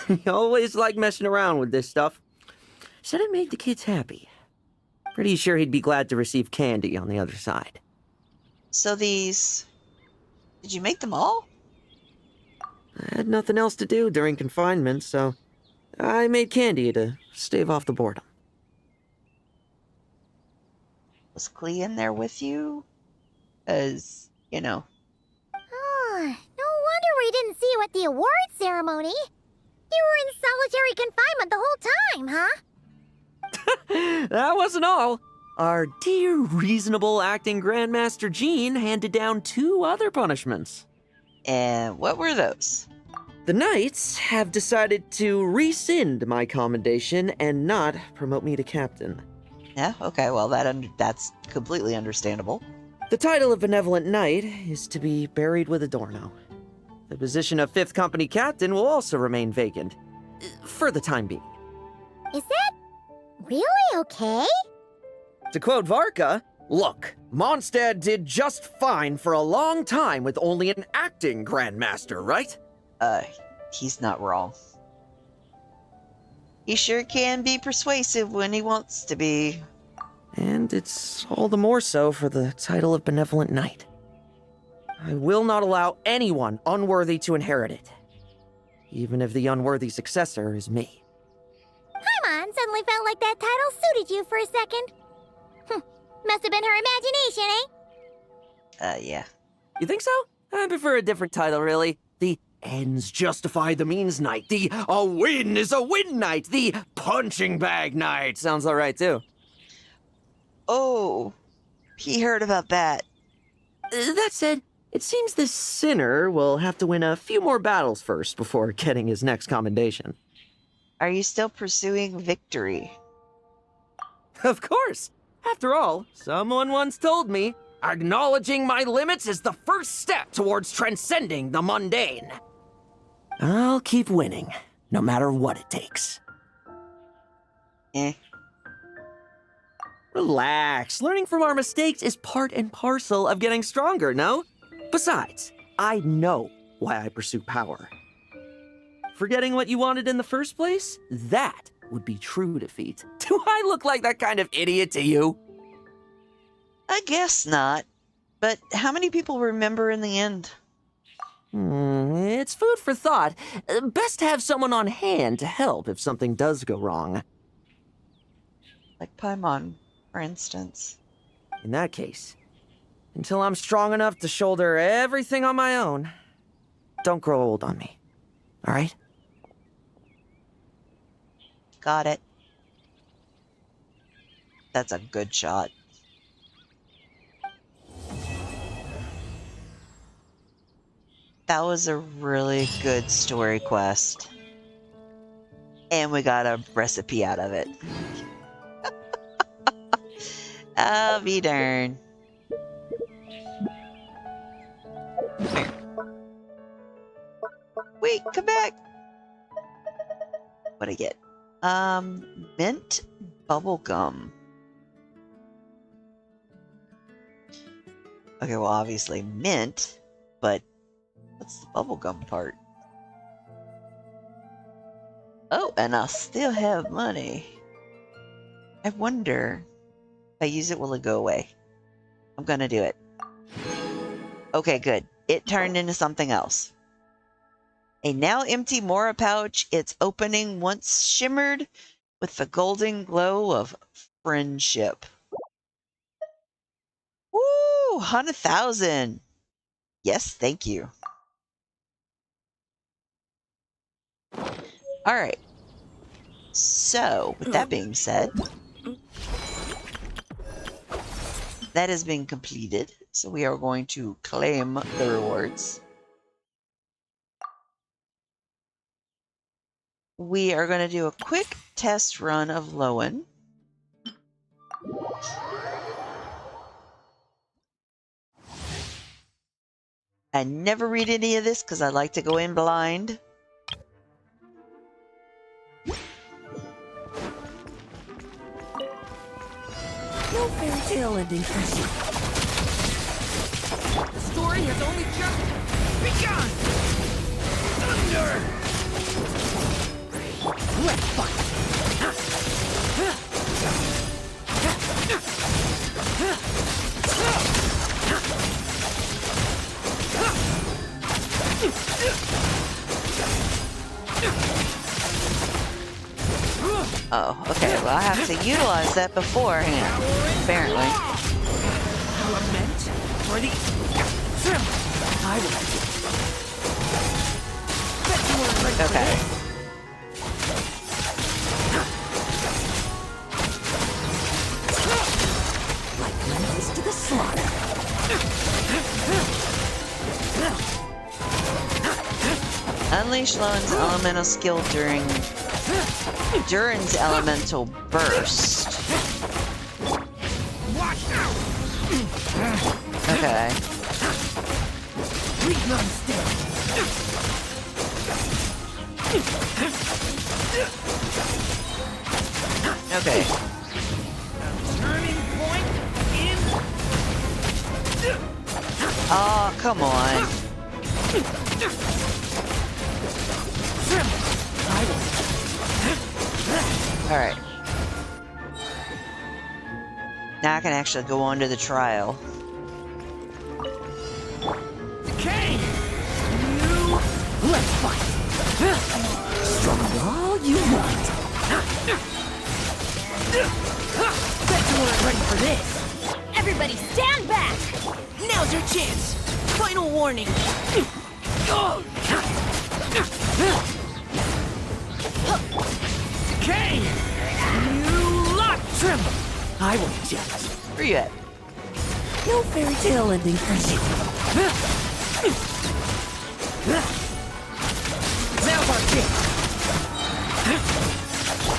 Speaker 7: You always like messing around with this stuff. Said it made the kids happy. Pretty sure he'd be glad to receive candy on the other side.
Speaker 1: So these... Did you make them all?
Speaker 7: I had nothing else to do during confinement, so I made candy to stave off the boredom.
Speaker 1: Was Clee in there with you? As, you know.
Speaker 2: Oh, no wonder we didn't see you at the award ceremony. You were in solitary confinement the whole time, huh?
Speaker 7: That wasn't all. Our dear, reasonable acting Grandmaster Jean handed down 2 other punishments.
Speaker 1: And what were those?
Speaker 7: The Knights have decided to rescind my commendation and not promote me to captain.
Speaker 1: Yeah, okay, well, that's completely understandable.
Speaker 7: The title of Benevolent Knight is to be buried with Adorno. The position of 5th Company Captain will also remain vacant, for the time being.
Speaker 2: Is that really okay?
Speaker 7: To quote Varka, look, Mondstadt did just fine for a long time with only an acting Grandmaster, right?
Speaker 1: He's not wrong. He sure can be persuasive when he wants to be.
Speaker 7: And it's all the more so for the title of Benevolent Knight. I will not allow anyone unworthy to inherit it, even if the unworthy successor is me.
Speaker 2: Paimon suddenly felt like that title suited you for a second. Must have been her imagination, eh?
Speaker 1: Yeah.
Speaker 7: You think so? I prefer a different title, really. The ends justify the means knight. The a win is a win knight. The punching bag knight. Sounds alright, too.
Speaker 1: Oh, he heard about that.
Speaker 7: That said, it seems this sinner will have to win a few more battles first before getting his next commendation.
Speaker 1: Are you still pursuing victory?
Speaker 7: Of course. After all, someone once told me, acknowledging my limits is the first step towards transcending the mundane. I'll keep winning, no matter what it takes. Relax. Learning from our mistakes is part and parcel of getting stronger, no? Besides, I know why I pursue power. Forgetting what you wanted in the first place? That would be true defeat. Do I look like that kind of idiot to you?
Speaker 1: I guess not. But how many people remember in the end?
Speaker 7: It's food for thought. Best to have someone on hand to help if something does go wrong.
Speaker 1: Like Paimon, for instance.
Speaker 7: In that case, until I'm strong enough to shoulder everything on my own, don't grow old on me. All right?
Speaker 1: Got it. That's a good shot. That was a really good story quest. And we got a recipe out of it. I'll be darned. Come here. Wait, come back. What'd I get? Mint bubblegum. Okay, well, obviously mint, but what's the bubblegum part? Oh, and I'll still have money. I wonder if I use it, will it go away? I'm gonna do it. Okay, good. It turned into something else. A now empty Mora pouch, its opening once shimmered with the golden glow of friendship. Woo! 100,000. Yes, thank you. All right. So, with that being said, that has been completed. So we are going to claim the rewards. We are going to do a quick test run of Lowen. I never read any of this because I like to go in blind.
Speaker 17: No fairy tale ending for you. The story has only just begun! Thunder! Let's fight!
Speaker 1: Oh, okay. Well, I have to utilize that beforehand, apparently.
Speaker 17: Lament for the I will. Bet you weren't ready for
Speaker 1: Okay.
Speaker 17: this. Like lambs to the slaughter.
Speaker 1: Unleash Lowen's elemental skill during Durin's elemental burst.
Speaker 17: Watch out!
Speaker 1: Okay.
Speaker 17: Leave none stand.
Speaker 1: Okay.
Speaker 17: Turning point in.
Speaker 1: Oh, come on. Alright. Now I can actually go on to the trial.
Speaker 17: Okay! You... Let's fight! Struggle all you want! Bet you weren't ready for this!
Speaker 2: Everybody stand back!
Speaker 17: Now's your chance! Final warning! Okay! You lot tremble! I will judge.
Speaker 1: Where you at?
Speaker 17: No fairy tale ending for you. Now's our chance.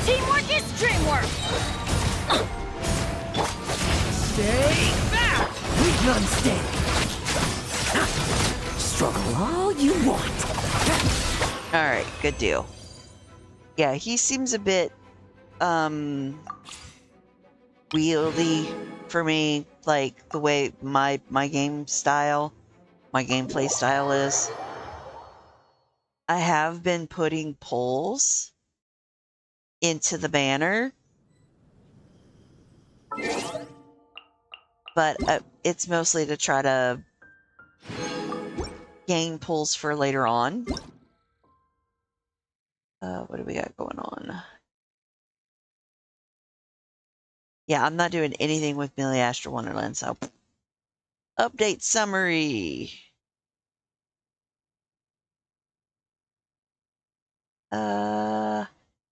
Speaker 2: Teamwork is dreamwork!
Speaker 17: Stay back! Leave none stand. Struggle all you want.
Speaker 1: Alright, good deal. Yeah, he seems a bit, wieldy for me, like the way my gameplay style is. I have been putting polls into the banner, but it's mostly to try to gain pulls for later on. What do we got going on? Yeah, I'm not doing anything with Millie Astro Wonderland, so update summary.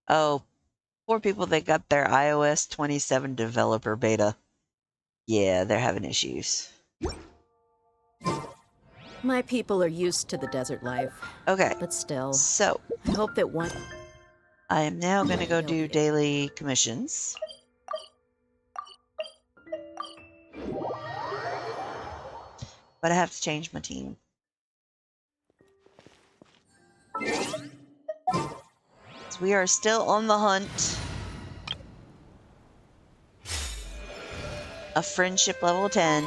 Speaker 1: Oh, poor people that got their iOS 27 developer beta. Yeah, they're having issues.
Speaker 16: My people are used to the desert life.
Speaker 1: Okay.
Speaker 16: But still,
Speaker 1: so
Speaker 16: I hope that one...
Speaker 1: I am now going to go do daily commissions. But I have to change my team. So we are still on the hunt. A friendship level 10.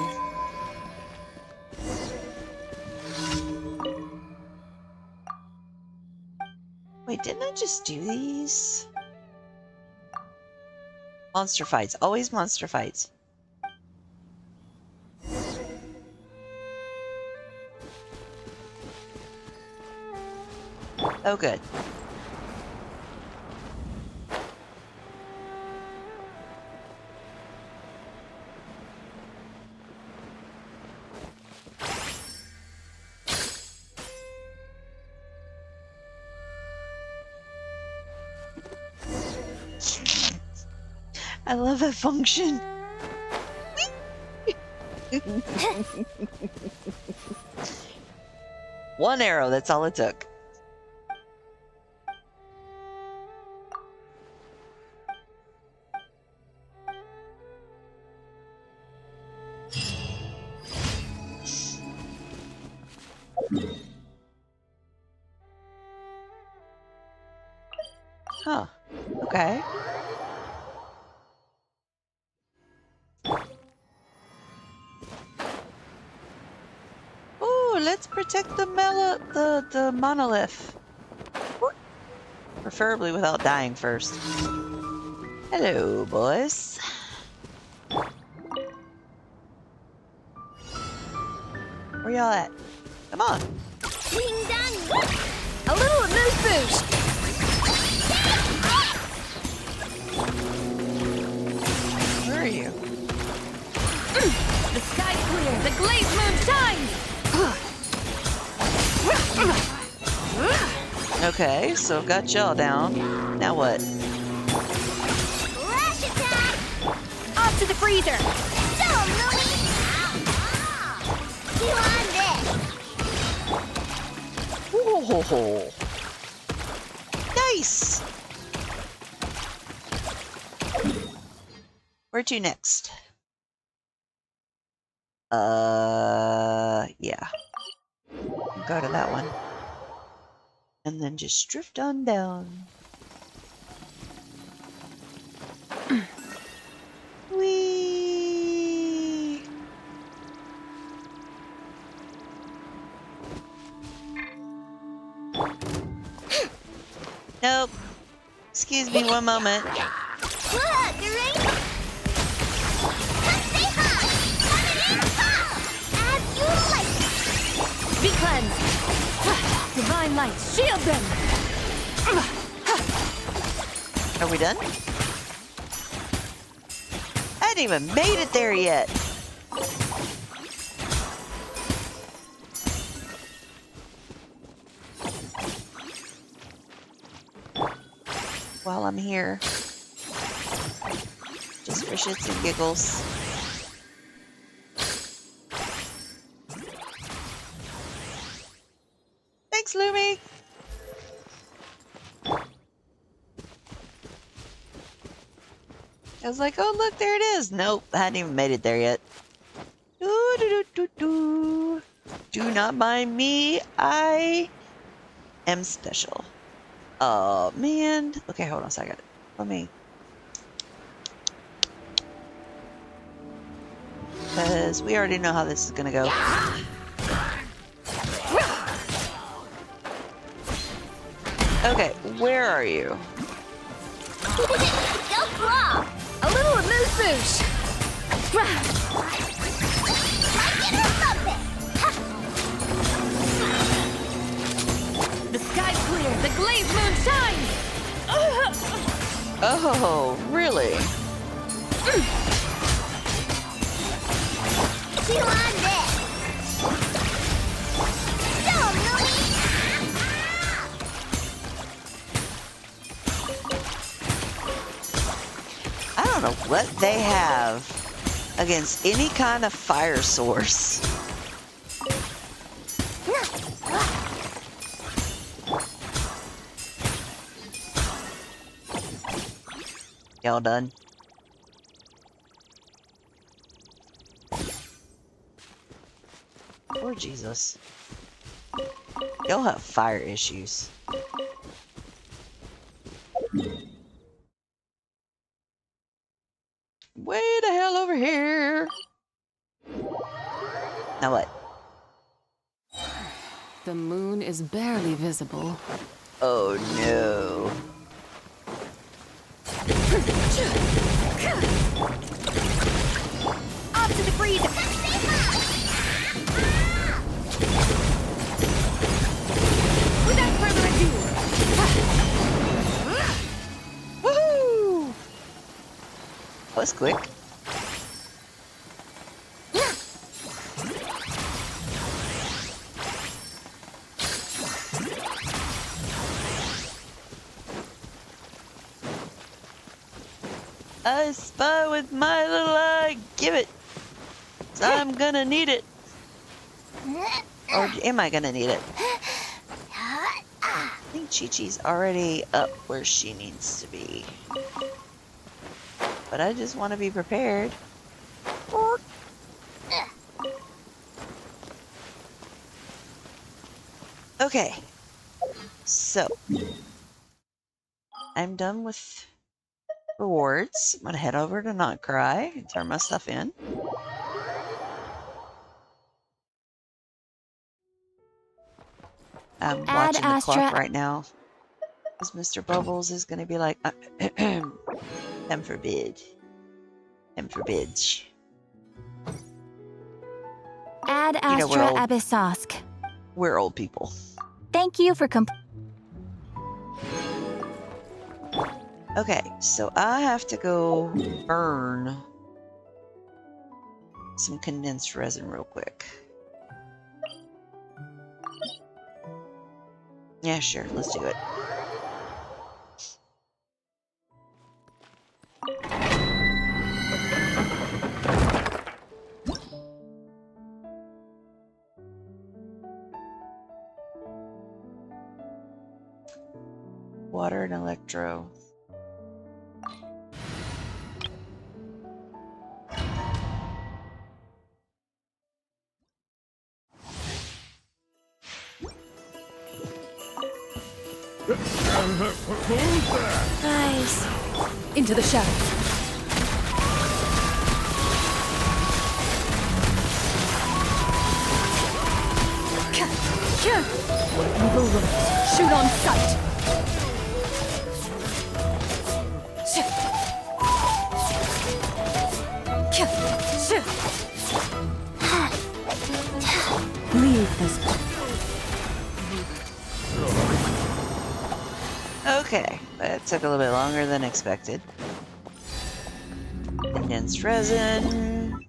Speaker 1: Wait, didn't I just do these? Monster fights. Always monster fights. Oh, good. I love that function. One arrow, that's all it took. Huh. Okay. Ooh, let's protect the monolith. Preferably without dying first. Hello, boys. Where y'all at? Come on.
Speaker 2: Ding dong! A little amuse boost!
Speaker 1: Where are you?
Speaker 12: The sky's clear, the glazed moon shines!
Speaker 1: Okay, so I've got y'all down. Now what?
Speaker 2: Flash attack! Off to the freezer! Show 'em, Lumi! You on this!
Speaker 1: Ooh, nice! Where to next? Yeah. Go to that one. And then just drift on down. Whee! Nope. Excuse me one moment.
Speaker 2: Look, you ready? Stay high! Coming in hot! As you like!
Speaker 12: Be cleansed! Divine light, shield them!
Speaker 1: Are we done? I hadn't even made it there yet. While I'm here, just for shits and giggles. Thanks, Lumi. I was like, oh, look, there it is. Nope, I hadn't even made it there yet. Do not mind me. I am special. Oh, man. Okay, hold on a second. Let me... Because we already know how this is going to go. Okay, where are you?
Speaker 2: Don't claw! A little amuse boost! Like it or something!
Speaker 12: The sky's clear, the glazed moon shines!
Speaker 1: Oh, really?
Speaker 2: You on this! Show 'em, Lumi!
Speaker 1: I don't know what they have against any kind of fire source. Y'all done? Poor Jesus. Y'all have fire issues. Way the hell over here. Now what?
Speaker 20: The moon is barely visible.
Speaker 1: Oh no.
Speaker 2: Off to the freezer!
Speaker 12: Without further ado!
Speaker 1: Woohoo! That was quick. I spy with my little eye. Give it. So I'm gonna need it. Or am I gonna need it? I think Chi-Chi's already up where she needs to be. But I just want to be prepared. Okay. So. I'm done with rewards. I'm gonna head over to Not Cry and turn my stuff in. I'm watching the clock right now. Because Mr. Bubbles is gonna be like, Hem forbid. Hem forbids.
Speaker 3: Ad Astra Abyssosk.
Speaker 1: We're old people.
Speaker 3: Thank you for
Speaker 1: Okay, so I have to go burn some condensed resin real quick. Yeah, sure, let's do it. Water and electro.
Speaker 3: Guys.
Speaker 12: Into the shadows. Evil looks. Shoot on sight. Leave this.
Speaker 1: Okay, that took a little bit longer than expected. Condensed resin.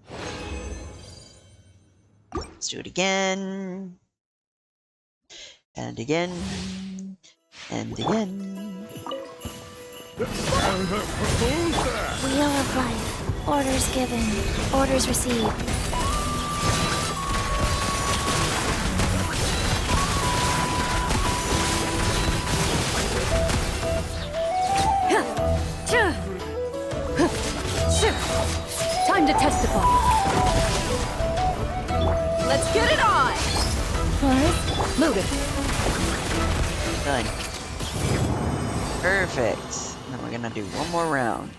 Speaker 1: Let's do it again. And again. And again.
Speaker 2: Wheel of life. Orders given. Orders received.
Speaker 12: Time to testify. Let's get it on. First, move it.
Speaker 1: Done. Perfect. Then we're gonna do one more round.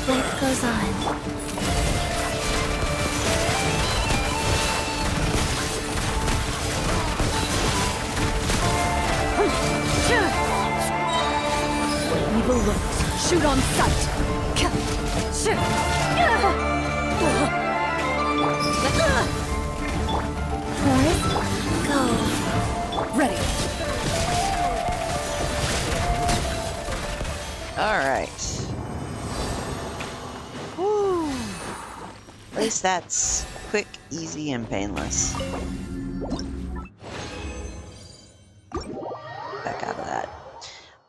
Speaker 2: Life goes on.
Speaker 12: Evil looks. Shoot on sight.
Speaker 2: Forth, go.
Speaker 12: Ready.
Speaker 1: All right. Woo. At least that's quick, easy, and painless. Back out of that.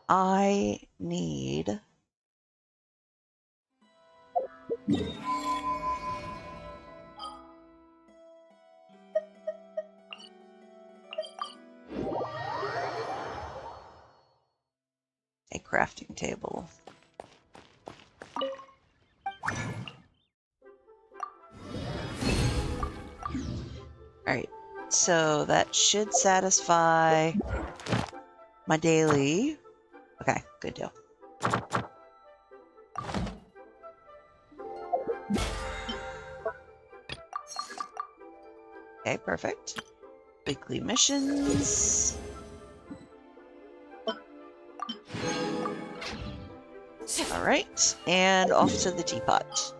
Speaker 1: I need... a crafting table. Alright, so that should satisfy my daily. Okay, good deal. Okay, perfect. Weekly missions. Alright, and off to the teapot.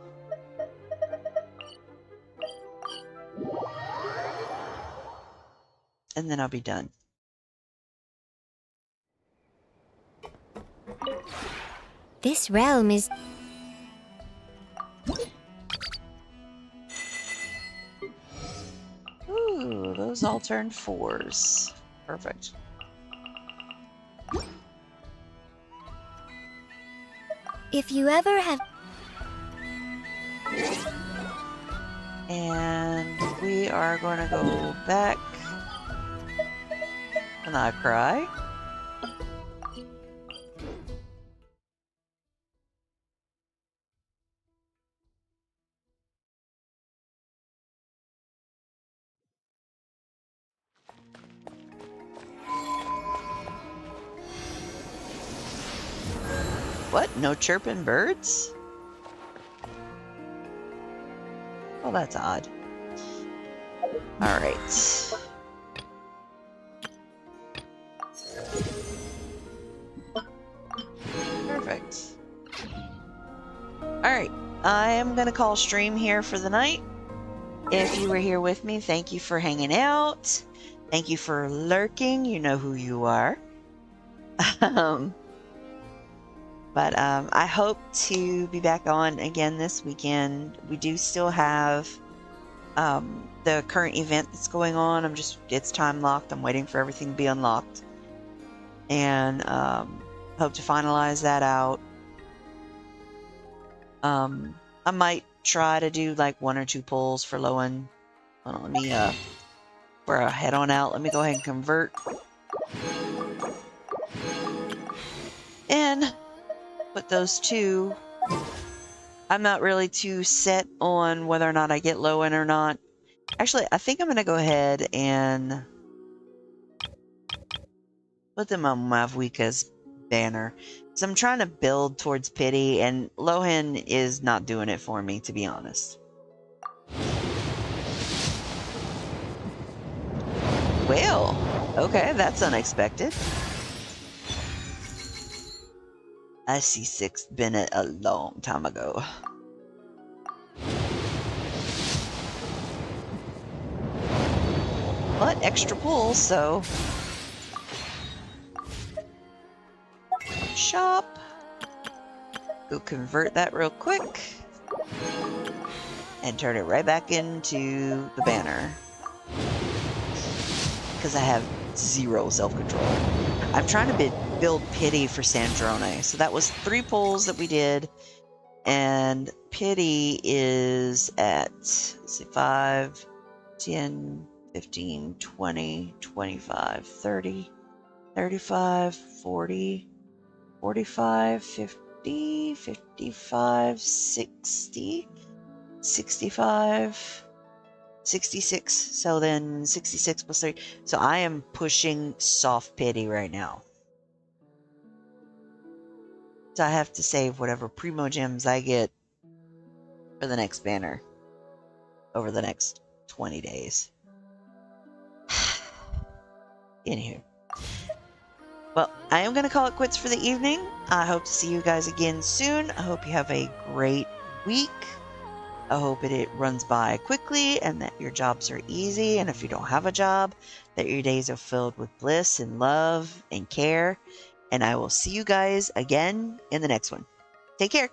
Speaker 1: And then I'll be done.
Speaker 2: This realm is
Speaker 1: those all turned 4s. Perfect.
Speaker 2: If you ever have...
Speaker 1: And we are going to go back. Can I cry? What? No chirping birds? Oh, that's odd. Alright. Perfect. Alright. I am going to call stream here for the night. If you were here with me, thank you for hanging out. Thank you for lurking. You know who you are. But I hope to be back on again this weekend. We do still have the current event that's going on. It's time locked. I'm waiting for everything to be unlocked. And hope to finalize that out. I might try to do like 1 or 2 pulls for Lowen. Hold on, let me before I head on out, let me go ahead and convert. And put those 2. I'm not really too set on whether or not I get Lowen or not. Actually, I think I'm going to go ahead and put them on Mavwika's banner. So I'm trying to build towards pity, and Lohan is not doing it for me, to be honest. Well, okay, that's unexpected. I see 6 Bennett a long time ago. But extra pulls, so... Shop. Go convert that real quick. And turn it right back into the banner. Because I have 0 self-control. I'm trying to build pity for Sandrone. So that was 3 pulls that we did. And pity is at, let's see, 5, 10, 15, 20, 25, 30, 35, 40, 45, 50, 55, 60, 65, 66. So then 66 plus 3. So I am pushing soft pity right now. So I have to save whatever Primo Gems I get for the next banner over the next 20 days. Anywho. Well, I am going to call it quits for the evening. I hope to see you guys again soon. I hope you have a great week. I hope it runs by quickly and that your jobs are easy. And if you don't have a job, that your days are filled with bliss and love and care. And I will see you guys again in the next one. Take care.